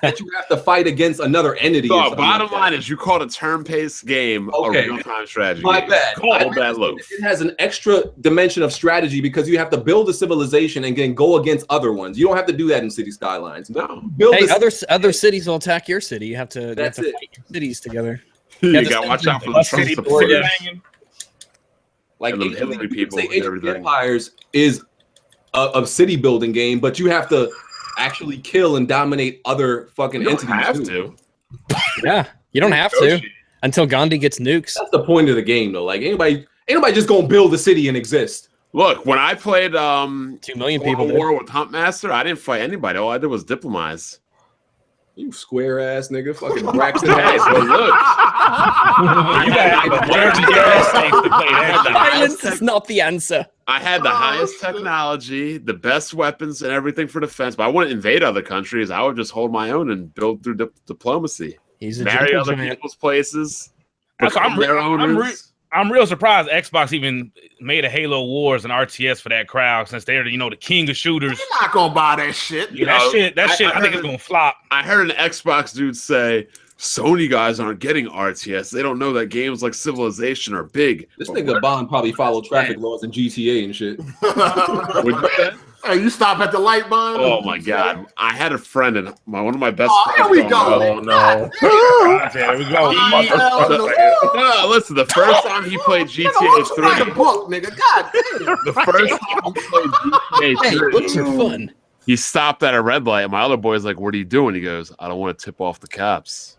that you have to fight against another entity. or So, something bottom like that. line is, you called a turn-based game Okay. a real-time strategy. My game. bad. Hold that loaf. It has an extra dimension of strategy because you have to build a civilization and then go against other ones. You don't have to do that in City Skylines. No. Build Hey, this. other cities will attack your city. You have to That's it. fight your cities together. You Yeah, gotta watch out for the Bus Trump city, supporters. Like and the Age of Hillary the- people say and Age of the everything. Empires is a city building game, but you have to actually kill and dominate other fucking You don't entities. have too. to. Yeah, you don't have to until Gandhi gets nukes. That's the point of the game, though. Like ain't nobody just gonna build a city and exist. Look, when I played 2 million people. Total did. War with Huntmaster, I didn't fight anybody. All I did was diplomatize. You square ass nigga, fucking Braxton. Hey, so look, You got dirty ass states to play that. Violence is not the answer. I had the Oh, highest shit. technology, the best weapons, and everything for defense. But I wouldn't invade other countries. I would just hold my own and build through diplomacy. He's a Marry gentle other giant. people's places. That's why become their owners. I'm real surprised Xbox even made a Halo Wars and RTS for that crowd since they're the king of shooters. You're not gonna buy that shit. You That know, shit, I I think it's gonna flop. I heard an Xbox dude say, Sony guys aren't getting RTS. They don't know that games like Civilization are big. This nigga Bond probably followed traffic laws in GTA and shit. Hey, you stop at the light, Bond. Oh my god! I had a friend and one of my best Oh, friends. here we go. Oh no. There we go. No, listen. The first time he played Nigga, GTA why don't you write a 3, book, nigga? God damn. the first time he played GTA Hey, 3, books are fun. he stopped at a red light. And my other boy's like, "What are you doing?" He goes, "I don't want to tip off the cops."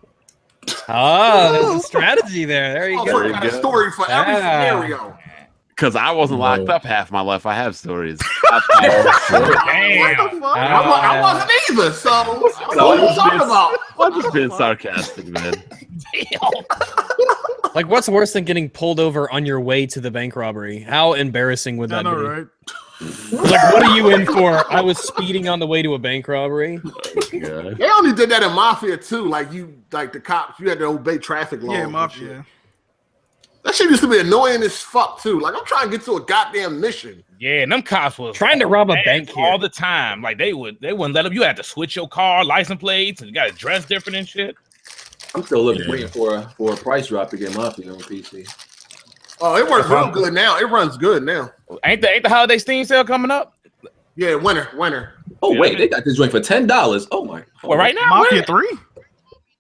Ah, there's a strategy there. There you Oh, go. got a story for every Ah. scenario. Because I wasn't locked up half my life. I have stories. What the fuck? I wasn't either. So what are you talking about? I'm just being sarcastic, man. Like, what's worse than getting pulled over on your way to the bank robbery? How embarrassing would I that know, be? right? Like, what are you in for? I was speeding on the way to a bank robbery. Yeah. They only did that in Mafia too. Like the cops, you had to obey traffic laws. Yeah, Mafia. That shit used to be annoying as fuck too. Like I'm trying to get to a goddamn mission. Yeah, and them cops was Trying to rob a bank here. all the time. Like they wouldn't let them. You had to switch your car license plates and you got to dress different and shit. I'm still waiting for a price drop to get Mafia on PC. Oh, it works real good now. It runs good now. Ain't the holiday Steam sale coming up? Yeah, winter. Oh wait, they got this joint for $10. Oh my. Well, right now, Mafia 3?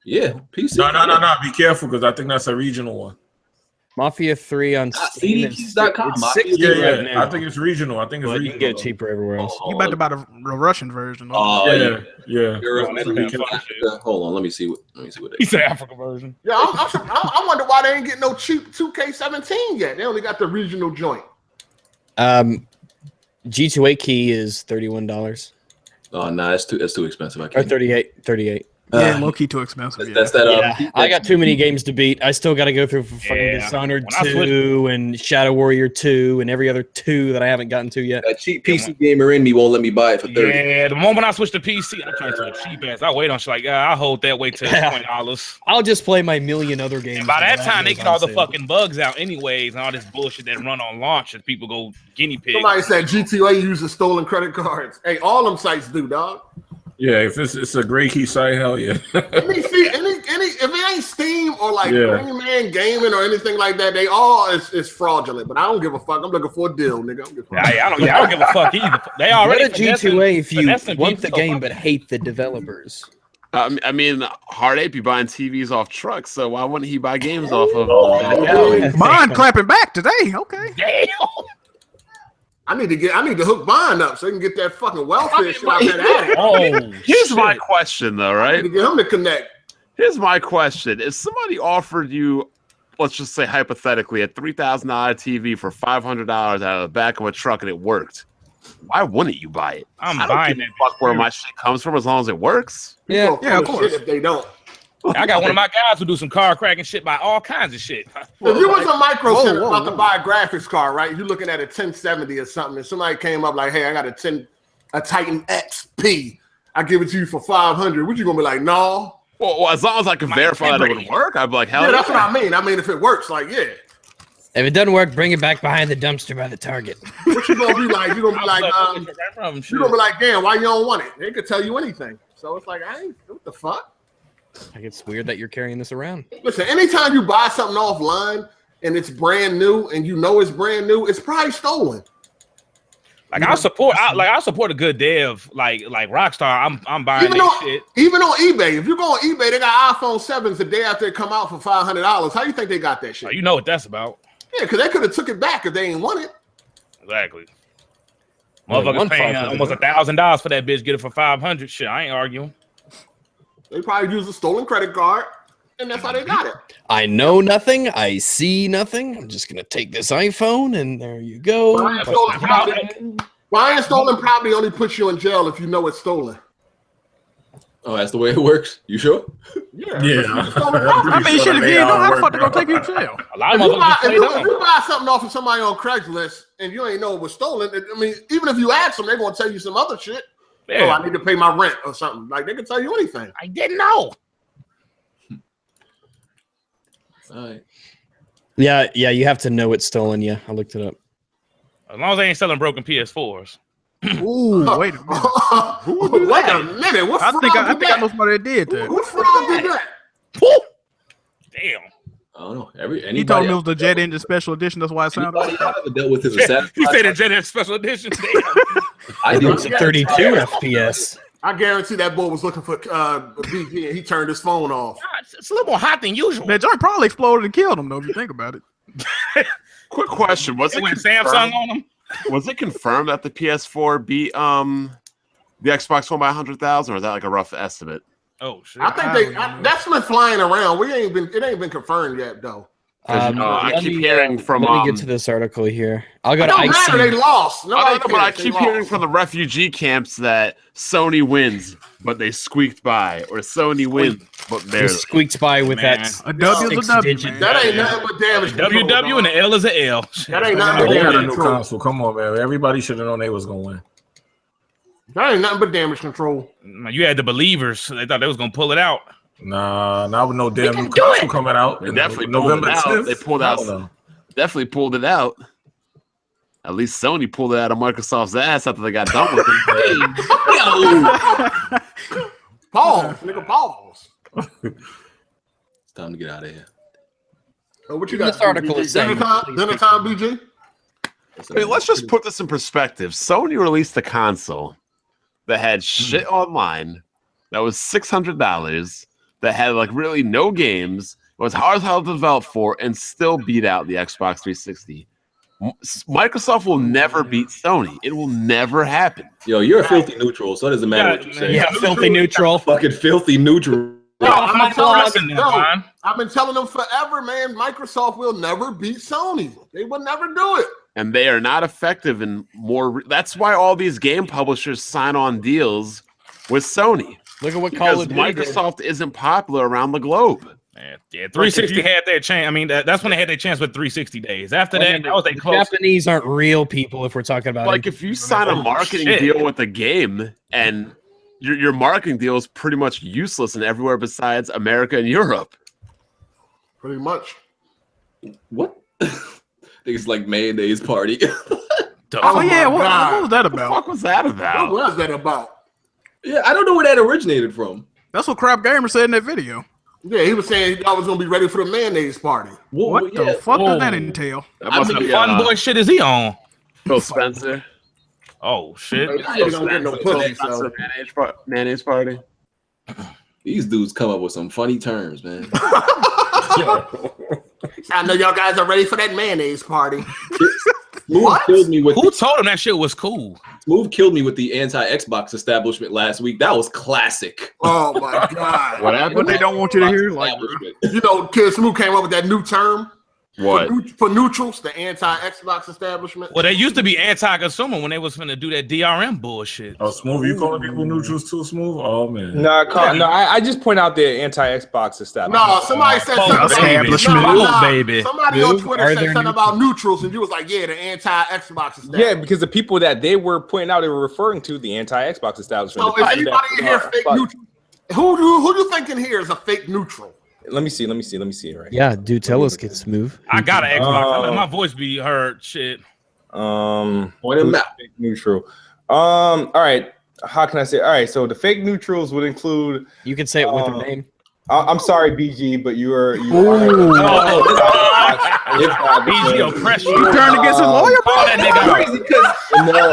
Yeah, PC. No. Be careful because I think that's a regional one. Mafia 3 on Steam. CDkeys.com. It's 60 Yeah, right now. I think it's regional. I think it's But regional. you can get it cheaper everywhere else. You about to buy the Russian version. Yeah. Yeah. Hold on, let me see what He said Africa version. Yeah, I wonder why they ain't getting no cheap 2K17 yet. They only got the regional joint. G28 key is $31 Oh no, that's too expensive. I or can't. 38. Yeah, low key too expensive. That's that. Yeah, I got too many games to beat. I still got to go through for fucking Dishonored 2 and Shadow Warrior 2 and every other 2 that I haven't gotten to yet. That cheap PC gamer in me won't let me buy it for 30. Yeah, the moment I switch to PC, I turn to a cheap ass. I wait on shit like, I hold that wait till $20. I'll just play my million other games. And by that time, they get get all the fucking bugs out anyways, and all this bullshit that run on launch and people go guinea pig. Somebody said GTA uses stolen credit cards. Hey, all them sites do, dog. Yeah, if it's a gray key site, hell yeah. If it ain't Steam or like Green Man Gaming or anything like that, they all is fraudulent. But I don't give a fuck. I'm looking for a deal, nigga. I don't give a fuck either. They already Get a G2A if you want the game but hate the developers. I mean, Hard Ape be buying TVs off trucks, so why wouldn't he buy games off of? Bond clapping back today. Okay. Damn. I need to hook Bond up so he can get that fucking welfare shit out that attic. Oh, here's my question though, right? I need to get him to connect. Here's my question: if somebody offered you, let's just say hypothetically, a $3,000 TV for $500 out of the back of a truck and it worked, why wouldn't you buy it? I'm I don't buying give it. a fuck where my shit comes from as long as it works. Yeah, of course. If they don't. I got one of my guys who do some car cracking shit by all kinds of shit. If you was a micro center about to buy a graphics card, right? You're looking at a 1070 or something, and somebody came up like, "Hey, I got a Titan XP. I give it to you for $500." What you gonna be like? No. Well, as long as I can verify that it would work, I'd be like, hell yeah. That's what I mean. I mean, if it works, like, yeah. If it doesn't work, bring it back behind the dumpster by the Target. What you gonna be like? You gonna be like, you gonna be like, damn, why you don't want it? They could tell you anything. So it's like, what the fuck? Like, it's weird that you're carrying this around. Listen, anytime you buy something offline and it's brand new and you know it's brand new, it's probably stolen. Like I support a good dev like Rockstar. I'm buying that shit. Even on eBay, if you go on eBay, they got iPhone 7s the day after they come out for $500. How you think they got that shit? Oh, you know what that's about? Yeah, because they could have took it back if they ain't want it. Exactly. Motherfuckers paying almost $1,000 for that bitch. Get it for $500. Shit, I ain't arguing. They probably used a stolen credit card, and that's how they got it. I know nothing. I see nothing. I'm just gonna take this iPhone, and there you go. Buying stolen property only puts you in jail if you know it's stolen. Oh, that's the way it works. You sure? Yeah. I mean, shit, if you ain't know how the fuck they gonna take you to jail? A lot of motherfuckers if you buy something off of somebody on Craigslist and you ain't know it was stolen, I mean, even if you ask them, they're gonna tell you some other shit. Yeah. Oh, I need to pay my rent or something. Like, they can tell you anything. I didn't know. All right. Yeah, you have to know it's stolen. Yeah, I looked it up. As long as they ain't selling broken PS4s. Ooh, wait a minute. Wait a minute. What I think I know somebody that did that. What fraud did that? Damn. I don't know. He told me it was the Jet Engine Special Edition. That's why it sounded like I haven't dealt with his He said the Jet Engine Special Edition. I do. 32 FPS. I guarantee that boy was looking for BG and he turned his phone off. It's a little more hot than usual. that joint probably exploded and killed him, though, if you think about it. Quick question: was it went Samsung on them? Was it confirmed that the PS4 beat the Xbox One by 100,000, or is that like a rough estimate? Oh shit! I think that's been flying around. It ain't been confirmed yet, though. I keep hearing from. Let me get to this article here. I'll go to It don't matter. They IC. lost. But I keep hearing from the refugee camps that Sony wins, but they squeaked by, or Sony wins, but They barely. squeaked by with Man. that A W is a W, man. That ain't nothing but damage control. WW and the L is an L. That ain't nothing but They got a damage new control. console. Come on, man. Everybody should have known they was gonna win. That ain't nothing but damage control. You had the believers. They thought they was gonna pull it out. Nah, not with no damn new can do console it. coming out. They in definitely November pulled it out. 10th. They pulled out. I don't know. Definitely pulled it out. At least Sony pulled it out of Microsoft's ass after they got done with it. Pause, nigga, pause. It's time to get out of here. So what you This got? article is saying, Dinner time, BG? Hey, let's just put this in perspective. Sony released a console that had shit online that was $600, that had like really no games, was hard as hell to develop for, and still beat out the Xbox 360. Microsoft will never beat Sony. It will never happen. Yo, you're a filthy neutral, so it doesn't matter what you say. Yeah, filthy neutral. Fucking filthy neutral. I've been telling them forever, man. Microsoft will never beat Sony. They will never do it. And they are not effective in more. That's why all these game publishers sign on deals with Sony. Look at what Call Because of Duty did. Microsoft isn't popular around the globe. Yeah, 360 had their chance. I mean, that's when they had their chance with 360 days. After that, that was a The close. Japanese aren't real people if we're talking about Like if you sign a marketing shit. deal with a game and your marketing deal is pretty much useless in everywhere besides America and Europe. Pretty much. What? I think it's like mayonnaise party. Oh yeah, what was that What the about? fuck was that What about? was that about? Yeah, I don't know where that originated from. That's what Crap Gamer said in that video. Yeah, he was saying y'all was gonna be ready for the mayonnaise party. What the fuck does that entail? That must What be fun boy shit is he on? Phil Spencer. Oh shit! You don't get no pussy, so. Mayonnaise party. These dudes come up with some funny terms, man. I know y'all guys are ready for that mayonnaise party. Smooth killed me with Who told him that shit was cool? Smooth killed me with the anti-Xbox establishment last week. That was classic. Oh my god! What happened? What they don't want you to hear? Like, Establishment. You know, Kid Smooth came up with that new term. What? For neutrals, the anti-Xbox establishment. Well, they used to be anti-consumer when they was finna do that DRM bullshit. Oh, Smooth, you calling people neutrals too, Smooth? Oh man. No, I just point out the anti-Xbox establishment. No, somebody said Oh, something baby. about, Oh, baby. Somebody on Twitter Are said there something about neutrals, and you was like, "Yeah, the anti-Xbox establishment." Yeah, because the people that they were pointing out, they were referring to the anti-Xbox establishment. So, is anybody in here fake neutral? Who you think in here is a fake neutral? Let me see it right. Yeah, dude, tell us, get Smooth. I got an Xbox. I let my voice be heard. Shit. Point them out. Fake neutral. All right. How can I say? All right. So the fake neutrals would include. You can say it with their name. I'm sorry, BG, but you are. BG oppressed you. you turned against his lawyer, bro? Call that nigga out. Crazy because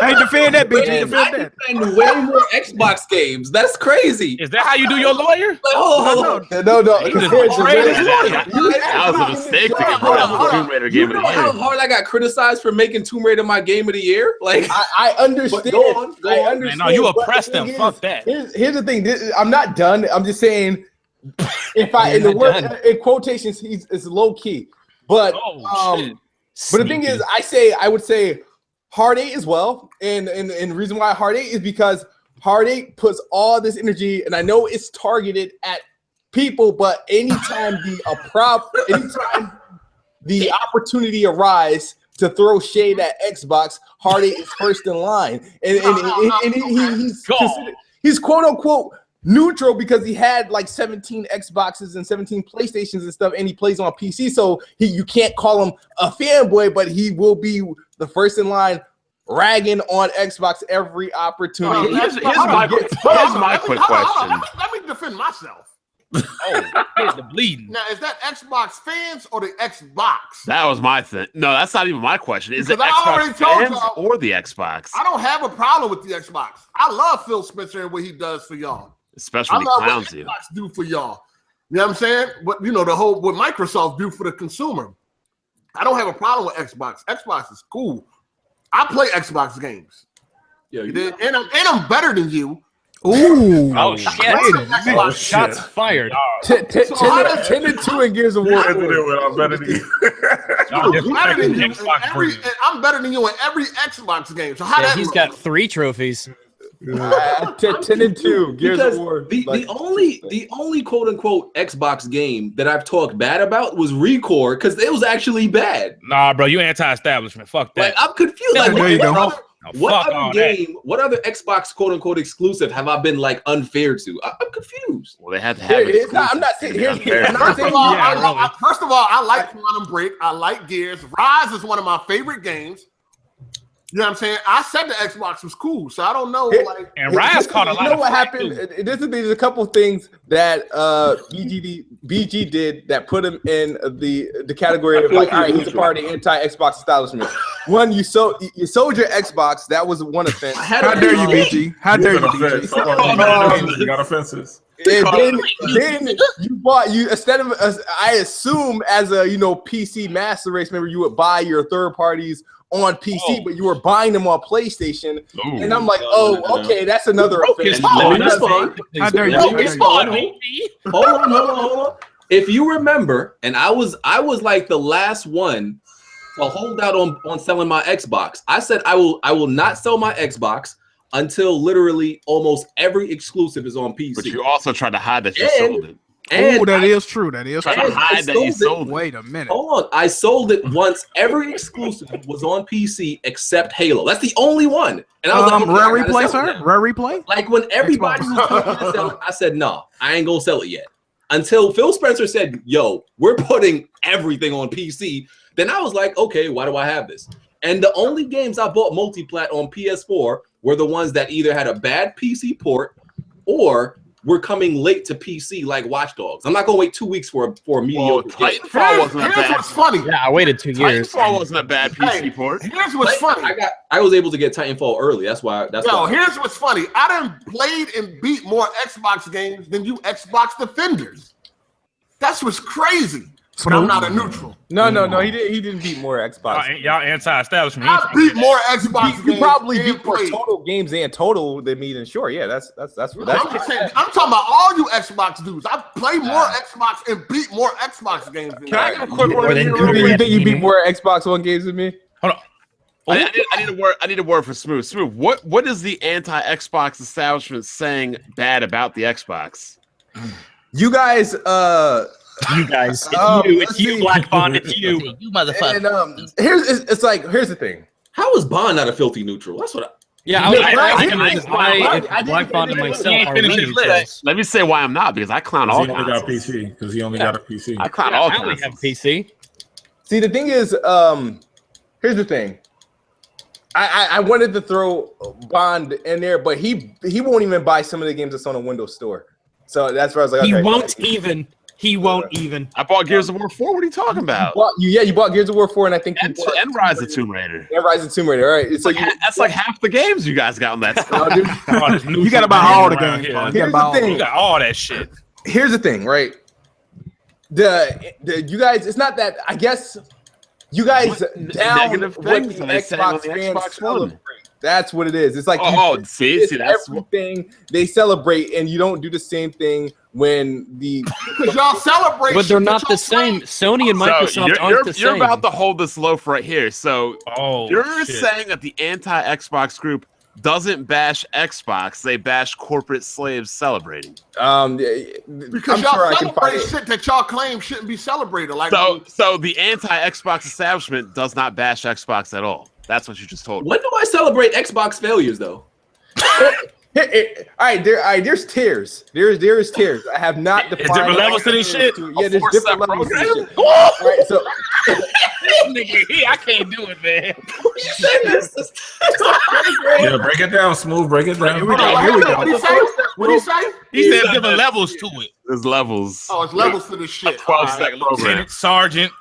Hey, defend that, BG. I Defend can that. find way more Xbox games. That's crazy. Is that how you do your lawyer? Like, hold on. No. He just betrayed his lawyer. That was a mistake to get rid of the Tomb Raider You game of know the how year. hard I got criticized for making Tomb Raider my game of the year? Like, I understand. But go on. I understand. Man, no, you but the oppressed thing them. is- Fuck that. Here's the thing. I'm not done. I'm just saying. If I in the You're word not done. in quotations, it's low key. But Shit. but the thing is, I would say Hard 8 as well. And the reason why Hard 8 is because Hard 8 puts all this energy, and I know it's targeted at people, but anytime anytime the opportunity arises to throw shade at Xbox, Hard 8 is first in line. And he's quote unquote neutral because he had like 17 Xboxes and 17 PlayStations and stuff, and he plays on PC. So you can't call him a fanboy, but he will be the first in line ragging on Xbox every opportunity. Here's my quick question. Let me defend myself. Here's the bleeding. Now, is that Xbox fans or the Xbox? That was my thing. No, that's not even my question. Is it Because I already Xbox told fans y'all- or the Xbox? I don't have a problem with the Xbox. I love Phil Spencer and what he does for y'all. Especially I when he love what clowns you. Xbox do for y'all. You know what I'm saying? What what Microsoft do for the consumer. I don't have a problem with Xbox. Xbox is cool. I play Xbox games. yo, And I'm better than you. Ooh. Oh shit! Oh, shit. Shots fired. 10-2 in Gears of War. I'm better than you. I'm better than you. I'm better than you in every Xbox game. So how Yeah, that he's look? got 3 trophies. 10-2 Gears Because of War. the only quote unquote Xbox game that I've talked bad about was Recon because it was actually bad. Nah, bro, you anti-establishment. Fuck that. Like I'm confused. Yeah, Like, there you go. what fuck all other game? What other Xbox quote unquote exclusive have I been like unfair to? I'm confused. Well, they had to have it. I'm not saying. I'm not First saying. of all, Yeah, first of all, I like Quantum Break. I like Gears. Rise is one of my favorite games. You know what I'm saying? I said the Xbox was cool, so I don't know. Like, And Rise caught a lot. You know of what flack, happened? too. There's a couple things that BG did that put him in the category of like, all right, he's a part of the anti-Xbox establishment. One, you sold your Xbox. That was one offense. How dare you, BG? How dare you, BG? You got offenses. And then you instead of I assume as a PC master race member, you would buy your third parties on PC, but you were buying them on PlayStation. Ooh. And I'm like, okay, that's another offense. How dare you? Hold on. If you remember, and I was like the last one to hold out on selling my Xbox. I said I will not sell my Xbox until literally almost every exclusive is on PC. But you also tried to hide that you sold it. Oh, that is true. That is Tried true. to hide that you sold it. Wait a minute. Hold on. I sold it once every exclusive was on PC except Halo. That's the only one. And I was like, okay, rare I gotta replay, sell it sir. now. Rare replay. Like when everybody was telling me to sell it, I said, no, I ain't gonna sell it yet. Until Phil Spencer said, yo, we're putting everything on PC. Then I was like, okay, why do I have this? And the only games I bought multi-plat on PS4 were the ones that either had a bad PC port or were coming late to PC, like Watch Dogs. I'm not gonna wait 2 weeks for a mediocre game. Titanfall wasn't a Here's bad. what's funny. Yeah, I waited 2 years. Titanfall wasn't a bad PC Hey, port. here's what's funny. I was able to get Titanfall early. That's why. Here's what's funny. I done played and beat more Xbox games than you Xbox defenders. That's what's crazy. But I'm not a neutral. No. He didn't beat more Xbox. Y'all anti-establishment. I beat more Xbox games. You probably than beat more played. total games and total than me. Then sure, yeah, that's I'm just saying. I'm talking about all you Xbox dudes. I play more Xbox and beat more Xbox games than Can I get a quick More word? than You think you beat more Xbox One games than me? Hold on. I need a word for Smooth. Smooth. What is the anti-Xbox establishment saying bad about the Xbox? You guys, It's you, Black Bond. It's you. You motherfucker. and here's the thing. How is Bond not a filthy neutral? That's what. Yeah, Black Bond and myself are really close. Let me say why I'm not, because I clown all He only got consoles. PC because he only got a PC. I clown all I only have consoles. PC. See, the thing is, here's the thing. I wanted to throw Bond in there, but he won't even buy some of the games that's on a Windows Store. So that's where I was like, He okay. won't even. I bought Gears of War 4. What are you talking about? You bought Gears of War 4, and I think And Rise of Tomb Raider. And Rise of Tomb Raider. All right, so That's like half the games you guys got on that. You got to buy all the games. Here. bro. You Here's gotta buy the all thing. You got all that shit. here's the thing, right? The you guys, it's not that. I guess you guys down negative what things the are they saying on Xbox the fans Xbox One? celebrate. That's what it is. It's like see, that's everything they celebrate, and you don't do the same thing when the because y'all celebrate. But they're shit not that the y'all same. play. Sony and Microsoft aren't the same. You're about to hold this loaf right here. So you're shit. saying that the anti-Xbox group doesn't bash Xbox; they bash corporate slaves celebrating. Because I'm y'all sure I can find celebrate it. shit that y'all claim shouldn't be celebrated. Like So the anti-Xbox establishment does not bash Xbox at all. That's what you just told me. When do I celebrate Xbox failures though? All right, there's tiers. There's tiers. I have not defined different levels to this shit? Yeah, there's different levels to this shit. All right, so Nigga, I can't do it, man. Yeah, break it down, Smooth. Break it down. Here we go. What do you say? What do you say? He said different levels to it. There's levels. Oh, it's levels to this shit. 12-step program. Lieutenant, Sergeant.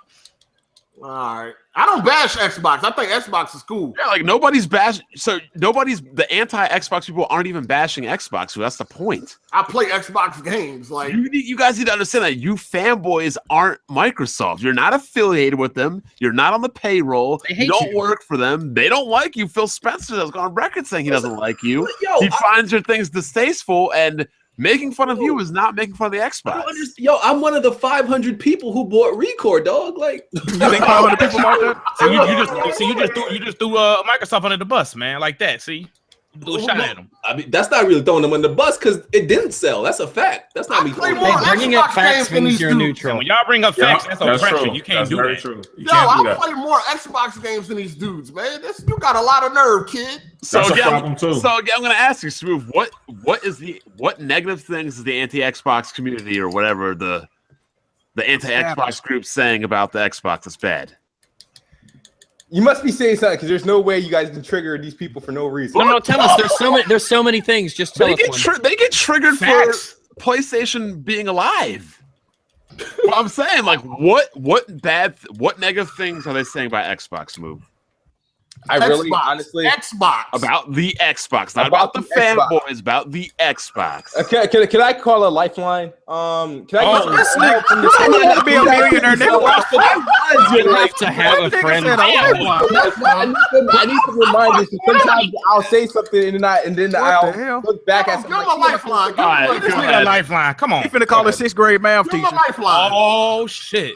All right. I don't bash Xbox. I think Xbox is cool. Yeah, like nobody's bashing. So the anti-Xbox people aren't even bashing Xbox. So that's the point. I play Xbox games. Like you guys need to understand that you fanboys aren't Microsoft. You're not affiliated with them. You're not on the payroll. You don't work for them. They don't like you. Phil Spencer has gone on record saying he doesn't like you. He finds your things distasteful, and making fun of you is not making fun of the Xbox. I'm one of the 500 people who bought Recon, dog. Like, you think 500 people bought that? So you just threw Microsoft under the bus, man, like that. See, you threw a shot at them. I mean, that's not really throwing them under the bus because it didn't sell. That's a fact. That's not me. Bringing up facts means you're neutral. When y'all bring up facts, that's oppression. You can't do that. Yo, I play more Xbox games than these dudes, man. You got a lot of nerve, kid. That's a problem too. So again, I'm going to ask you, Smooth, what negative things is the anti-Xbox community or whatever the anti-Xbox group saying about the Xbox that's bad? You must be saying something because there's no way you guys can trigger these people for no reason. No, tell us. There's so many things. Just tell us. They get triggered for PlayStation being alive. Well, I'm saying, like, what negative things are they saying about Xbox, Move? Really, honestly, Xbox about the Xbox, not about the fanboys, about the Xbox. Can I call a lifeline? Can I to be a millionaire? You have to have a friend. I need to remind this. Sometimes I'll say something and then I'll look back at. Give him a lifeline. Give me a lifeline. Come on. He finna call a 6th grade math teacher. Oh shit.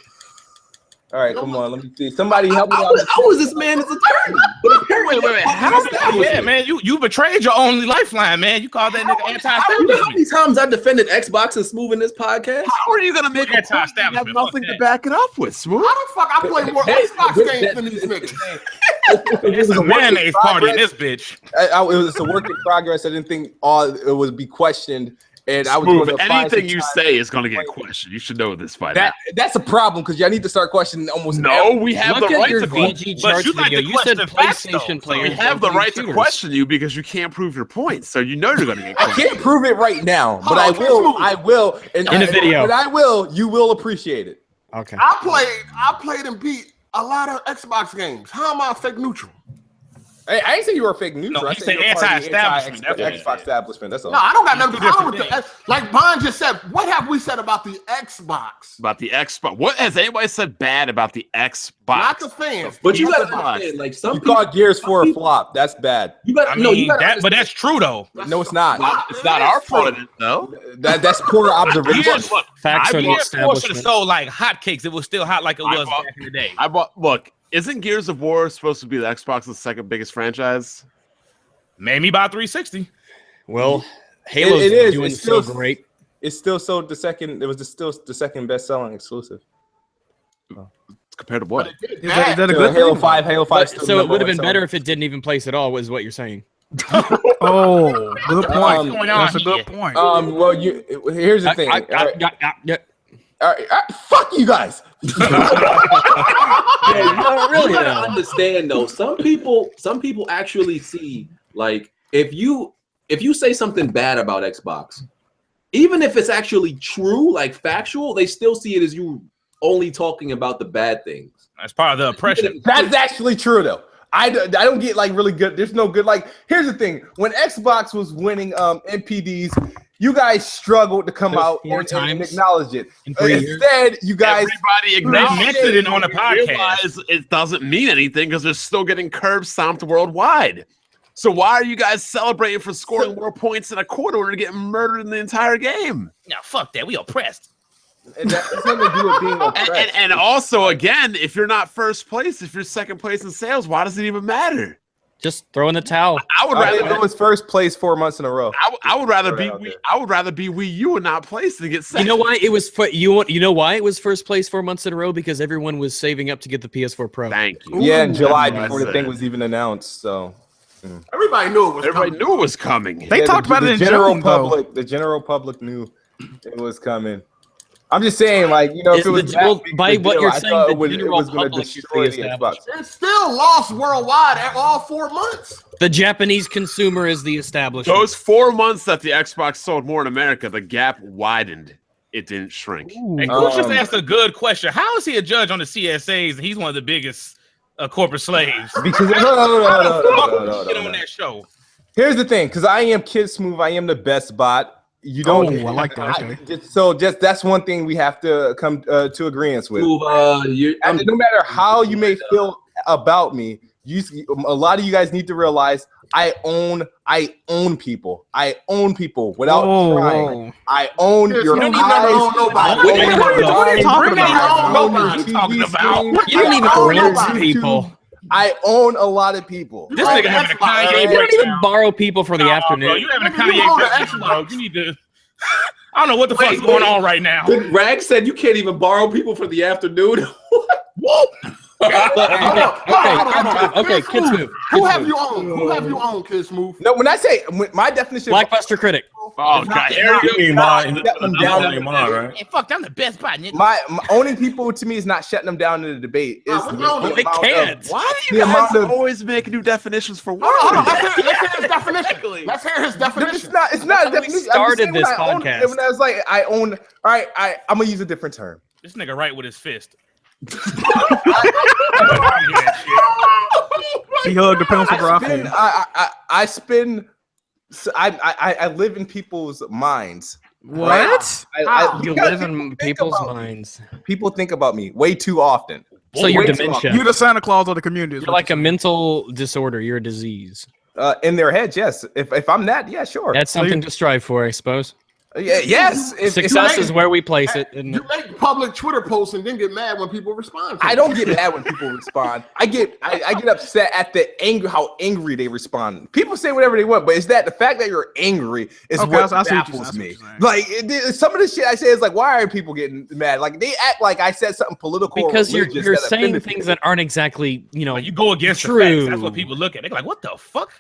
All right, come on. Let me see. Somebody help me out. How was this man his attorney? Wait. How's that? Yeah, man. You betrayed your only lifeline, man. You called that nigga anti-establishment. How many times I defended Xbox and Smooth in this podcast? How are you gonna make anti-establishment? Have nothing to back it up with, Smooth. How the fuck I play more Xbox games than these niggas? It's a mayonnaise party in this bitch. It was a work in progress. I didn't think it would be questioned. And I was Smooth, anything you say is going to get questioned. You should know this by now. That's a problem because y'all need to start questioning almost. No, we have the right to question. But you like you said PlayStation players. We have the right to question you because you can't prove your point. So you know you're going to get questioned. I can't prove it right now, but I will. And in a video. And I will. You will appreciate it. Okay. I played and beat a lot of Xbox games. How am I fake neutral? Hey, I ain't say you were a fake neutral. No, I he said anti-establishment. Xbox establishment. That's all. No, I don't got nothing to do with that. Like Bond just said, what have we said about the Xbox? About the Xbox. What has anybody said bad about the Xbox? Not the fans. But you got to understand, like some people called Gears 4 a flop. That's bad. But that's true though. No, it's not. It's not our fault, though. That's poor observation. Facts are the establishment. Should have sold like hotcakes. It was still hot like it was back in the day. Isn't Gears of War supposed to be the Xbox's second biggest franchise? Maybe by 360. Well, Halo's doing so great. It's still sold the second. It was still the second best-selling exclusive. Compared to what? Is that a good Halo 5? Halo 5. So it would have been better if it didn't even place at all. Was what you're saying? Oh, good point. That's a good point. Well, here's the thing. All right, fuck you guys. Really understand though. Some people actually see, like, if you say something bad about Xbox, even if it's actually true, like factual, they still see it as you only talking about the bad things. That's part of the oppression. That's actually true though. I don't get like really good. There's no good. Like, here's the thing: when Xbox was winning NPDs, you guys struggled to come out and acknowledge it. Instead, you guys everybody acknowledged it on the podcast. It doesn't mean anything because they're still getting curb stomped worldwide. So why are you guys celebrating for scoring more points in a quarter to get murdered in the entire game? Now, fuck that. We oppressed. And that's nothing to do with being oppressed. And also, again, if you're not first place, if you're second place in sales, why does it even matter? Just throw in the towel. I would rather it was first place 4 months in a row. I would rather be Wii U and not place than get second. You know why it was you know why it was first place 4 months in a row? Because everyone was saving up to get the PS4 Pro. Thank you. Yeah, in July before the thing was even announced. So everybody knew it was. Everybody knew it was coming. They talked about it in general June, public. The general public knew it was coming. I'm just saying, like, you know, if it was by what you're saying, it was going to destroy the Xbox. It still lost worldwide at all 4 months. The Japanese consumer is the establishment. Those 4 months that the Xbox sold more in America, the gap widened. it didn't shrink. Hey, Coach just asked a good question. How is he a judge on the CSAs? And he's one of the biggest corporate slaves. Because Get on that show. Here's the thing, because I am Kid Smooth, I am the best bot. You don't. I like that. Okay. Just that's one thing we have to come to agreement with. No matter how you may feel about me, a lot of you guys need to realize I own people. I own people without trying. I own your eyes. What are you talking about? You don't even own people. I own a lot of people. This nigga having a Kanye You don't even borrow people for the afternoon. Bro, you having a Kanye breakdown, bro. You need to. I don't know what the fuck's going on right now. Rag said you can't even borrow people for the afternoon. Okay, Kid Smooth. Who have you on, Kid Smooth? No, when I say my definition, Blockbuster critic. Oh God, You mine, right? Hey, fuck, I'm the best bot, nigga. my owning people to me is not shutting them down in the debate. It's They can't. Why do you guys always make new definitions for words? Let's hear his definition. Let's hear his definition. It's not a We definition. started this podcast. When I was like, I own. All right, I'm gonna use a different term. This nigga right with his fist. He hugged the pencil graph. I live in people's minds. What? You live in people's minds. People think about me way too often. So you're Way too dementia. You're the Santa Claus of the community. You're like a mental disorder. You're a disease. In their heads, yes. If I'm that, yeah, sure. That's something to strive for, I suppose. Yes. Success is where we place it. You make public Twitter posts and then get mad when people respond. I don't get mad when people respond. I get upset at how angry they respond. People say whatever they want, but it's that the fact that you're angry is what baffles me. Like some of the shit I say is like, why are people getting mad? Like they act like I said something political because you're saying things that aren't exactly you go against true. The facts. That's what people look at. They're like, what the fuck?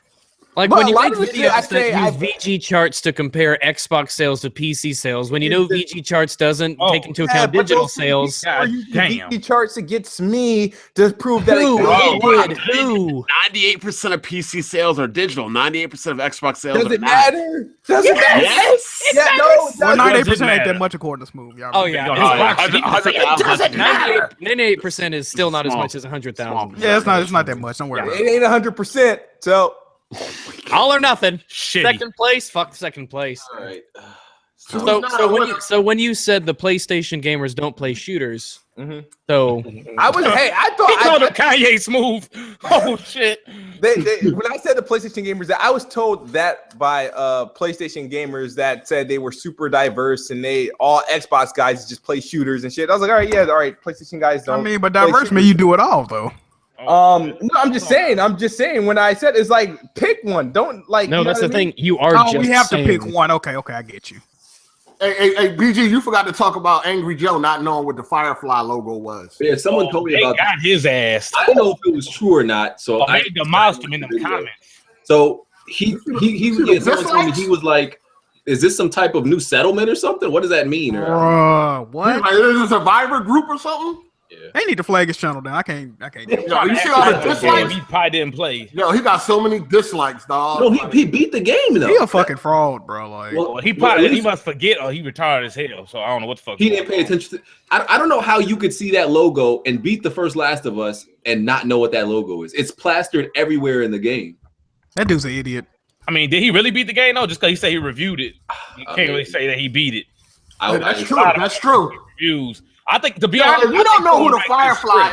Like But when a you lot make of the shit videos I that say, use VG charts to compare Xbox sales to PC sales, when you know VG charts doesn't take into account digital sales. VG charts it gets me to prove that Who? 98% of PC sales are digital. 98% of Xbox sales does are it not. matter? Does it matter? Yes. Yeah, no. Well, 98% ain't matter. that much according to Smooth. Y'all Oh remember. yeah, It doesn't matter. 98% is still not as Small. much as 100,000. Yeah, it's not that much. Don't worry about it. It ain't 100%. So All or nothing. Shitty. Second place. Fuck second place. All right. So when you said the PlayStation gamers don't play shooters, so I thought He called him Kanye Smooth. Oh shit. when I said the PlayStation gamers, I was told that by PlayStation gamers that said they were super diverse and they all Xbox guys just play shooters and shit. I was like, all right, PlayStation guys don't. I mean, but diverse mean you do it all though. No, I'm just saying. When I said it's like pick one, don't like. no, you know that's what the I mean? thing. You are. Oh, just we have saying. to pick one. Okay, I get you. Hey, BG, you forgot to talk about Angry Joe not knowing what the Firefly logo was. Yeah, someone told me They about got his ass. I don't know if it was true or not. So They demolished him in the comments. So someone told me he was like, is this some type of new settlement or something? What does that mean? What? Like, is it a Survivor group or something? Yeah. They need to flag his channel down. I can't. Yo, you see all the dislikes? He probably didn't play. Yo, he got so many dislikes, dog. No, he beat the game though. He a fucking fraud, bro. Like, Well, He must forget or he retired as hell. So I don't know what the fuck. He didn't pay attention to. I don't know how you could see that logo and beat the first Last of Us and not know what that logo is. It's plastered everywhere in the game. that dude's an idiot. I mean, did he really beat the game? No, just because he said he reviewed it. You can't really say that he beat it. That's true. That's true. Reviews. I think to be Yo, honest, if you don't know who the Firefly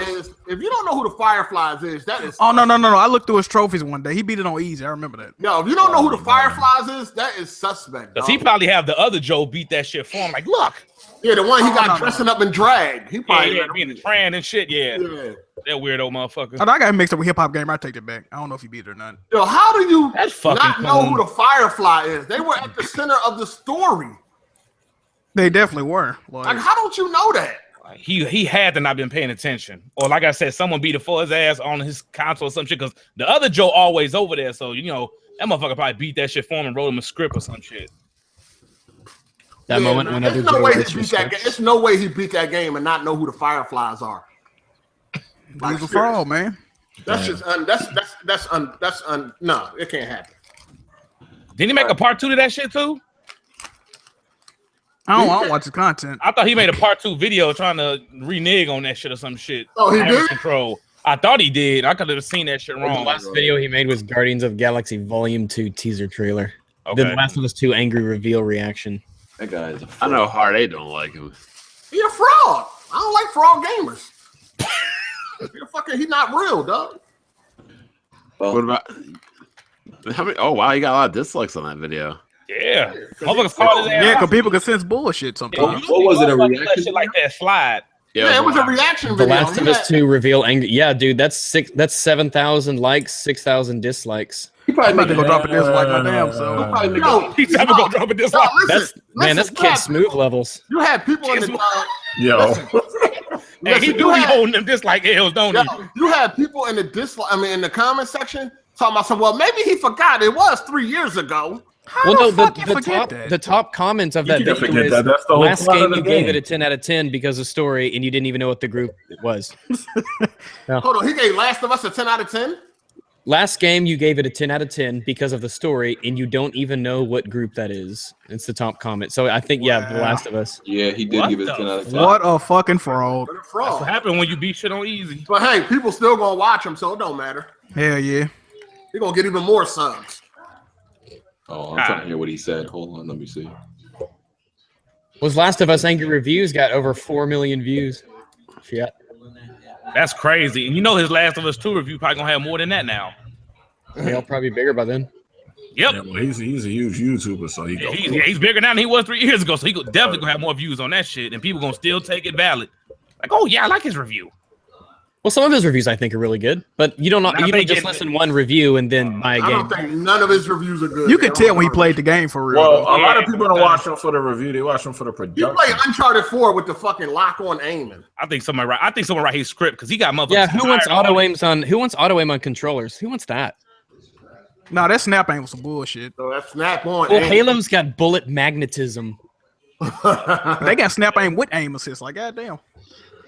Firefly is, that is. Oh no. I looked through his trophies one day. He beat it on easy. I remember that. Yo, if you don't know who the Fireflies is, that is suspect. because he dog. probably have the other Joe beat that shit for him. Like, look, Yeah, the one he got dressing up in drag. He probably being a trans and shit. Yeah, that weirdo motherfucker. Oh, I got mixed up with Hip Hop Gamer. I take it back. I don't know if he beat it or not. Yo, how do you That's fucking not know cool. who the Firefly is? They were at the center of the story. They definitely were. Like, how don't you know that? He had to not been paying attention, or like I said, someone beat it for his ass on his console or some shit. Because the other Joe always over there, so that motherfucker probably beat that shit for him and wrote him a script or some shit. That moment when other Joe gets respect. It's no way he beat that game and not know who the Fireflies are. He's a fraud, man. That's just no, it can't happen. Didn't he make a part 2 to that shit too? I don't watch the content. I thought he made a part 2 video trying to renege on that shit or some shit. Oh, he did? Control. I thought he did. I could have seen that shit The wrong. last video he made was Guardians of the Galaxy Volume 2 teaser trailer. Okay. The Last of Us 2 angry reveal reaction. That guy is. I know Hard A don't like him. He a fraud. I don't like fraud gamers. He not real, dog. Well, What about how many? Oh wow, you got a lot of dislikes on that video. Yeah. Motherfuckers called his ass. Yeah, because people can sense bullshit sometimes. what was it, a Let reaction? shit like that slide. Yeah, it was a reaction The video. Last of Us 2 reveal angry. Yeah, dude, that's 7,000 likes, 6,000 dislikes. He probably I'm about to made go drop a dislike my damn self. He's never gonna drop a dislike. That's kid smooth levels. You had people in the Yo. And he do be holding them dislike L's, don't he? you had people in the in the comment section talking about some. Well, maybe he forgot it was 3 years ago. How Well, the no, fuck you forget the top comments of that can't video forget is that. That's the whole last plot of game the you gave game. it a 10 out of 10 because of story, and you didn't even know what the group was. Hold on, he gave Last of Us a 10 out of 10. Last game you gave it a 10 out of 10 because of the story, and you don't even know what group that is. It's the top comment. So I think, yeah, The Last of Us. Yeah, he did What give it a the 10 out of 10. What a fucking fraud. What a That's fraud. what happened when you beat shit on easy. But hey, people still gonna watch him, so it don't matter. Hell yeah. He gonna get even more subs. Oh, I'm trying to hear what he said. Hold on, let me see. Was Last of Us angry reviews got over 4 million views. Shit. That's crazy. And you know his Last of Us 2 review probably gonna have more than that now. They'll probably be bigger by then. Yep. Yeah, well, he's a huge YouTuber, so He's bigger now than he was 3 years ago, so he could definitely gonna have more views on that shit, and people gonna still take it valid. Like, oh yeah, I like his review. Well, some of his reviews I think are really good, but you don't Now you they don't just get- listen one review and then buy a I don't game. think none of his reviews are good. You can tell when he played the game for real. Well, though. a lot of people don't watch him for the review. They watch him for the He production. played Uncharted 4 with the fucking lock on aiming. I think someone write his script because he got motherfuckers. Yeah, who wants hired auto on- aims on? Who wants auto aim on controllers? Who wants that? Nah, that snap aim was some bullshit. So that snap on Well, aim. Halo's got bullet magnetism. They got snap aim with aim assist. Like, goddamn.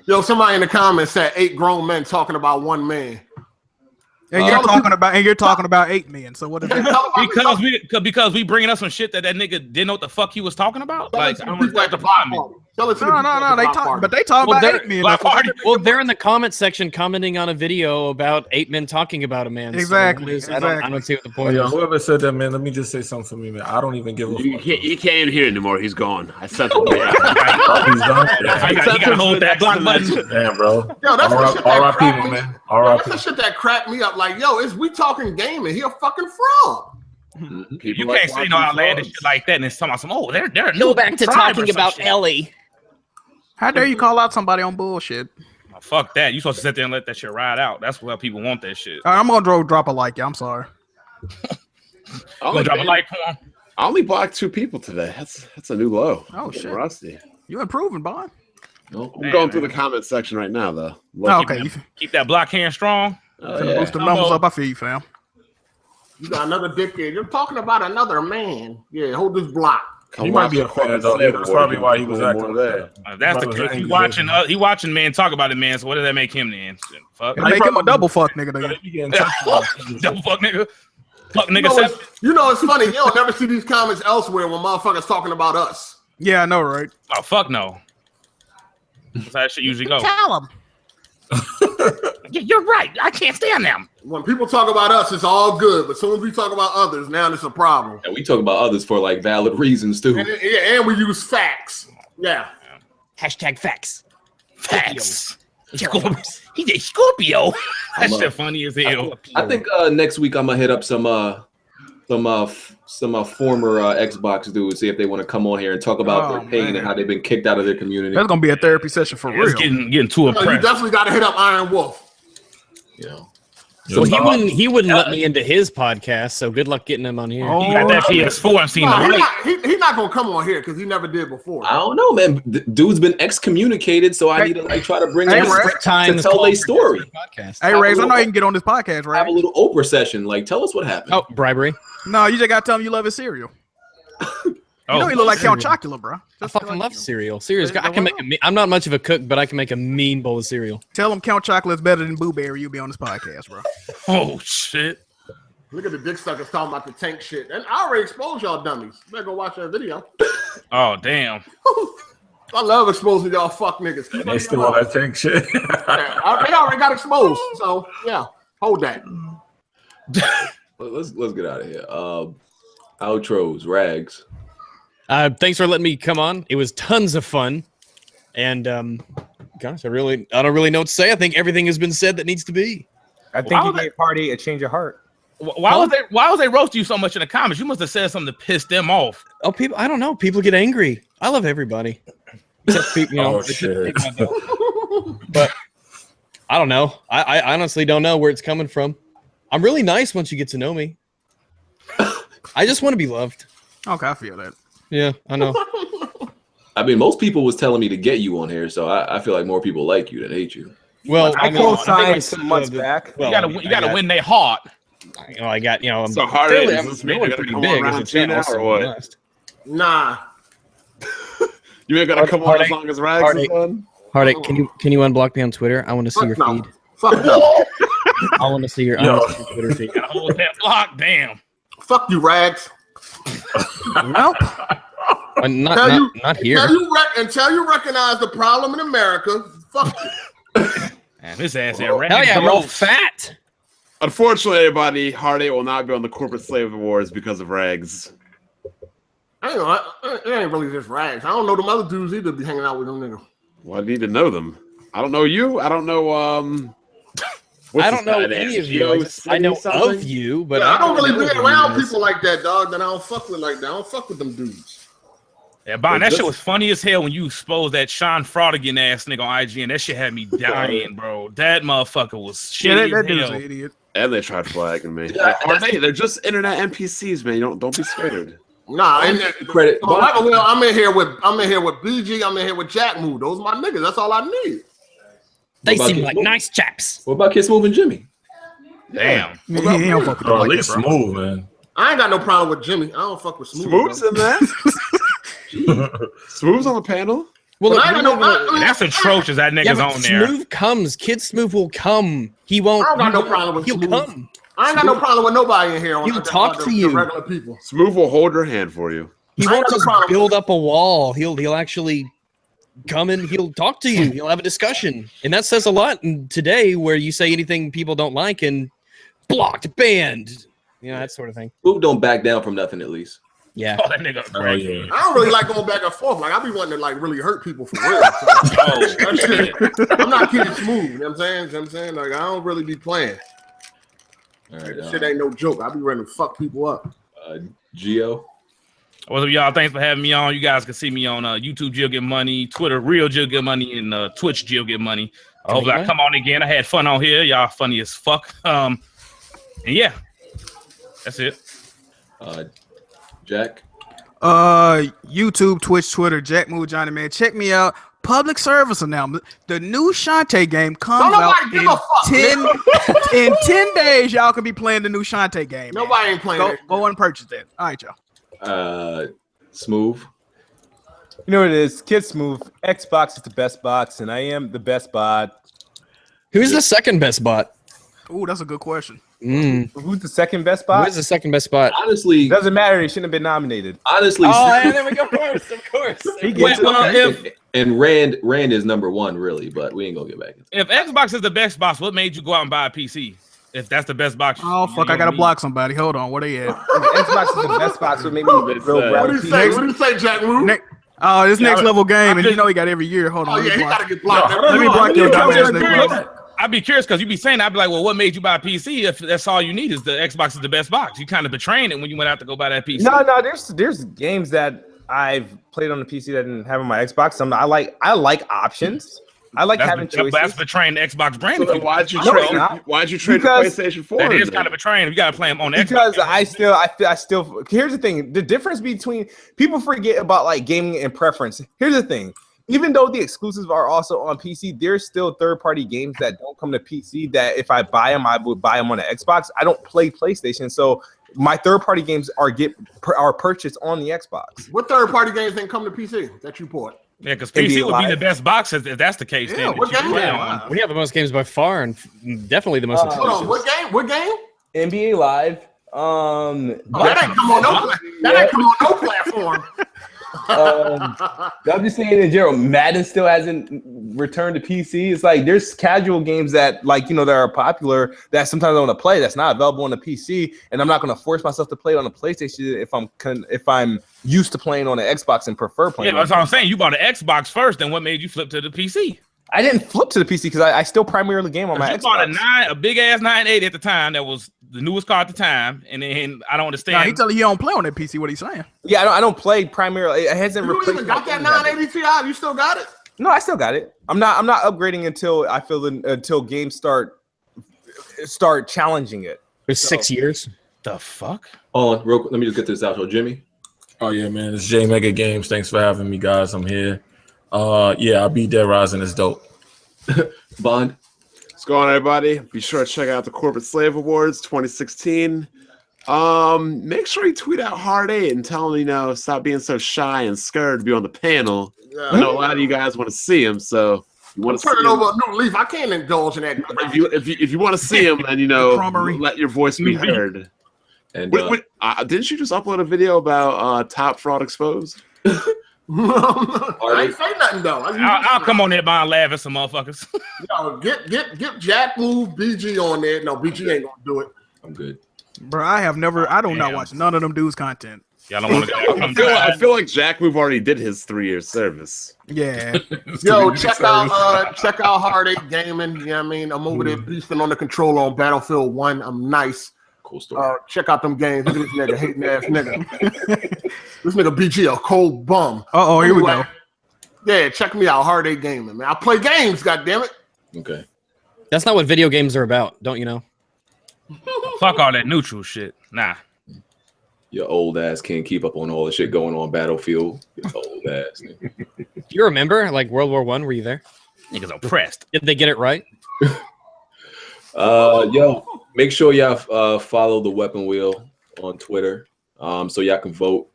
Yo, somebody in the comments said 8 grown men talking about 1 man. And you're talking about 8 men. So what is that? because we bringing up some shit that nigga didn't know what the fuck he was talking about. Like, I don't respect the problem. Tell it to the No, people at no, the they block talk, party. but they talk Well, about they're- 8 men. Block That's what- party. Well, they're in the comment section commenting on a video about 8 men talking about a man. So Exactly, I don't see what the Oh, point yo, is. whoever said that, man, let me just say something for me, man. I don't even give a You fuck. can't even hear it anymore. He's gone. I sent him. He's done. He gotta hold that block button. Damn, bro. Yo, that's the shit that R.I.P. cracked my me. man. Yo, that's R.I.P. the shit that cracked me up. Like, yo, we talking gaming. He a fucking fraud. You can't say no outlandish shit like that and it's talking about some. Oh, they're Go back to talking about Ellie. How dare you call out somebody on bullshit? Oh, fuck that. You supposed to sit there and let that shit ride out. That's why people want that shit. All right, I'm gonna drop a like. Yeah, I'm sorry. Gonna drop a like for him. I only blocked 2 people today. That's a new low. Oh, Getting shit. rusty. You improving, Bond? I'm going through the comment section right now, though. Oh, okay. Keep that block hand strong. Finna boost the numbers up. I feel you, fam. You got another dickhead. You're talking about another man. Yeah, hold this block. He might be a fan, though. Yeah, that's probably why he was acting like that. That's the case. He watching man talk about it, man. So what does that make him then? Shit, fuck. Make him a double fuck nigga. Then. Double fuck nigga. Fuck You nigga. know, Seven. it's funny. You don't never see these comments elsewhere when motherfuckers talking about us. Yeah, I know, right? Oh fuck no. That's how that shit usually go. Tell him. You're right. I can't stand them. When people talk about us, it's all good. But soon as we talk about others, now it's a problem. And we talk about others for like valid reasons too. And we use facts. Yeah. Hashtag facts. Facts. He's a Scorpio. That I'm, shit funny as hell. I think next week I'm gonna hit up some former Xbox dudes, see if they want to come on here and talk about their pain and how they've been kicked out of their community. That's gonna be a therapy session for real. It's getting too You impressed. definitely got to hit up Iron Wolf. Yeah. So he wouldn't let me into his podcast. So good luck getting him on here. He got that PS4. I've seen No, the he's not gonna come on here because he never did before. I don't know, man. Dude's been excommunicated, so I need to like try to bring him to tell their story. Hey, Rags, I know you can get on this podcast, right? Have a little Oprah session. Like, tell us what happened. Oh, bribery. No, you just gotta tell him you love his cereal. You know he look like Count Chocula, bro. I fucking love cereal. Serious, I can make I'm not much of a cook, but I can make a mean bowl of cereal. Tell him Count Chocolate's better than Boo Berry. You'll be on this podcast, bro. Oh shit. Look at the dick suckers talking about the tank shit. And I already exposed y'all dummies. You better go watch that video. Oh, damn. I love exposing y'all fuck niggas. They still on that tank shit. They already got exposed. So, yeah. Hold that. Let's get out of here. Outros, Rags. Thanks for letting me come on. It was tons of fun. And, gosh, I don't really know what to say. I think everything has been said that needs to be. I think you gave Party a change of heart. Why was they roasting you so much in the comments? You must have said something to piss them off. Oh, people! I don't know. People get angry. I love everybody, except people. You know, Oh shit! But I don't know. I honestly don't know where it's coming from. I'm really nice once you get to know me. I just want to be loved. Okay, I feel that. Yeah, I know. I mean, most people was telling me to get you on here, so I feel like more people like you than hate you. Well, I co-signed some months back. You gotta win their heart. I got, I'm So hard fairly, is I'm this really man pretty come big on as a round two channel, now, so or what? I'm blessed. Nah. You ain't gonna come on as long as Rags is on? Heartache, can you unblock me on Twitter? I want to see your feed. Fuck no. I want to see your Twitter feed. Hold that block, damn. Fuck you, Rags. Nope. Not here. Until you recognize the problem in America, fuck you. Man, this ass ain't Hell yeah, we're all fat. Unfortunately, everybody, Heartache will not be on the Corporate Slave Awards because of Rags. It ain't really just Rags. I don't know them other dudes either be hanging out with them niggas. Well, I need to know them. I don't know you. I don't know. I don't know any of you. I know of you, but I don't really be around people like that, dog. That I don't fuck with like that. I don't fuck with them dudes. Yeah, Bon, that shit was funny as hell when you exposed that Sean Fraudigan ass nigga on IG, and that shit had me dying, bro. That motherfucker was shitty that as dude's hell. an idiot. And they tried flagging me. They're just internet NPCs, man. Don't be scared. Nah, Credit. I'm in here with BG. I'm in here with Jack Mood. Those are my niggas. That's all I need. They seem like nice chaps. What about Kiss Move and Jimmy? Damn. He don't fuck with them At like least that, bro. Smooth, man. I ain't got no problem with Jimmy. I don't fuck with Smooth. Smooth's in there. Smooth's on the panel. Well, I ain't got no. That's atrocious. That nigga's but on there. Smooth comes. Kid Smooth will come. He won't. I don't got no problem with He'll Smooth. come. I ain't got no problem with nobody in here. He'll talk to you. The regular people. Smooth will hold your hand for you. He I won't got no just problem. build up a wall. He'll actually come in. He'll talk to you. He'll have a discussion, and that says a lot in today, where you say anything people don't like and blocked, banned, that sort of thing. Smooth don't back down from nothing, at least. Yeah. Oh, that nigga. Oh yeah. I don't really like going back and forth. Like I be wanting to like really hurt people for real. Oh, shit. I'm not keeping smooth. You know what I'm saying? Like I don't really be playing. All right. That shit ain't no joke. I be ready to fuck people up. Gio. What's up, y'all? Thanks for having me on. You guys can see me on YouTube, Jill Get Money, Twitter, Real Jill Get Money, and Twitch, Jill Get Money. Hopefully I come on again. I had fun on here. Y'all funny as fuck. And yeah, that's it. Jack. YouTube, Twitch, Twitter, Jack Mood Johnny, man. Check me out. Public service announcement. The new Shantae game comes out in 10 days. Y'all can be playing the new Shantae game. Nobody ain't playing it. Go and purchase that. All right, y'all. Smooth. You know what it is? Kid Smooth. Xbox is the best box, and I am the best bot. Who's the second best bot? Ooh, that's a good question. Who's the second best bot? Who's the second best bot? Honestly, Doesn't matter. He shouldn't have been nominated. honestly. there we go. Of course. He gets it. And Rand is number one, really, but we ain't gonna get back into it. If Xbox is the best box, what made you go out and buy a PC? If that's the best box. Oh, fuck. I got to block somebody. Hold on. Where they at? Xbox is the best box. What made me What do you say? What do you say, Jack Mood? Oh, this next level game, and you know he got every year. Hold on. Oh yeah, he gotta get blocked. Let me block your dumb ass nigga. I'd be curious because you'd be saying, I'd be like, well, what made you buy a PC if that's all you need is the Xbox is the best box? You kind of betraying it when you went out to go buy that PC. No, there's games that I've played on the PC that didn't have on my Xbox. I like options. I like having choices. That's betraying the Xbox brand. So then why'd you trade the PlayStation 4? That is kind of betraying. You got to play them on Xbox. Because I still. Here's the thing: the difference between people forget about like gaming and preference. Here's the thing: even though the exclusives are also on PC, there's still third-party games that don't come to PC. That if I buy them, I would buy them on the Xbox. I don't play PlayStation, so my third-party games are purchased on the Xbox. What third-party games didn't come to PC that you bought? Yeah, because PC would be the best box if that's the case. Yeah, then, what game? We have the most games by far, and definitely the most. Hold on, what game? NBA Live, That ain't come on no platform. I'm just saying in general, Madden still hasn't returned to PC. It's like there's casual games that that are popular that sometimes I want to play that's not available on the PC, and I'm not going to force myself to play it on the PlayStation if I'm used to playing on the Xbox and prefer playing. Yeah, that's what I'm saying. You bought an Xbox first, then what made you flip to the PC? I didn't flip to the PC because I still primarily game on my Xbox. You bought a big ass 980 at the time that was the newest car at the time, and then I don't understand. Nah, he telling you don't play on that PC. What he's saying? Yeah, I don't play primarily. It hasn't replaced. You even got that 980 Ti? You still got it? No, I still got it. I'm not upgrading until games start challenging it. For 6 years. The fuck? Oh, real quick, let me just get this out. So, Jimmy. Oh yeah, man. It's J Mega Games. Thanks for having me, guys. I'm here. Yeah, I beat Dead Rising. It's dope. Bond. What's going on, everybody? Be sure to check out the Corporate Slave Awards 2016. Make sure you tweet out Hard 8 and tell him, stop being so shy and scared to be on the panel. Yeah. I know a lot of you guys want to see him, so you want to turn it over a new leaf. I can't indulge in that. If you want to see him, then let your voice be heard. And didn't you just upload a video about Top Fraud Exposed? I ain't say nothing though. I'll come on there by and laugh at some motherfuckers. Get Jack Move BG on there. No, BG ain't gonna do it. I'm good, bro. I do not watch none of them dudes' content. Y'all don't want to. I feel like Jack Move already did his 3-year service. Yeah. Yo, check out Hard 8 Gaming. You know what I mean? I'm over there beasting on the controller on Battlefield 1. I'm nice. Cool story. Check out them games. Look at this nigga, hating ass nigga. This nigga BG a cold bum. Here we go. Yeah, check me out. Hard 8 Gaming, man. I play games, goddammit. Okay. That's not what video games are about, don't you know? Fuck all that neutral shit. Nah. Your old ass can't keep up on all the shit going on Battlefield. Your old ass. Do you remember World War I? Were you there? Niggas oppressed. Did they get it right? Yo, make sure y'all follow the Weapon Wheel on Twitter, so y'all can vote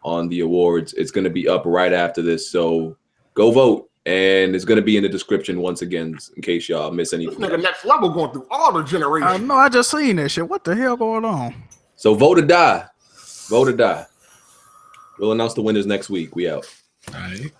on the awards. It's gonna be up right after this, so go vote, and it's gonna be in the description once again in case y'all miss anything. This nigga next level going through all the generations. I know. I just seen that shit. What the hell going on? So vote or die. Vote or die. We'll announce the winners next week. We out. All right.